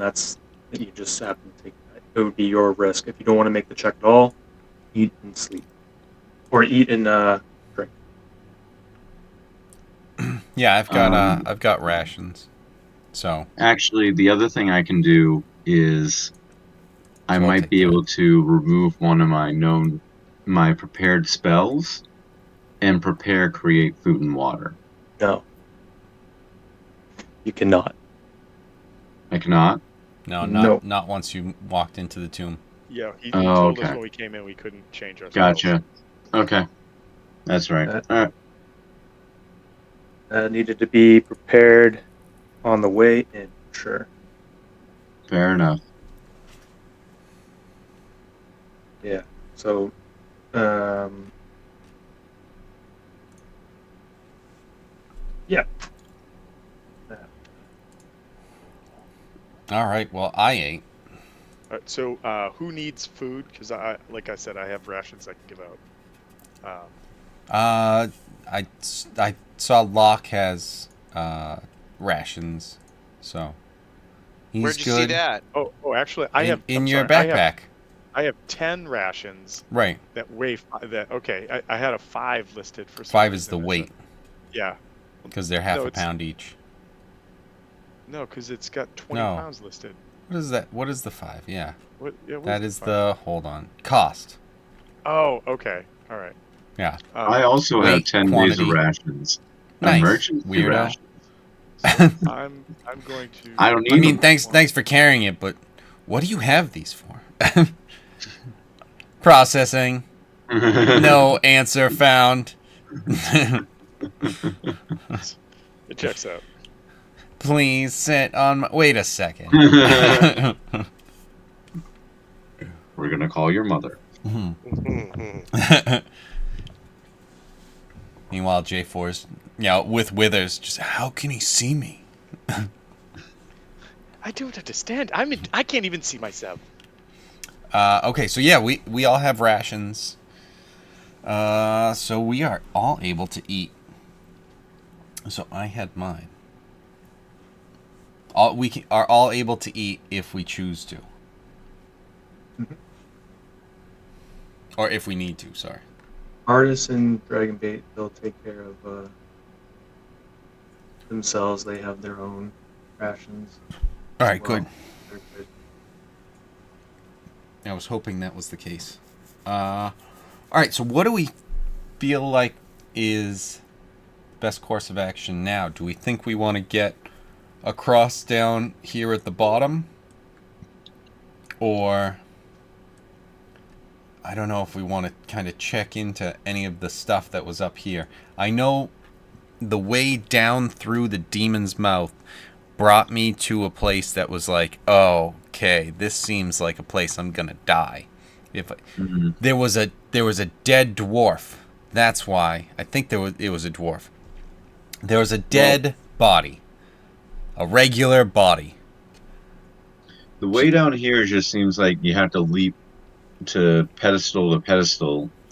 you just happen to take that. It would be your risk. If you don't want to make the check at all, eat and sleep, or eat and drink. Yeah, I've got rations. So actually, the other thing I can do is I So I'll might take be that. able to remove one of my prepared spells and prepare create food and water. No, you cannot. I cannot. No, No. not once you walked into the tomb. Yeah, he Oh, told us okay. when we came in we couldn't change our spells. Gotcha. Okay. That's right. That All right. needed to be prepared on the way in. Sure. Fair enough. Yeah. So, um, yeah. That. All right. Well, I ate. All right, so who needs food? Because like I said, I have rations I can give out. I saw Locke has rations, so he's Where'd you good. see that? Actually, I have. in I'm your sorry, backpack. I have 10 rations Right. that weigh that. Okay, I had a 5 listed for some 5 is reason the as weight yeah. because they're half No, a it's pound each. no, because it's got 20 No. pounds listed. What is that? What is the 5? Yeah. What? Yeah, what That the is 5? the hold on. Cost. Oh, okay, all right. Yeah. I also have Weight, 10 days of quantity. rations. Nice. Emergency Weirdo. rations. So I'm going to. I don't I need mean, them. thanks for carrying it, but what do you have these for? Processing. No answer found. It checks out. Please sit on my... Wait a second. We're gonna call your mother. Meanwhile, J4's, with Withers, just how can he see me? I don't understand. I can't even see myself. Okay, so yeah, we all have rations. So we are all able to eat. So I had mine. Are all able to eat if we choose to. Mhm. Or if we need to, sorry. Artists and Dragon Bait, they'll take care of themselves. They have their own rations. All as right, well. good. They're good. I was hoping that was the case. All right, so what do we feel like is best course of action now? Do we think we want to get across down here at the bottom? Or I don't know if we want to kind of check into any of the stuff that was up here. I know the way down through the demon's mouth brought me to a place that was like, oh, okay, this seems like a place I'm gonna die. Mhm. There was a dead dwarf. That's why I think it was a dwarf. There was a dead body, a regular body. The way down here just seems like you have to leap to pedestal,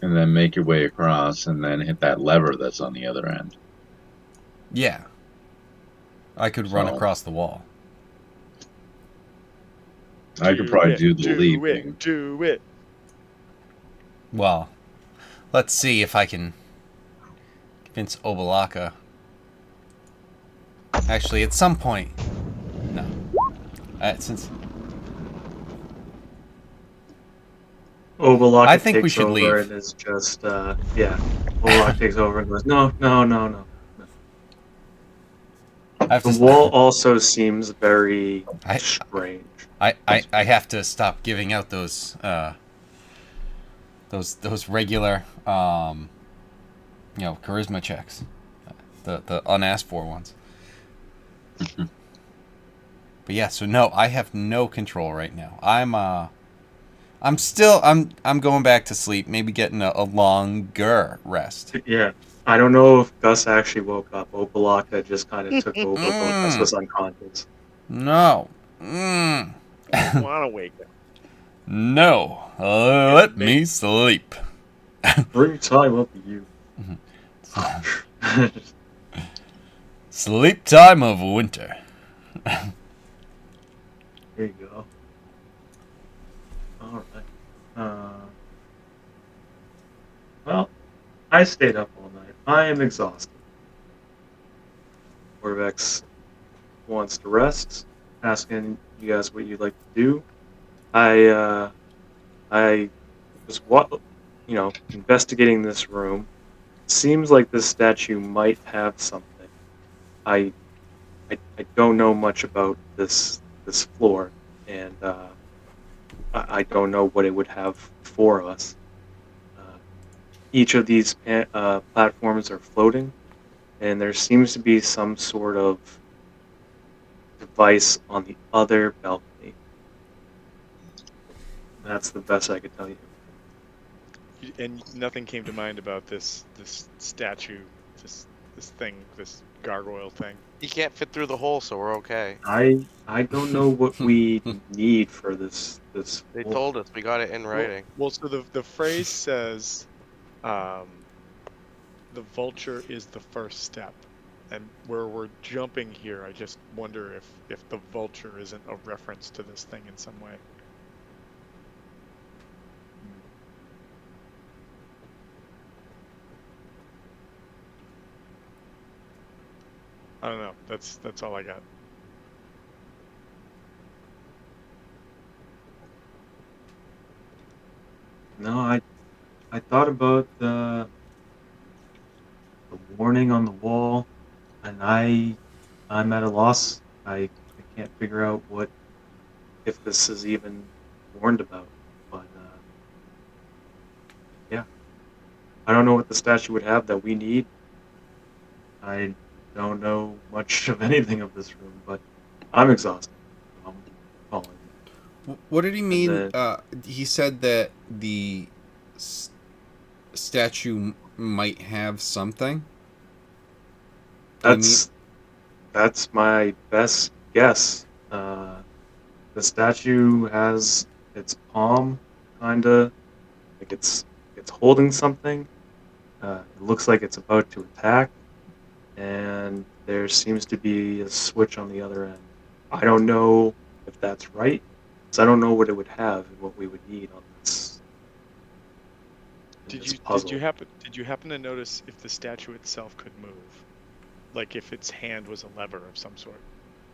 and then make your way across, and then hit that lever that's on the other end. Yeah, I could run So across the wall. I could probably do the Do leaping. it. Do it. Well, let's see if I can convince Obalaka. Actually, at some point, no. Since Obalaka I think we takes should over leave. and is just Obalaka takes over and goes, no, no, no, no. I have The to. wall also seems very I, strange. I have to stop giving out those regular charisma checks, the unasked for ones. But yeah, so no, I have no control right now. I'm going back to sleep, maybe getting a longer rest. Yeah. I don't know if Gus actually woke up. Obalaka just kind of took over, but Gus Mm, was unconscious. no. Mm, Don't want to wake up. no. It's Let make me sleep. Free time up to you. Sleep time of winter. There you go. All right. Well, I stayed up all night. I am exhausted. Corvex wants to rest, asking you guys what you'd like to do. I was investigating this room. Seems like this statue might have something. I I don't know much about this floor, and I don't know what it would have for us. Uh, each of these platforms are floating, and there seems to be some sort of device on the other balcony. That's the best I could tell you. and nothing came to mind about this statue, this thing, this gargoyle thing. He can't fit through the hole, so we're okay. I don't know what we need for this They floor. told us we got it in writing. Well, so the phrase says, um, the vulture is the first step, and where we're jumping here, I just wonder if the vulture isn't a reference to this thing in some way. I don't know. That's all I got. No, I thought about the warning on the wall, and I'm at a loss. I can't figure out what if this is even warned about. But yeah, I don't know what the statue would have that we need. I don't know much of anything of this room, but I'm exhausted. I'm falling. What did he And mean? then He said that the statue might have something. Did he mean? that's my best guess. The statue has its palm kind of like it's holding something. It looks like it's about to attack, and there seems to be a switch on the other end. I don't know if that's right, because I don't know what it would have and what we would need on this puzzle. Did you happen to notice if the statue itself could move? Like if its hand was a lever of some sort?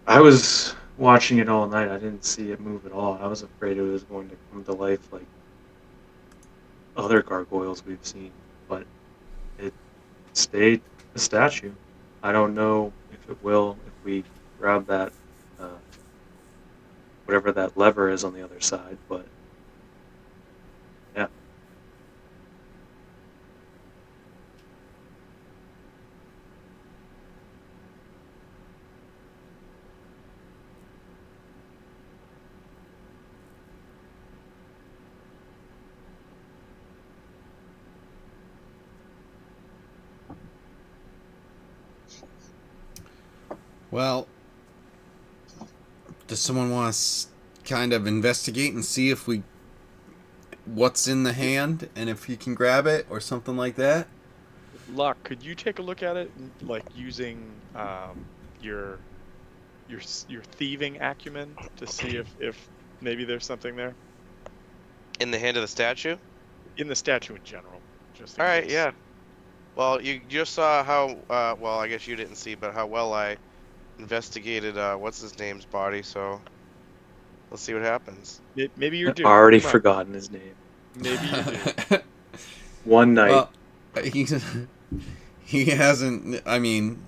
I was watching it all night. I didn't see it move at all. I was afraid it was going to come to life like other gargoyles we've seen, but it stayed a statue. I don't know if it will if we grab that uh, whatever that lever is on the other side, but yeah. Well, does someone want to kind of investigate and see if we what's in the hand and if you can grab it or something like that? Locke, could you take a look at it, like using your your thieving acumen to see if maybe there's something there In the hand of the statue? in the statue in general, just in All right, case. yeah. Well, you just saw how, well, I guess you didn't see, but how well I investigated, what's his name's body, so let's see what happens. Maybe you're I've due. already Come on. forgotten his name. Maybe you do. One night. Well, he's he hasn't. I mean,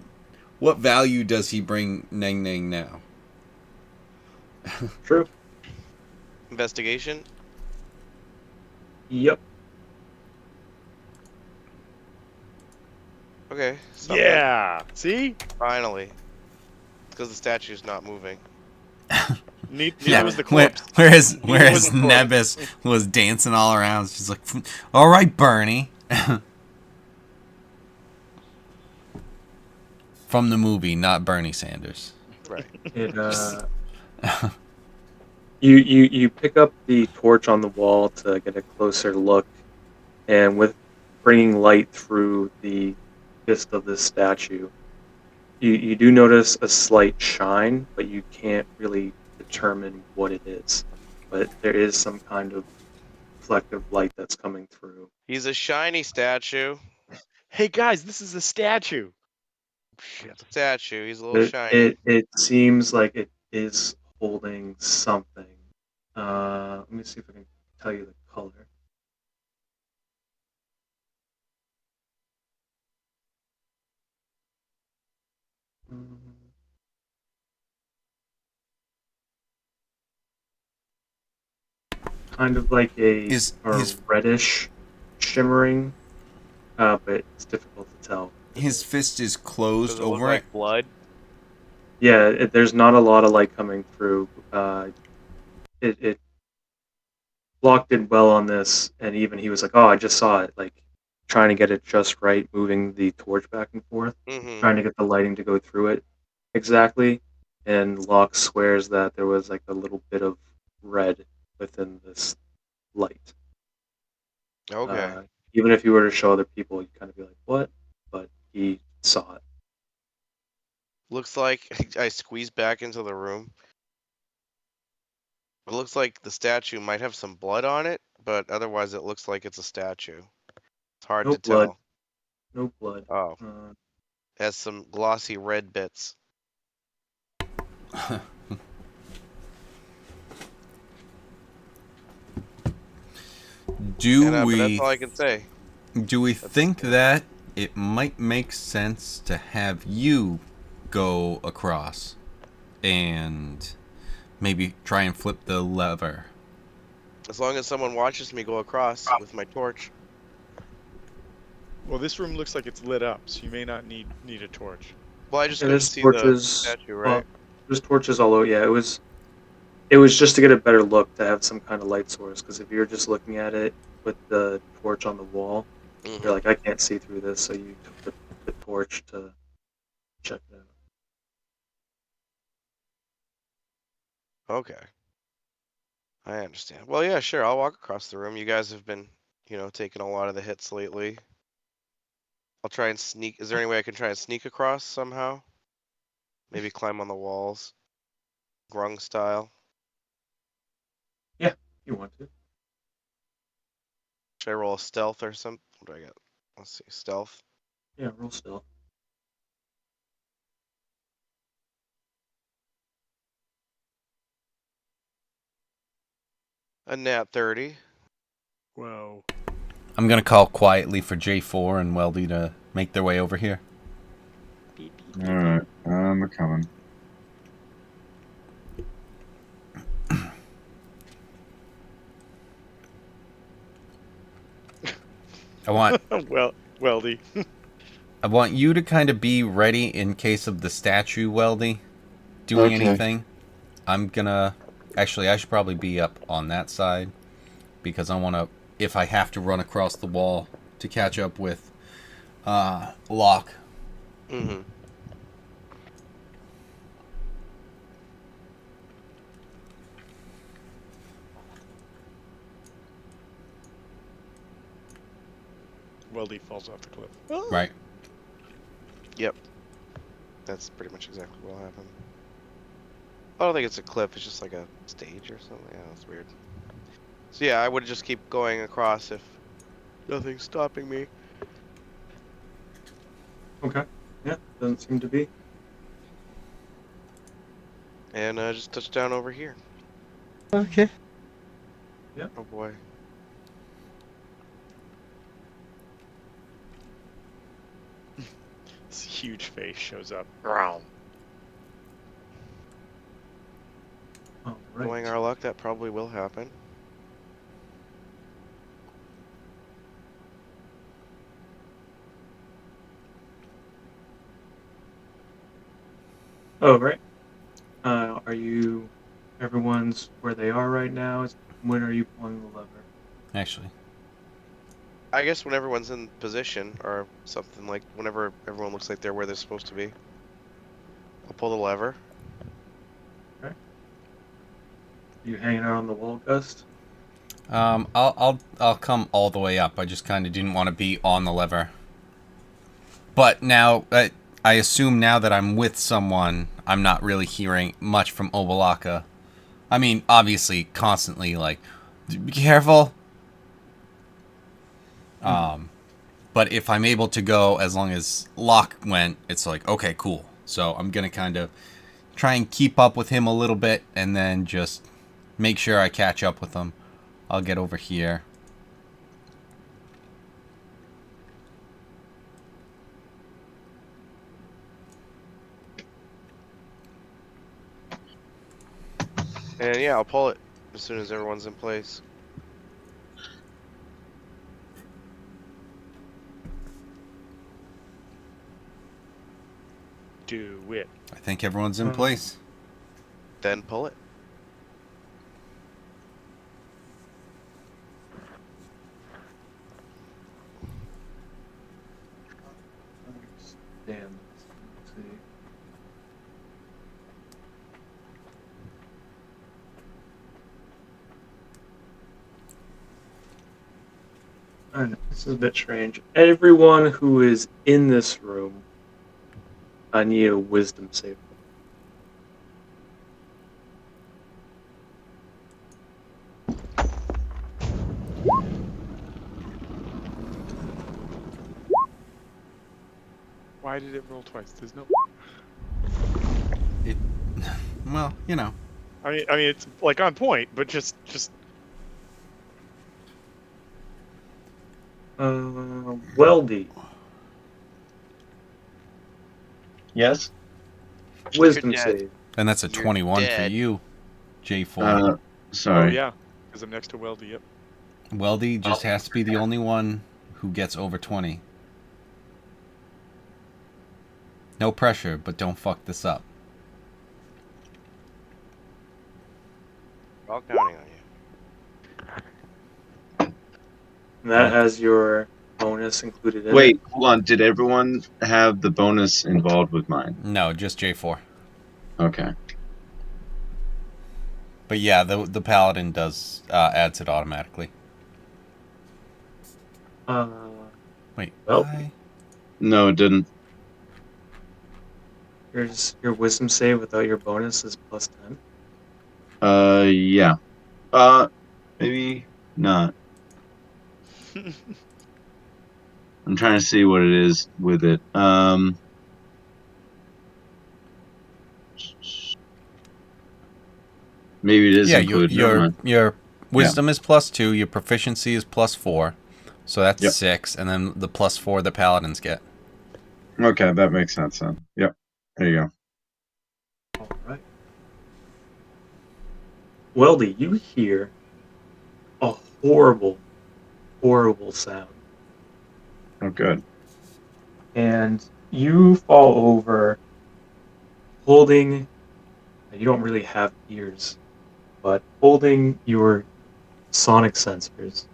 what value does he bring Neng Neng now? True. Investigation. Yep. Okay, something. Yeah. See? Finally, because the statue's not moving. Neither was the Where, corpse. whereas Neither was whereas the corpse. Nebus was dancing all around. She's like, "All right, Bernie." From the movie, not Bernie Sanders. Right. It you pick up the torch on the wall to get a closer look, and with bringing light through the fist of this statue, you do notice a slight shine, but you can't really determine what it is. But there is some kind of reflective light that's coming through. He's a shiny statue. Hey guys, this is a statue. Shit. Statue. He's a little It shiny. it, it seems like it is holding something. Let me see if I can tell you the color. Mm, Kind of like a Is his reddish shimmering, but it's difficult to tell. his fist is Does closed it look over it? like blood? Yeah, there's not a lot of light coming through. It blocked it well on this, and even he was like, "Oh, I just saw it." Like trying to get it just right, moving the torch back and forth, Mm-hmm. trying to get the lighting to go through it exactly. And Locke swears that there was like a little bit of red within this light. Okay. Uh, Even if you were to show other people, you'd kind of be like, "What?" But he saw it. Looks like I squeezed back into the room. It looks like the statue might have some blood on it, but otherwise it looks like it's a statue. It's hard No to blood. tell. No blood. Oh, Uh, it has some glossy red bits. Do And but that's we all I can say. do we That's think that it might make sense to have you go across and maybe try and flip the lever? as long as someone watches me go across with my torch. Well, this room looks like it's lit up, so you may not need a torch. Well, I just yeah, couldn't there's see the torches. statue, right? There's torches all over. Yeah, it was just to get a better look to have some kind of light source. Because if you're just looking at it with the torch on the wall, you're Mm-hmm. like, I can't see through this. So you took the torch to check it out. Okay. I understand. Well, yeah, sure. I'll walk across the room. You guys have been, taking a lot of the hits lately. I'll try and sneak. Is there any way I can try and sneak across somehow? Maybe climb on the walls, grung style. Yeah, if you want to. Should I roll a stealth or something? What do I get? Let's see. Stealth. Yeah, roll still. A nat 30. Whoa. I'm gonna call quietly for J4 and Weldy to make their way over here. Beep, beep, All beep, right, I'm coming. I want beep. Well, Weldy. I want you to kind of be ready in case of the statue, Weldy, doing Okay. anything. I'm gonna actually I should probably be up on that side because I want to if I have to run across the wall to catch up with Locke. Mm-hmm. Weldy falls off the cliff. Oh. Right. Yep. That's pretty much exactly what will happen. I don't think it's a cliff. It's just like a stage or something. Yeah, that's weird. So yeah, I would just keep going across if nothing's stopping me. Okay. Yeah, doesn't seem to be. And just touch down over here. Okay. Oh boy. This huge face shows up. All Knowing right. our luck, that probably will happen. Oh, right. Are you? Everyone's where they are right now. When are you pulling the lever? Actually. I guess when everyone's in position, or something like whenever everyone looks like they're where they're supposed to be, I'll pull the lever. You hanging out on the wall, Gust? I'll come all the way up. I just kind of didn't want to be on the lever. But now, I assume now that I'm with someone, I'm not really hearing much from Obalaka. I mean, obviously, constantly like, be careful. But if I'm able to go, as long as Locke went, it's like, okay, cool. So I'm gonna kind of try and keep up with him a little bit, and then just make sure I catch up with him. I'll get over here. And yeah, I'll pull it as soon as everyone's in place. Do it. I think everyone's in place. Then pull it. Damn. Let's see. I know, this is a bit strange. Everyone who is in this room, I need a wisdom save. Why did it roll twice? There's no. It, well, you know. I mean, it's like on point, but just. Weldy, Yes. wisdom You're dead. save. And that's a You're 21 for dead. you, J4. Oh Sorry. yeah, because I'm next to Weldy. Yep. Weldy just has to be the only one who gets over 20. No pressure, but don't fuck this up. All counting on you. And that has your bonus included in it. Wait, hold on. Did everyone have the bonus involved with mine? No, just J4. Okay. But yeah, the paladin does adds it automatically. Wait, Well, why? No, it didn't. your wisdom save without your bonus is plus 10. Yeah. Maybe not. I'm trying to see what it is with it. Maybe it is Yeah, included. Never mind. your wisdom is +2, your proficiency is +4, so that's Yep. 6, and then the +4 the paladins get. Okay, that makes sense then. Yep. There you go. All right. Weldy, you hear a horrible, horrible sound. Oh, good. And you fall over holding, you don't really have ears, but holding your sonic sensors.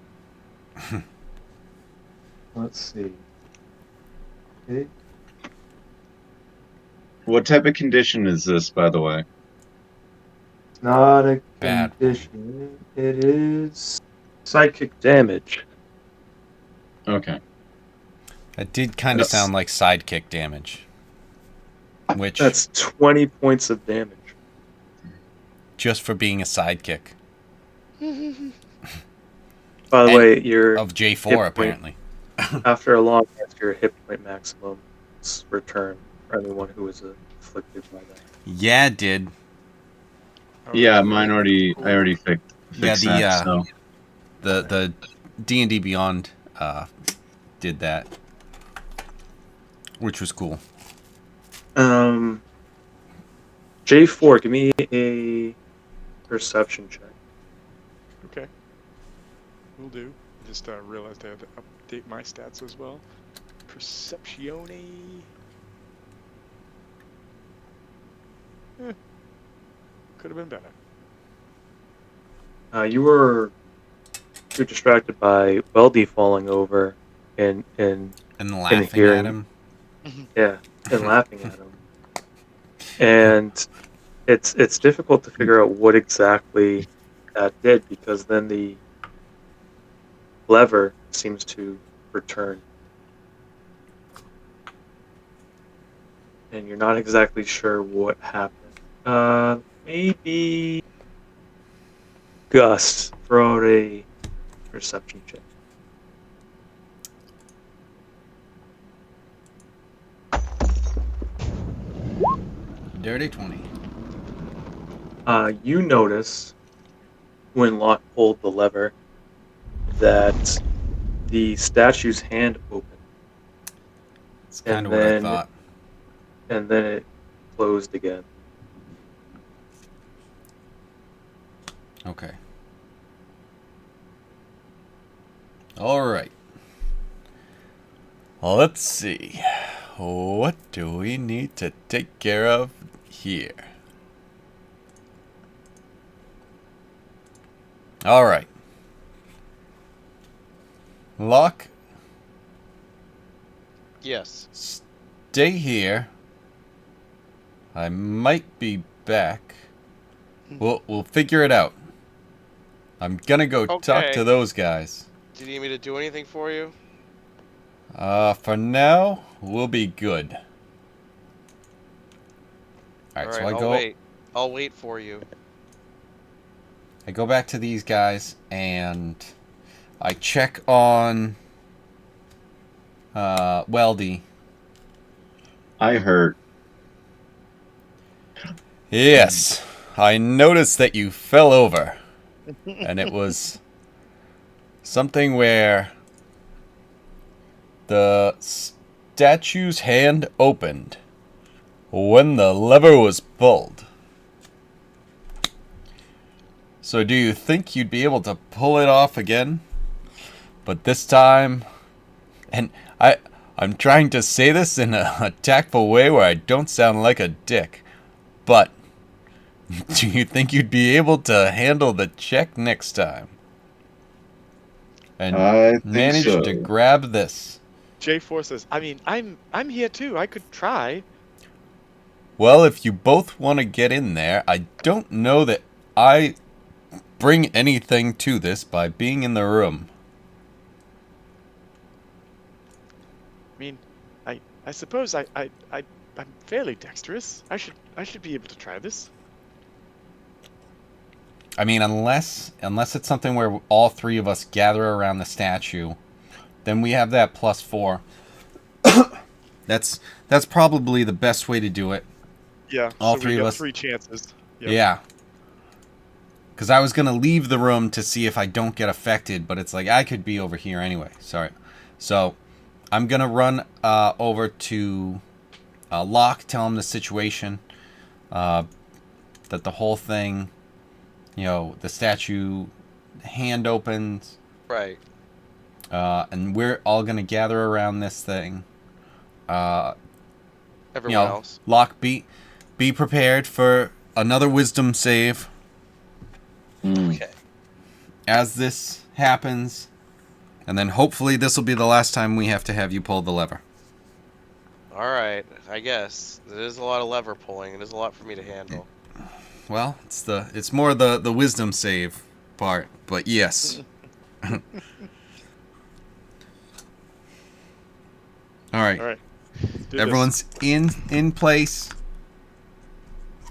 Let's see. Okay. What type of condition is this, by the way? It's not a Bad. condition. It is psychic damage. Okay. That did kind of That's- sound like sidekick damage. Which, That's 20 points of damage. just for being a sidekick. By the And way, your Of J4, hit point- apparently. after a long rest, your hit point maximum is returned for anyone who is afflicted by that. Yeah, it did. Yeah, Okay, mine already. cool. I already fixed Yeah, that. So The D&D Beyond did that. which was cool. J4, give me a perception check. Okay. Will do. I just realized I had to update my stats as well. Perceptione. Could have been better. You were too distracted by Weldy falling over and And laughing at hearing, him. yeah, and laughing at him. And it's difficult to figure out what exactly that did, because then the lever seems to return, and you're not exactly sure what happened. Maybe Gus, throw out a perception check. Dirty 20. You notice when Locke pulled the lever that the statue's hand opened, It's kind and of what I then thought. it closed again. Okay. All right. Let's see. What do we need to take care of here? All right. Locke, Yes. stay here. I might be back. We'll figure it out. I'm gonna go talk to Okay. those guys. Do you need me to do anything for you? For now, we'll be good. All All right, so right, I'll wait. I'll wait for you. I go back to these guys and I check on Weldy. I hurt. Yes, I noticed that you fell over, and it was something where the statue's hand opened when the lever was pulled. So do you think you'd be able to pull it off again? But this time, and I'm trying to say this in a tactful way where I don't sound like a dick, but do you think you'd be able to handle the check next time? And I think manage to so. grab this? J4 says, I mean, I'm here too. I could try. Well, if you both want to get in there, I don't know that I bring anything to this by being in the room. I mean, I suppose I'm fairly dexterous. I should be able to try this. I mean, unless it's something where all three of us gather around the statue, then we have that +4. That's probably the best way to do it. Yeah, All so we three of got us. 3 chances. Yep. Yeah. Because I was gonna leave the room to see if I don't get affected, but it's like I could be over here anyway. Sorry. So I'm gonna run over to Locke, tell him the situation, that the whole thing, the statue hand opens, Right. and we're all gonna gather around this thing. Uh, Everyone else. Locke, be prepared for another wisdom save Okay. as this happens, and then hopefully this will be the last time we have to have you pull the lever. All right. I guess it is a lot of lever pulling. It is a lot for me to handle. Well, it's more the wisdom save part, but yes. All right. All right. Let's do Everyone's in place.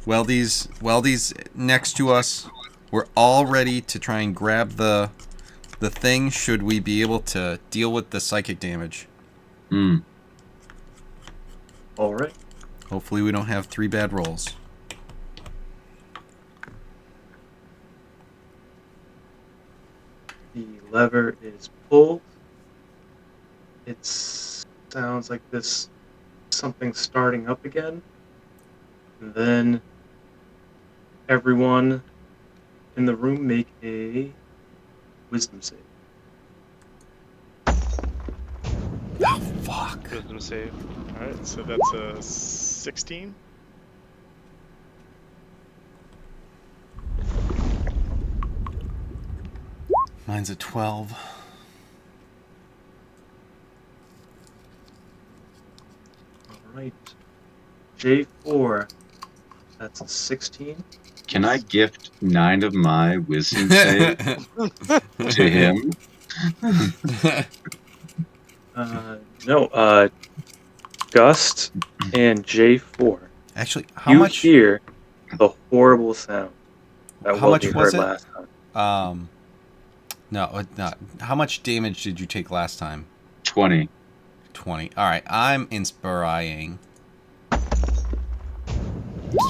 Weldy's next to us. We're all ready to try and grab the thing should we be able to deal with the psychic damage. Hmm. All right. Hopefully we don't have 3 bad rolls. The lever is pulled. It sounds like this something starting up again. And then everyone in the room make a wisdom save. Oh, fuck. Wisdom save. All right, so that's a 16. Mine's a 12. All right. J4, that's a 16. Can I gift 9 of my wisdom save to him? No, Gust and J4. Actually, how You much? hear the horrible sound that How much Weldy was heard it? last time. No, not. How much damage did you take last time? 20. 20. All right, I'm inspiring.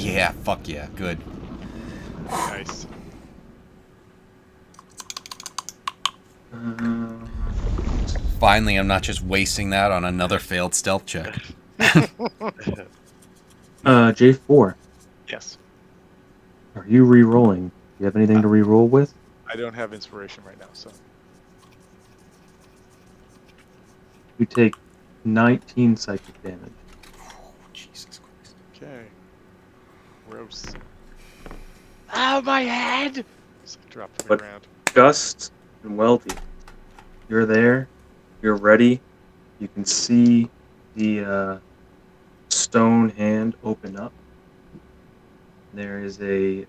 Yeah, fuck yeah, good. Nice. Finally, I'm not just wasting that on another failed stealth check. J4, Yes. are you re-rolling? Do you have anything to re-roll with? I don't have inspiration right now, so. You take 19 psychic damage. Jesus Christ. Okay. Gross. Ow, my head! So drop to the But- ground. Gust and Weldy, you're there. You're ready. You can see the stone hand open up. There is a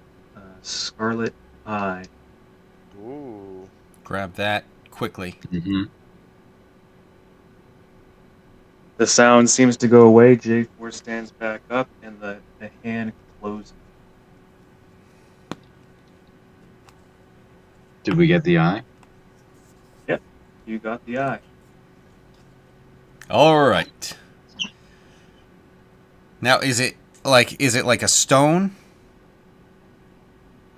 scarlet eye. Ooh. Grab that quickly. Mm-hmm. The sound seems to go away. J4 stands back up, and the hand closes. Did we get the eye? Yep, you got the eye. All right. Now, is it like a stone?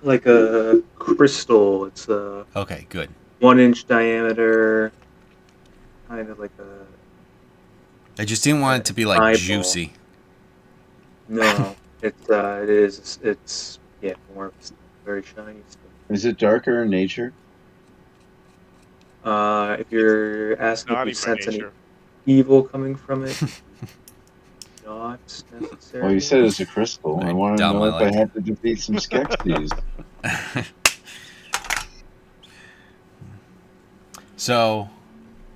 Like a crystal. It's a Okay, good. 1-inch diameter, kind of like a I just didn't want it to be like eyeball. juicy. no. It is. It's more very shiny stuff. Is it darker in nature? If you're asking if Naughty you by sense any nature. evil coming from it, not necessarily. Well, you said it's a crystal. I Very want to dumb, know I if like I had to defeat some Skeksis. So,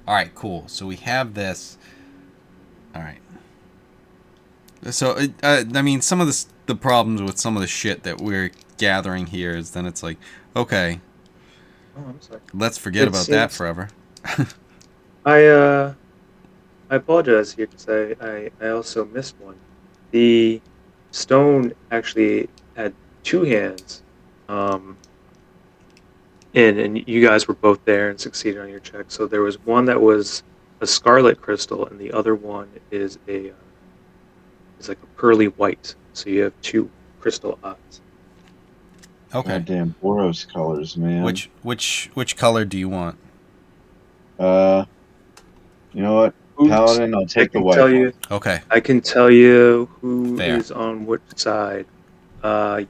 all right, cool. So we have this. All right. So, I mean, some of the problems with some of the shit that we're gathering here is then it's like, okay, Oh, I'm sorry. let's forget It about that seems- forever. I apologize here because I also missed one. The stone actually had two hands, and you guys were both there and succeeded on your check. So there was one that was a scarlet crystal, and the other one is like a pearly white. So you have two crystal eyes. Okay. Goddamn Boros colors, man. Which color do you want? You know what? Oops. Paladin, I'll take the can white tell one. you. Okay. I can tell you who is Fair. on which side.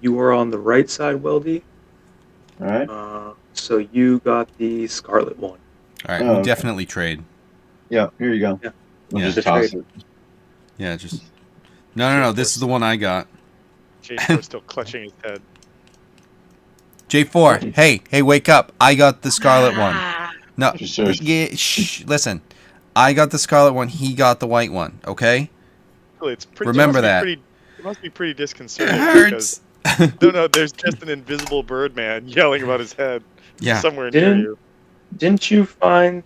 You are on the right side, Weldy. All right. So you got the scarlet one. All right. Oh, We okay. definitely trade. Yeah, here you go. Yeah. I'll Yeah. just toss Trade. it. Yeah, just. No. This is the one I got. J4 still clutching his head. J4. Hey, wake up! I got the scarlet one. No. Just sort of- Yeah. Shh. Listen. I got the scarlet one. He got the white one. Okay. Really, it's pretty. Remember it must that. Be pretty, it must be pretty It disconcerting hurts. because no, there's just an invisible bird man yelling about his head Yeah. somewhere near Didn't- you. Didn't you find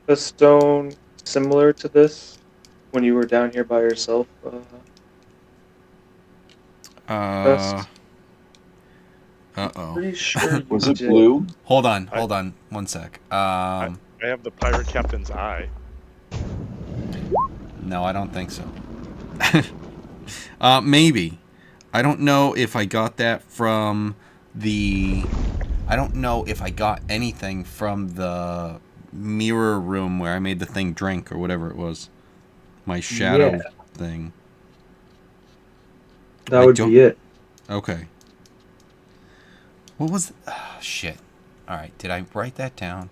a stone similar to this when you were down here by yourself? Uh oh. Pretty sure you Was it did. blue? Hold on. 1 sec. I have the pirate captain's eye. No, I don't think so. Maybe. I don't know if I got that from the. I don't know if I got anything from the mirror room where I made the thing drink or whatever it was. My shadow thing. That I would don't. be it. Okay. What was? Shit. All right. Did I write that down?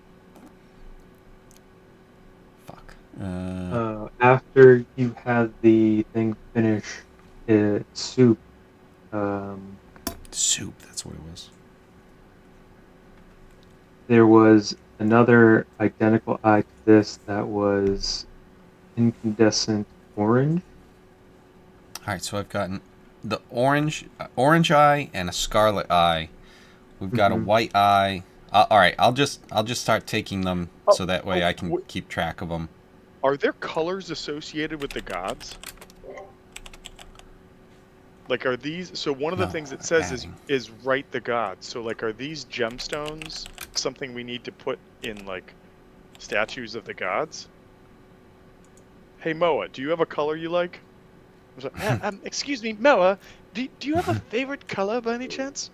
Fuck. After you had the thing finish its soup, um, Soup. That's what it was. there was another identical eye to this that was incandescent orange. All right. So I've gotten the orange eye and a scarlet eye. We've got a Mm-hmm. white eye. All right. I'll just start taking them Oh, so that way I can keep track of them. Are there colors associated with the gods? Like, are these? So one of the No, things it I'm says adding. is write the gods. So like, are these gemstones something we need to put in like statues of the gods? Hey Moa, do you have a color you like? I was like, Excuse me, Moa. Do you have a favorite color by any chance?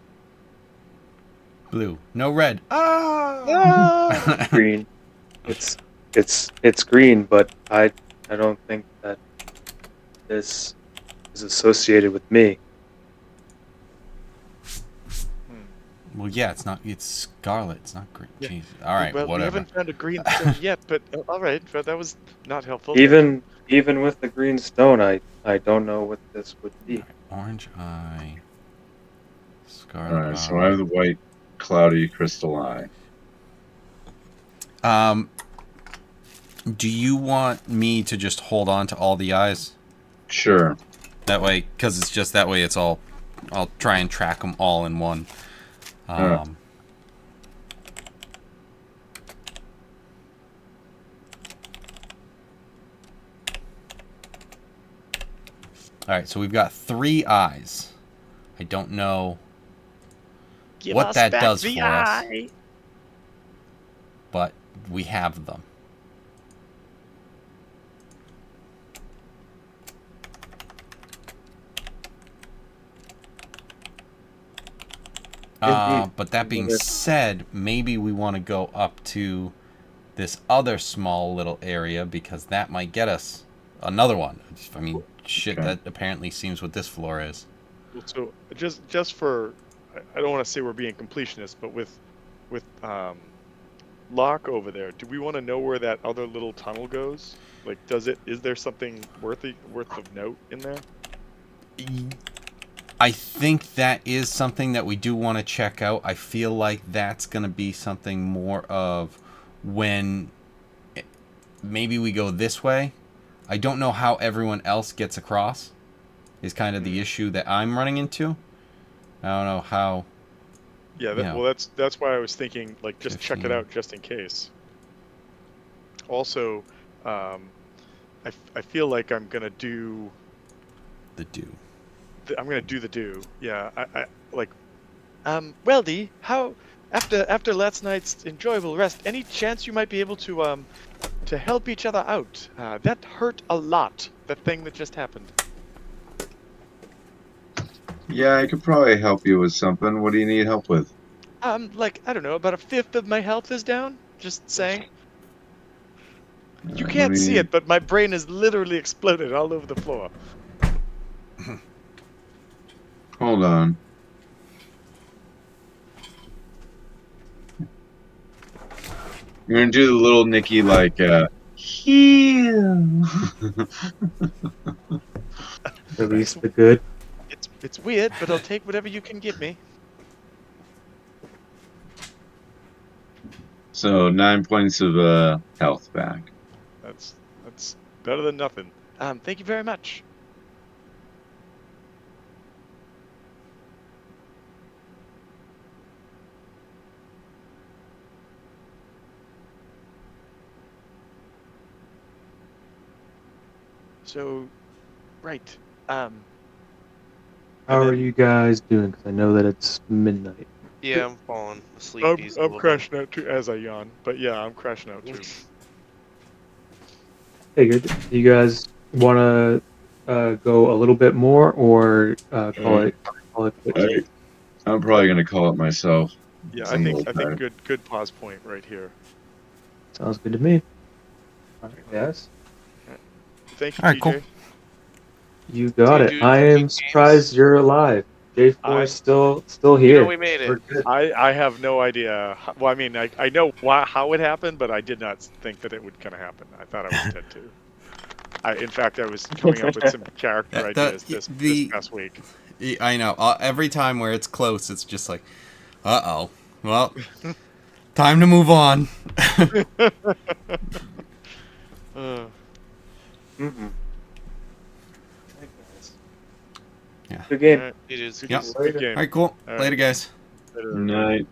Blue. No red. Ah. Ah! Green. It's green, but I don't think that this is associated with me. hmm. Well, yeah, it's not. It's scarlet. It's not green. Yeah. Jeez. All right, Well, we whatever. haven't found a green stone yet, but all right. Well, that was not helpful. Thank you. Even with the green stone, I don't know what this would All be. right, orange eye, All scarlet right, so I have eye. the white, cloudy crystal eye. Um, do you want me to just hold on to all the eyes? Sure. That way, because it's just that way. It's all. I'll try and track them all in one. All right. Um, all right, so we've got 3 eyes. I don't know Give what us that back does the for us, eye. but we have them. Indeed. But that being Another- said, maybe we want to go up to this other small little area because that might get us another one. I mean, shit, Okay. that apparently seems what this floor is. Well, so just for, I don't want to say we're being completionists, but with Locke over there, do we want to know where that other little tunnel goes? Like, is there something worth of note in there? I think that is something that we do want to check out. I feel like that's going to be something more of when maybe we go this way. I don't know how everyone else gets across, is kind of the issue that I'm running into. I don't know how, Yeah, you know, well, that's why I was thinking, like, just check it 15. out just in case. Also, I feel like The do. I'm gonna do the do. Yeah, I like. Weldy, how after last night's enjoyable rest, any chance you might be able to help each other out? That hurt a lot. The thing that just happened. Yeah, I could probably help you with something. What do you need help with? Like I don't know, about a fifth of my health is down. Just saying. You Let can't see me. it, but my brain is literally exploded all over the floor. Hold on. You're gonna do the little Nicky like heal. Release the good. It's weird, but I'll take whatever you can give me. So 9 points of health back. That's better than nothing. Thank you very much. So, right. How And are then you guys doing? Because I know that it's midnight. Yeah, I'm falling asleep I'm easy a little bit. crashing out too as I yawn. But yeah, I'm crashing out too. Figured. Do you guys want to go a little bit more, or call it quits here? I'm probably gonna call it myself. Yeah, I'm a little I think tired. good pause point right here. Sounds good to me. All right, guys. Thank you, All right, TJ. cool. You got Do it. you do I am cooking games? surprised you're alive. J4 I is still You know here. we made it. We're good. I have no idea. Well, I mean, I know how it happened, but I did not think that it would kind of happen. I thought I was dead too. In fact, I was coming up with some character ideas this past week. I know. Every time where it's close, it's just like, uh-oh. Well, time to move on. Uh, Mm-mm. Hey guys. Yeah. Good all game. right, It is. Yep. good Later. game. All right, cool. All right, Later, guys. later, everybody. Night.